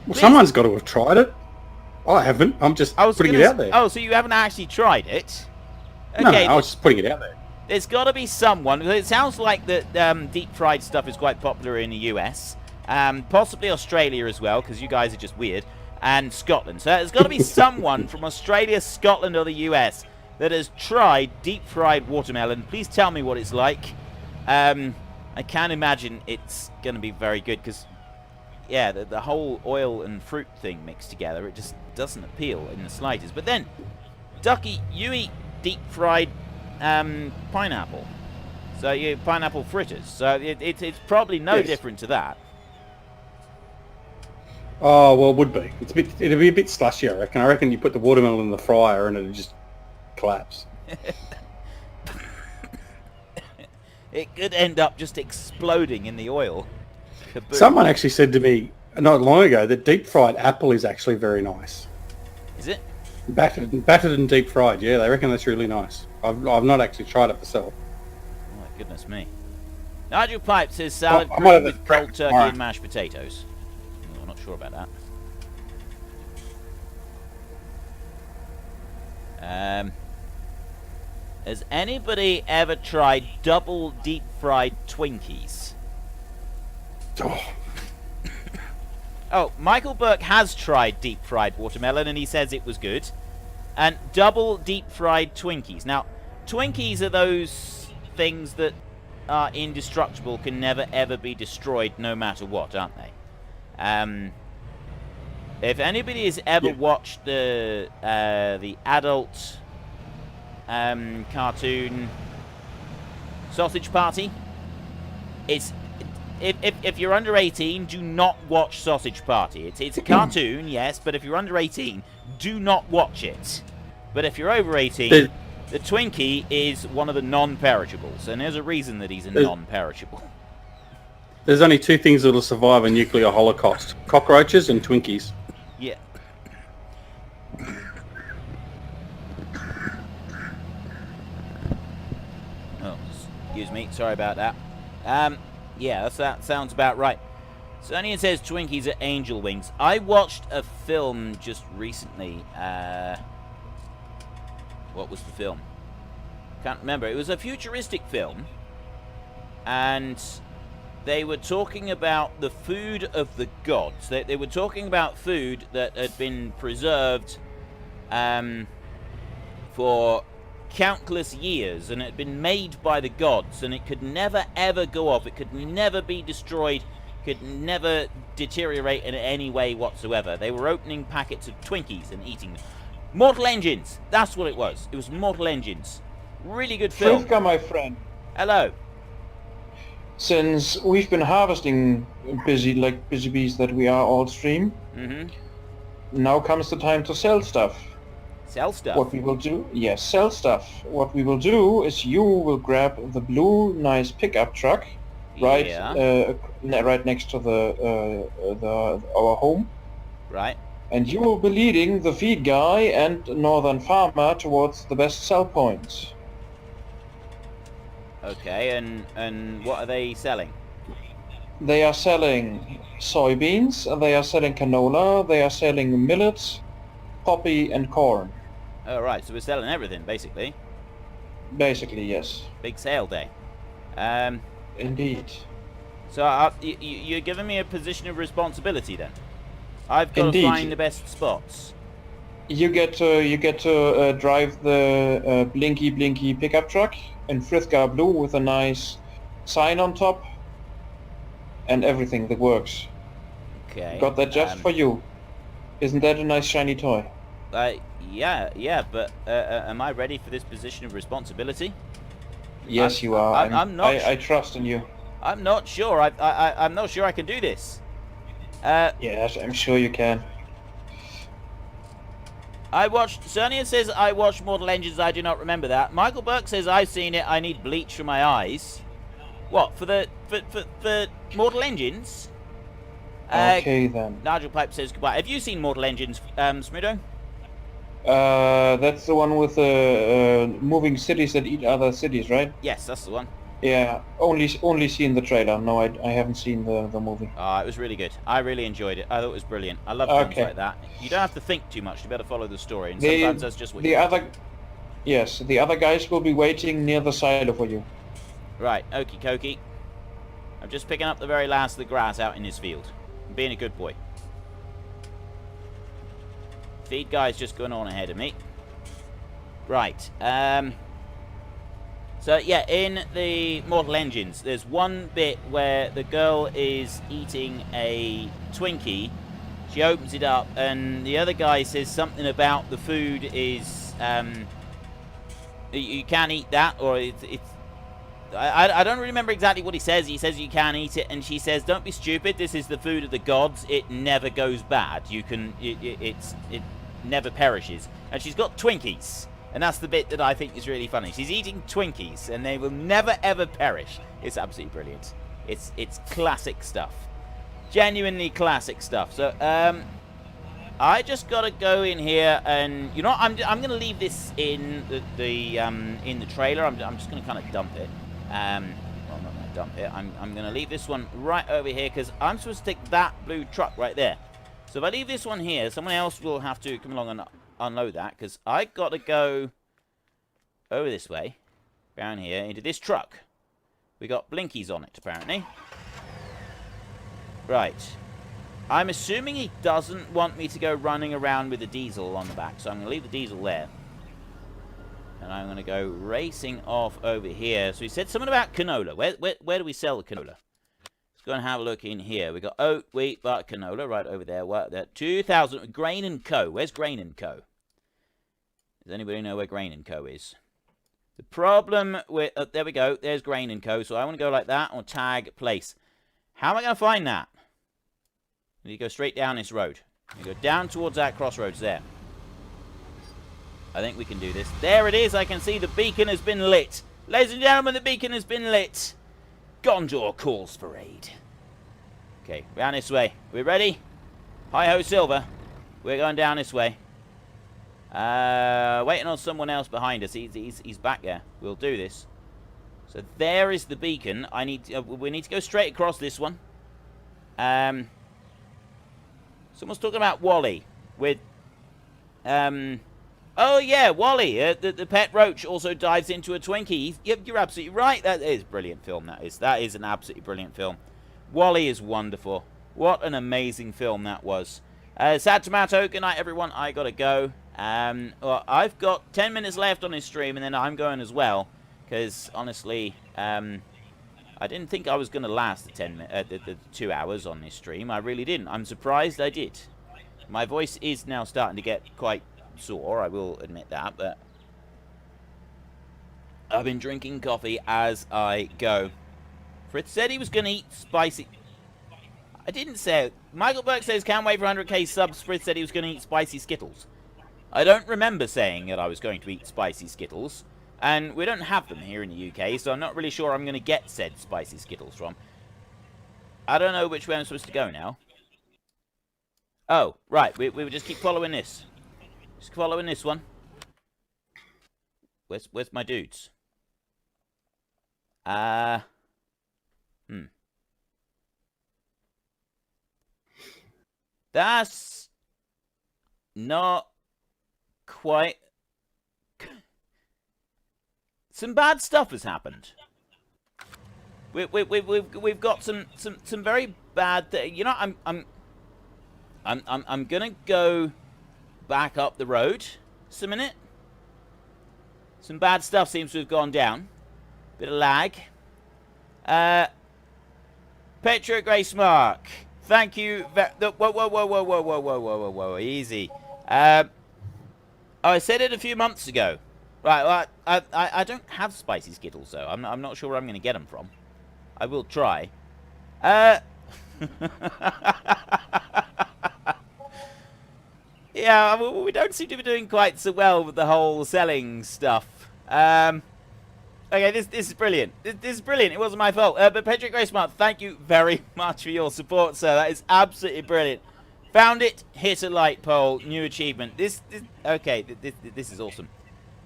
Speaker 3: Well, someone's got to have tried it. I haven't. I'm just putting it out there.
Speaker 1: Oh, so you haven't actually tried it? Okay,
Speaker 3: no, I was just putting it out there.
Speaker 1: There's got to be someone. It sounds like the deep-fried stuff is quite popular in the US. Possibly Australia as well, because you guys are just weird. And Scotland. So there's got to be someone from Australia, Scotland, or the US that has tried deep-fried watermelon. Please tell me what it's like. I can't imagine it's going to be very good, because, yeah, the whole oil and fruit thing mixed together, it just doesn't appeal in the slightest. But then, Ducky, you eat deep-fried pineapple. So you pineapple fritters. So it's probably no different to that.
Speaker 3: Oh, well, it would be. It'd be a bit slushy, I reckon. I reckon you put the watermelon in the fryer and it'd just collapse.
Speaker 1: It could end up just exploding in the oil. Kaboom.
Speaker 3: Someone actually said to me not long ago that deep-fried apple is actually very nice.
Speaker 1: Is it?
Speaker 3: Battered and deep-fried, yeah, they reckon that's really nice. I've not actually tried it myself.
Speaker 1: Oh, my goodness me. Nigel Pipe says salad
Speaker 3: I might have
Speaker 1: with cold turkey and mashed potatoes. Oh, I'm not sure about that. Has anybody ever tried double deep-fried Twinkies?
Speaker 3: Oh.
Speaker 1: Oh, Michael Burke has tried deep-fried watermelon, and he says it was good. And double deep-fried Twinkies. Now, Twinkies are those things that are indestructible, can never, ever be destroyed, no matter what, aren't they? If anybody has ever watched the adult cartoon Sausage Party, if you're under 18, do not watch Sausage Party. It's a cartoon, yes, but if you're under 18, do not watch it. But if you're over 18, the Twinkie is one of the non-perishables, and there's a reason that he's a non-perishable.
Speaker 3: There's only two things that will survive a nuclear holocaust: cockroaches and Twinkies.
Speaker 1: Yeah. Oh, excuse me. Sorry about that. Yeah, that sounds about right. Sonian says Twinkies are angel wings. I watched a film just recently. What was the film? Can't remember. It was a futuristic film. And they were talking about the food of the gods. They were talking about food that had been preserved for countless years, and it had been made by the gods, and it could never ever go off. It could never be destroyed, could never deteriorate in any way whatsoever. They were opening packets of Twinkies and eating them. Mortal Engines, that's what it was. It was Mortal Engines. Really good film.
Speaker 2: Frithka, my friend.
Speaker 1: Hello.
Speaker 2: Since we've been harvesting busy bees that we are all stream, now comes the time to sell stuff.
Speaker 1: Sell stuff?
Speaker 2: What we will do, yes, sell stuff. What we will do is you will grab the blue nice pickup truck, right, right next to our home.
Speaker 1: Right.
Speaker 2: And you will be leading the feed guy and northern farmer towards the best sell points.
Speaker 1: Okay, and what are they selling?
Speaker 2: They are selling soybeans, they are selling canola, they are selling millets, poppy and corn.
Speaker 1: Oh, right, so we're selling everything, basically.
Speaker 2: Basically, yes.
Speaker 1: Big sale day.
Speaker 2: Indeed.
Speaker 1: So you're giving me a position of responsibility then? I've got to find the best spots.
Speaker 2: You get to drive the blinky pickup truck in Frithka blue with a nice sign on top and everything that works.
Speaker 1: Okay.
Speaker 2: Got that just for you. Isn't that a nice shiny toy?
Speaker 1: Yeah, but am I ready for this position of responsibility?
Speaker 2: Yes, you are.
Speaker 1: I'm not.
Speaker 2: I trust in you.
Speaker 1: I'm not sure. I'm not sure I can do this.
Speaker 2: Yes, I'm sure you can.
Speaker 1: Cernian says I watched Mortal Engines. I do not remember that. Michael Burke says I've seen it. I need bleach for my eyes. What, for Mortal Engines?
Speaker 2: Okay then.
Speaker 1: Nigel Pipe says goodbye. Have you seen Mortal Engines, Smudo?
Speaker 2: That's the one with the moving cities that eat other cities, right?
Speaker 1: Yes, that's the one.
Speaker 2: Yeah, only seen the trailer. No, I haven't seen the movie.
Speaker 1: It was really good. I really enjoyed it. I thought it was brilliant. I love films like that. You don't have to think too much. You better follow the story, and sometimes that's just what you do.
Speaker 2: Yes, the other guys will be waiting near the silo for you.
Speaker 1: Right, okie dokie. I'm just picking up the very last of the grass out in this field. I'm being a good boy. Feed guy's just going on ahead of me. Right, so yeah, in the Mortal Engines, there's one bit where the girl is eating a Twinkie. She opens it up, and the other guy says something about the food is, you can't eat that, or I don't remember exactly what he says. He says you can eat it, and she says, "Don't be stupid. This is the food of the gods. It never goes bad. You can, it never perishes." And she's got Twinkies. And that's the bit that I think is really funny. She's eating Twinkies, and they will never ever perish. It's absolutely brilliant. It's classic stuff, genuinely classic stuff. So I just gotta go in here, and you know, I'm gonna leave this in the trailer. I'm just gonna kind of dump it. Well, I'm not gonna dump it. I'm gonna leave this one right over here because I'm supposed to take that blue truck right there. So if I leave this one here, someone else will have to come along and unload that, because I got to go over this way, down here, into this truck. We got blinkies on it, apparently. Right. I'm assuming he doesn't want me to go running around with the diesel on the back, so I'm going to leave the diesel there. And I'm going to go racing off over here. So he said something about canola. Where do we sell the canola? Let's go and have a look in here. We've got oat, wheat, but canola right over there. What, that 2,000. Grain & Co. Where's Grain & Co.? Does anybody know where Grain & Co. is? The problem with... there we go. There's Grain & Co. So I want to go like that or tag place. How am I going to find that? You go straight down this road. You go down towards that crossroads there. I think we can do this. There it is. I can see the beacon has been lit. Ladies and gentlemen, the beacon has been lit. Gondor calls for aid. Okay, round this way. We ready? Hi-ho, Silver. We're going down this way. Waiting on someone else behind us. He's back there. We'll do this. So there is the beacon. We need to go straight across this one. Someone's talking about Wally with oh yeah, Wally, the pet roach also dives into a Twinkie. You're absolutely right. That is a brilliant film. That is an absolutely brilliant film. Wally is wonderful. What an amazing film that was. Sad Tomato, good night everyone. I gotta go. Well, I've got 10 minutes left on this stream, and then I'm going as well. Because honestly, I didn't think I was gonna last the 2 hours on this stream. I really didn't. I'm surprised I did. My voice is now starting to get quite sore, I will admit that, but I've been drinking coffee as I go. Fritz said he was going to eat spicy... I didn't say it. Michael Burke says, can't wait for 100k subs. Fritz said he was going to eat spicy Skittles. I don't remember saying that I was going to eat spicy Skittles, and we don't have them here in the UK, so I'm not really sure I'm going to get said spicy Skittles from. I don't know which way I'm supposed to go now. Oh, right, we will just keep following this. Just following this one. Where's my dudes? That's not quite... Some bad stuff has happened. We've got some very bad... You know, I'm gonna go back up the road just a minute. Some bad stuff seems to have gone down. Bit of lag. Petro Grace Mark, thank you. Whoa, easy. Oh, I said it a few months ago. Right, well, I don't have spicy Skittles though. I'm not sure where I'm going to get them from. I will try. Yeah, we don't seem to be doing quite so well with the whole selling stuff. Okay, this is brilliant. This is brilliant. It wasn't my fault. But Patrick Gracemart, thank you very much for your support, sir. That is absolutely brilliant. Found it. Hit a light pole. New achievement. This is awesome.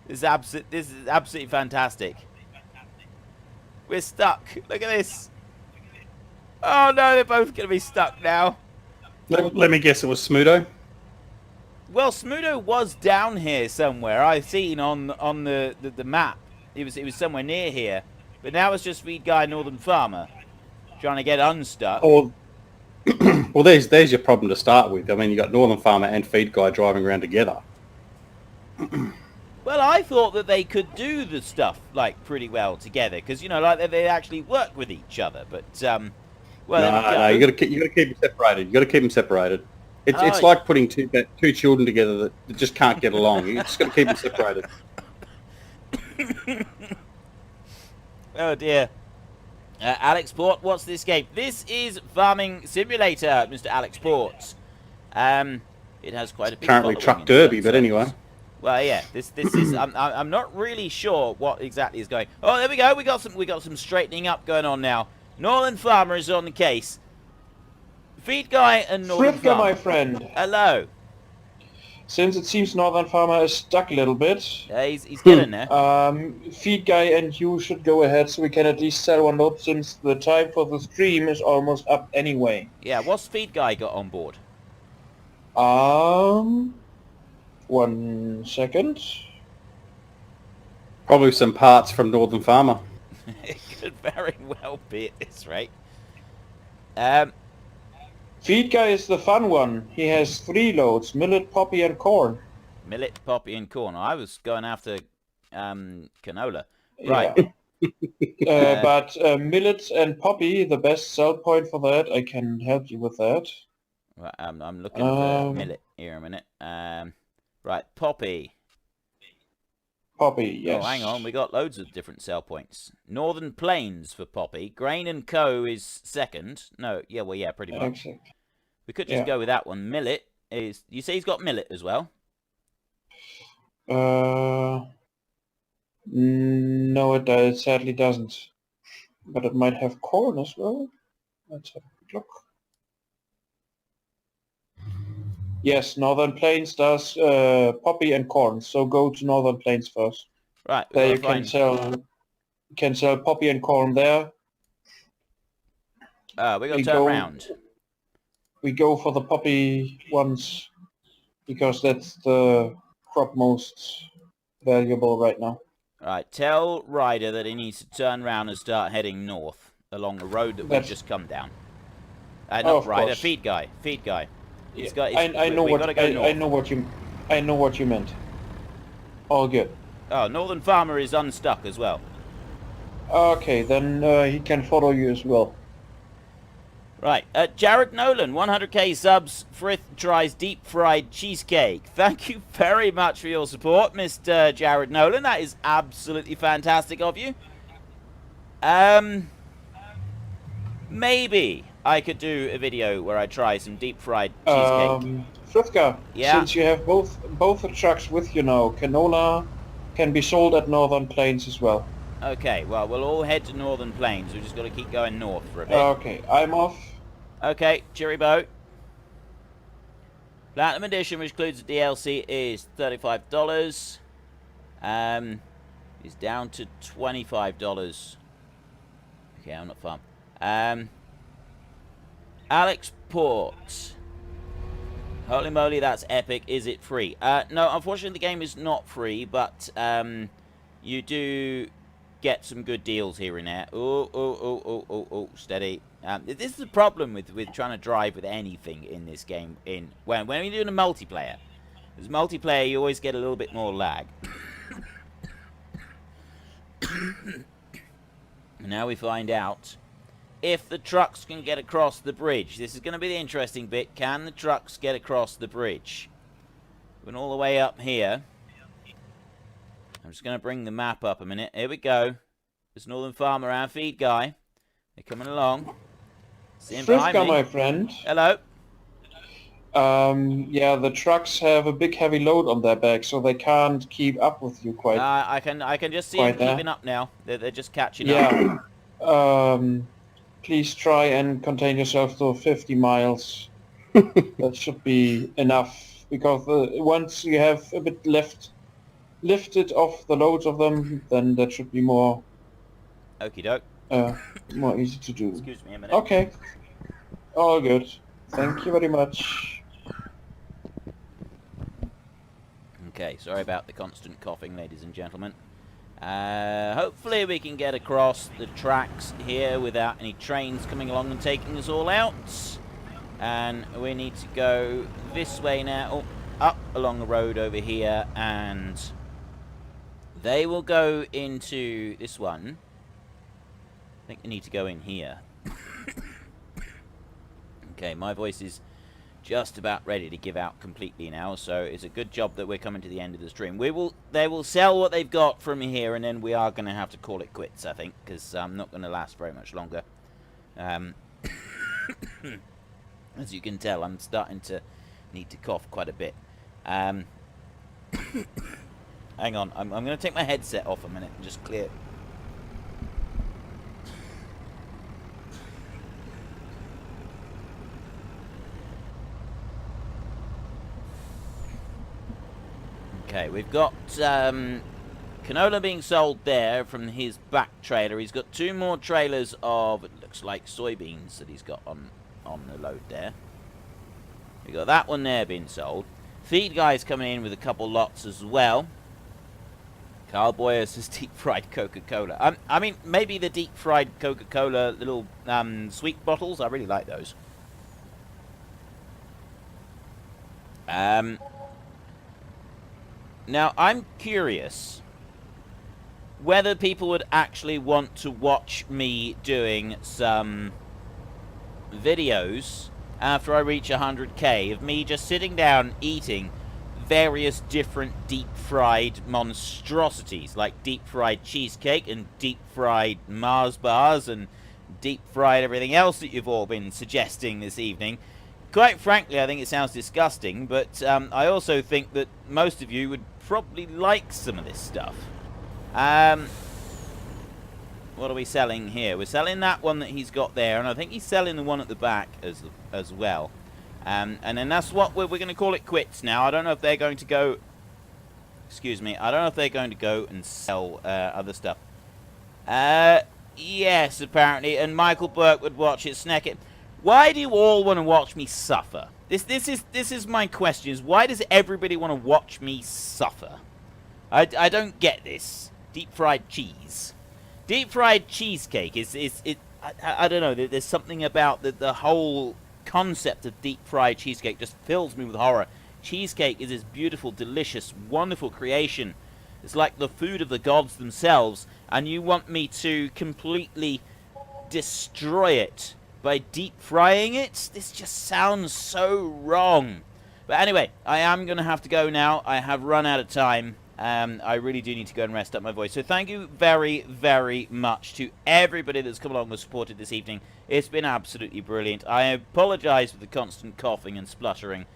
Speaker 1: This is absolutely fantastic. We're stuck. Look at this. Oh no, they're both going to be stuck now.
Speaker 3: Let me guess, it was Smudo.
Speaker 1: Well, Smudo was down here somewhere. I've seen on the map. It was somewhere near here. But now it's just Feed Guy Northern Farmer trying to get unstuck.
Speaker 3: Or, well, there's your problem to start with. I mean, you got Northern Farmer and Feed Guy driving around together.
Speaker 1: Well, I thought that they could do the stuff like pretty well together because you know, like they actually work with each other. But well,
Speaker 3: no, you got to keep them separated. You got to keep them separated. It's like putting two children together that just can't get along. You just got to keep them separated.
Speaker 1: Oh dear. Alex Port, what's this game? This is Farming Simulator, Mr. Alex Port. It has quite a big
Speaker 3: currently Truck Derby, but anyway.
Speaker 1: Well, yeah, this is. I'm not really sure what exactly is going. Oh, there we go. We got some straightening up going on now. Northern Farmer is on the case. Feed Guy and Northern
Speaker 2: Fritka,
Speaker 1: Farmer.
Speaker 2: my friend.
Speaker 1: Hello.
Speaker 2: Since it seems Northern Farmer is stuck a little bit,
Speaker 1: He's getting there.
Speaker 2: Feed Guy and you should go ahead so we can at least sell one load since the time for the stream is almost up anyway.
Speaker 1: Yeah, what's Feed Guy got on board?
Speaker 2: 1 second.
Speaker 3: Probably some parts from Northern Farmer.
Speaker 1: It could very well be at this rate.
Speaker 2: Feed guy is the fun one. He has 3 loads, millet, poppy and corn.
Speaker 1: Millet, poppy, and corn. I was going after canola. Right.
Speaker 2: Yeah. But millet and poppy, the best sell point for that, I can help you with that.
Speaker 1: Right, I'm looking for millet here a minute. Right, poppy.
Speaker 2: Poppy, yes.
Speaker 1: Oh, hang on, we got loads of different sell points. Northern Plains for poppy. Grain and Co is second. No, yeah, well, yeah, pretty much.
Speaker 2: Exactly.
Speaker 1: We could just go with that one. Millet is... You say he's got millet as well?
Speaker 2: No, it sadly doesn't. But it might have corn as well. Let's have a quick look. Yes, Northern Plains does poppy and corn. So go to Northern Plains first.
Speaker 1: Right,
Speaker 2: There you can sell poppy and corn there.
Speaker 1: we got to turn around.
Speaker 2: We go for the poppy ones because that's the crop most valuable right now.
Speaker 1: Right, tell Ryder that he needs to turn around and start heading north along the road that we've just come down. Not Ryder,
Speaker 2: course.
Speaker 1: Feed guy. He's got.
Speaker 2: I know what you meant. All good.
Speaker 1: Oh, Northern Farmer is unstuck as well.
Speaker 2: Okay, then he can follow you as well.
Speaker 1: Right, Jared Nolan, 100k subs. Frith tries deep fried cheesecake. Thank you very much for your support, Mr. Jared Nolan. That is absolutely fantastic of you. Maybe I could do a video where I try some deep fried cheesecake.
Speaker 2: Frithka,
Speaker 1: yeah?
Speaker 2: Since you have both the trucks with you now, canola can be sold at Northern Plains as well.
Speaker 1: Okay, well, we'll all head to Northern Plains. We've just got to keep going north for a bit.
Speaker 2: Okay, I'm off.
Speaker 1: Okay, cheery boat. Platinum Edition, which includes the DLC, is $35. Is down to $25. Okay, I'm not far. Alex Port. Holy moly, that's epic. Is it free? No, unfortunately, the game is not free, but you do get some good deals here and there. Oh, steady. This is the problem with trying to drive with anything in this game. When you're doing a multiplayer, as multiplayer, you always get a little bit more lag. Now we find out if the trucks can get across the bridge. This is going to be the interesting bit. Can the trucks get across the bridge? Going all the way up here. I'm just going to bring the map up a minute. Here we go. There's Northern Farmer and Feed Guy. They're coming along. See him behind me.
Speaker 2: My friend.
Speaker 1: Hello.
Speaker 2: Yeah, the trucks have a big heavy load on their back, so they can't keep up with you quite.
Speaker 1: I can just see them keeping up now. They're just catching up.
Speaker 2: Yeah. Please try and contain yourself to 50 miles. That should be enough, because once you have a bit lifted off the loads of them, then that should be more
Speaker 1: Okie doke.
Speaker 2: more easy to do.
Speaker 1: Excuse me a minute.
Speaker 2: Okay. All good. Thank you very much.
Speaker 1: Okay, sorry about the constant coughing, ladies and gentlemen. Hopefully we can get across the tracks here without any trains coming along and taking us all out. And we need to go this way now, up along the road over here, and they will go into this one. I think they need to go in here. Okay, my voice is just about ready to give out completely now, so it's a good job that we're coming to the end of the stream. They will sell what they've got from here, and then we are going to have to call it quits, I think, because I'm not going to last very much longer. As you can tell, I'm starting to need to cough quite a bit. Hang on, I'm going to take my headset off a minute and just clear. Okay, we've got canola being sold there from his back trailer. He's got 2 more trailers of, it looks like, soybeans that he's got on the load there. We've got that one there being sold. Feed Guy's coming in with a couple lots as well. Carl Boyer says deep-fried Coca-Cola. I mean, maybe the deep-fried Coca-Cola little sweet bottles. I really like those. Now, I'm curious whether people would actually want to watch me doing some videos after I reach 100k of me just sitting down eating various different deep-fried monstrosities, like deep-fried cheesecake and deep-fried Mars bars and deep-fried everything else that you've all been suggesting this evening. Quite frankly, I think it sounds disgusting, but I also think that most of you would probably like some of this stuff. What are we selling here? We're selling that one that he's got there, and I think he's selling the one at the back as well. And then that's what we're going to call it quits now. I don't know if they're going to go... Excuse me. I don't know if they're going to go and sell other stuff. Yes, apparently. And Michael Burke would watch it. Sneck. Why do you all want to watch me suffer? This is my question. Is why does everybody want to watch me suffer? I don't get this. Deep fried cheese. Deep fried cheesecake is I don't know. There's something about the whole concept of deep fried cheesecake just fills me with horror. Cheesecake is this beautiful, delicious, wonderful creation. It's like the food of the gods themselves, and you want me to completely destroy it by deep frying it? This just sounds so wrong. But anyway, I am going to have to go now. I have run out of time. I really do need to go and rest up my voice. So thank you very, very much to everybody that's come along and supported this evening. It's been absolutely brilliant. I apologize for the constant coughing and spluttering.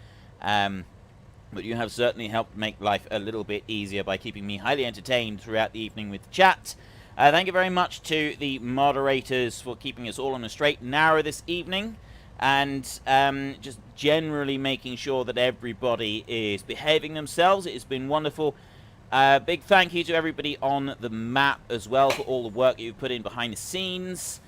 Speaker 1: But you have certainly helped make life a little bit easier by keeping me highly entertained throughout the evening with the chat. Thank you very much to the moderators for keeping us all on a straight and narrow this evening. And just generally making sure that everybody is behaving themselves. It has been wonderful. Big thank you to everybody on the map as well for all the work you've put in behind the scenes.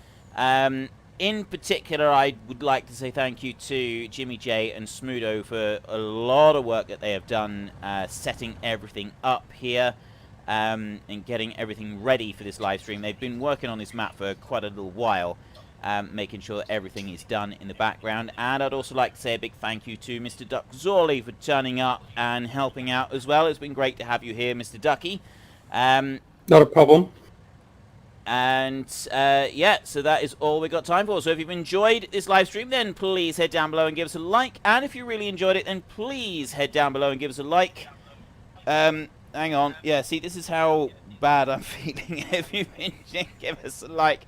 Speaker 1: In particular, I would like to say thank you to Jimmy J and Smudo for a lot of work that they have done setting everything up here and getting everything ready for this live stream. They've been working on this map for quite a little while, making sure that everything is done in the background. And I'd also like to say a big thank you to Mr. Duck Zorley for turning up and helping out as well. It's been great to have you here, Mr. Ducky.
Speaker 3: Not a problem.
Speaker 1: And yeah, so that is all we've got time for. So if you've enjoyed this live stream, then please head down below and give us a like. And if you really enjoyed it, then please head down below and give us a like. Hang on. Yeah, see, this is how bad I'm feeling. If you've enjoyed, give us a like.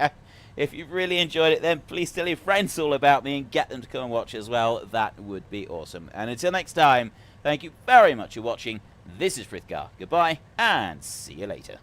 Speaker 1: If you've really enjoyed it, then please tell your friends all about me and get them to come and watch as well. That would be awesome. And until next time, thank you very much for watching. This is Frithgar. Goodbye, and see you later.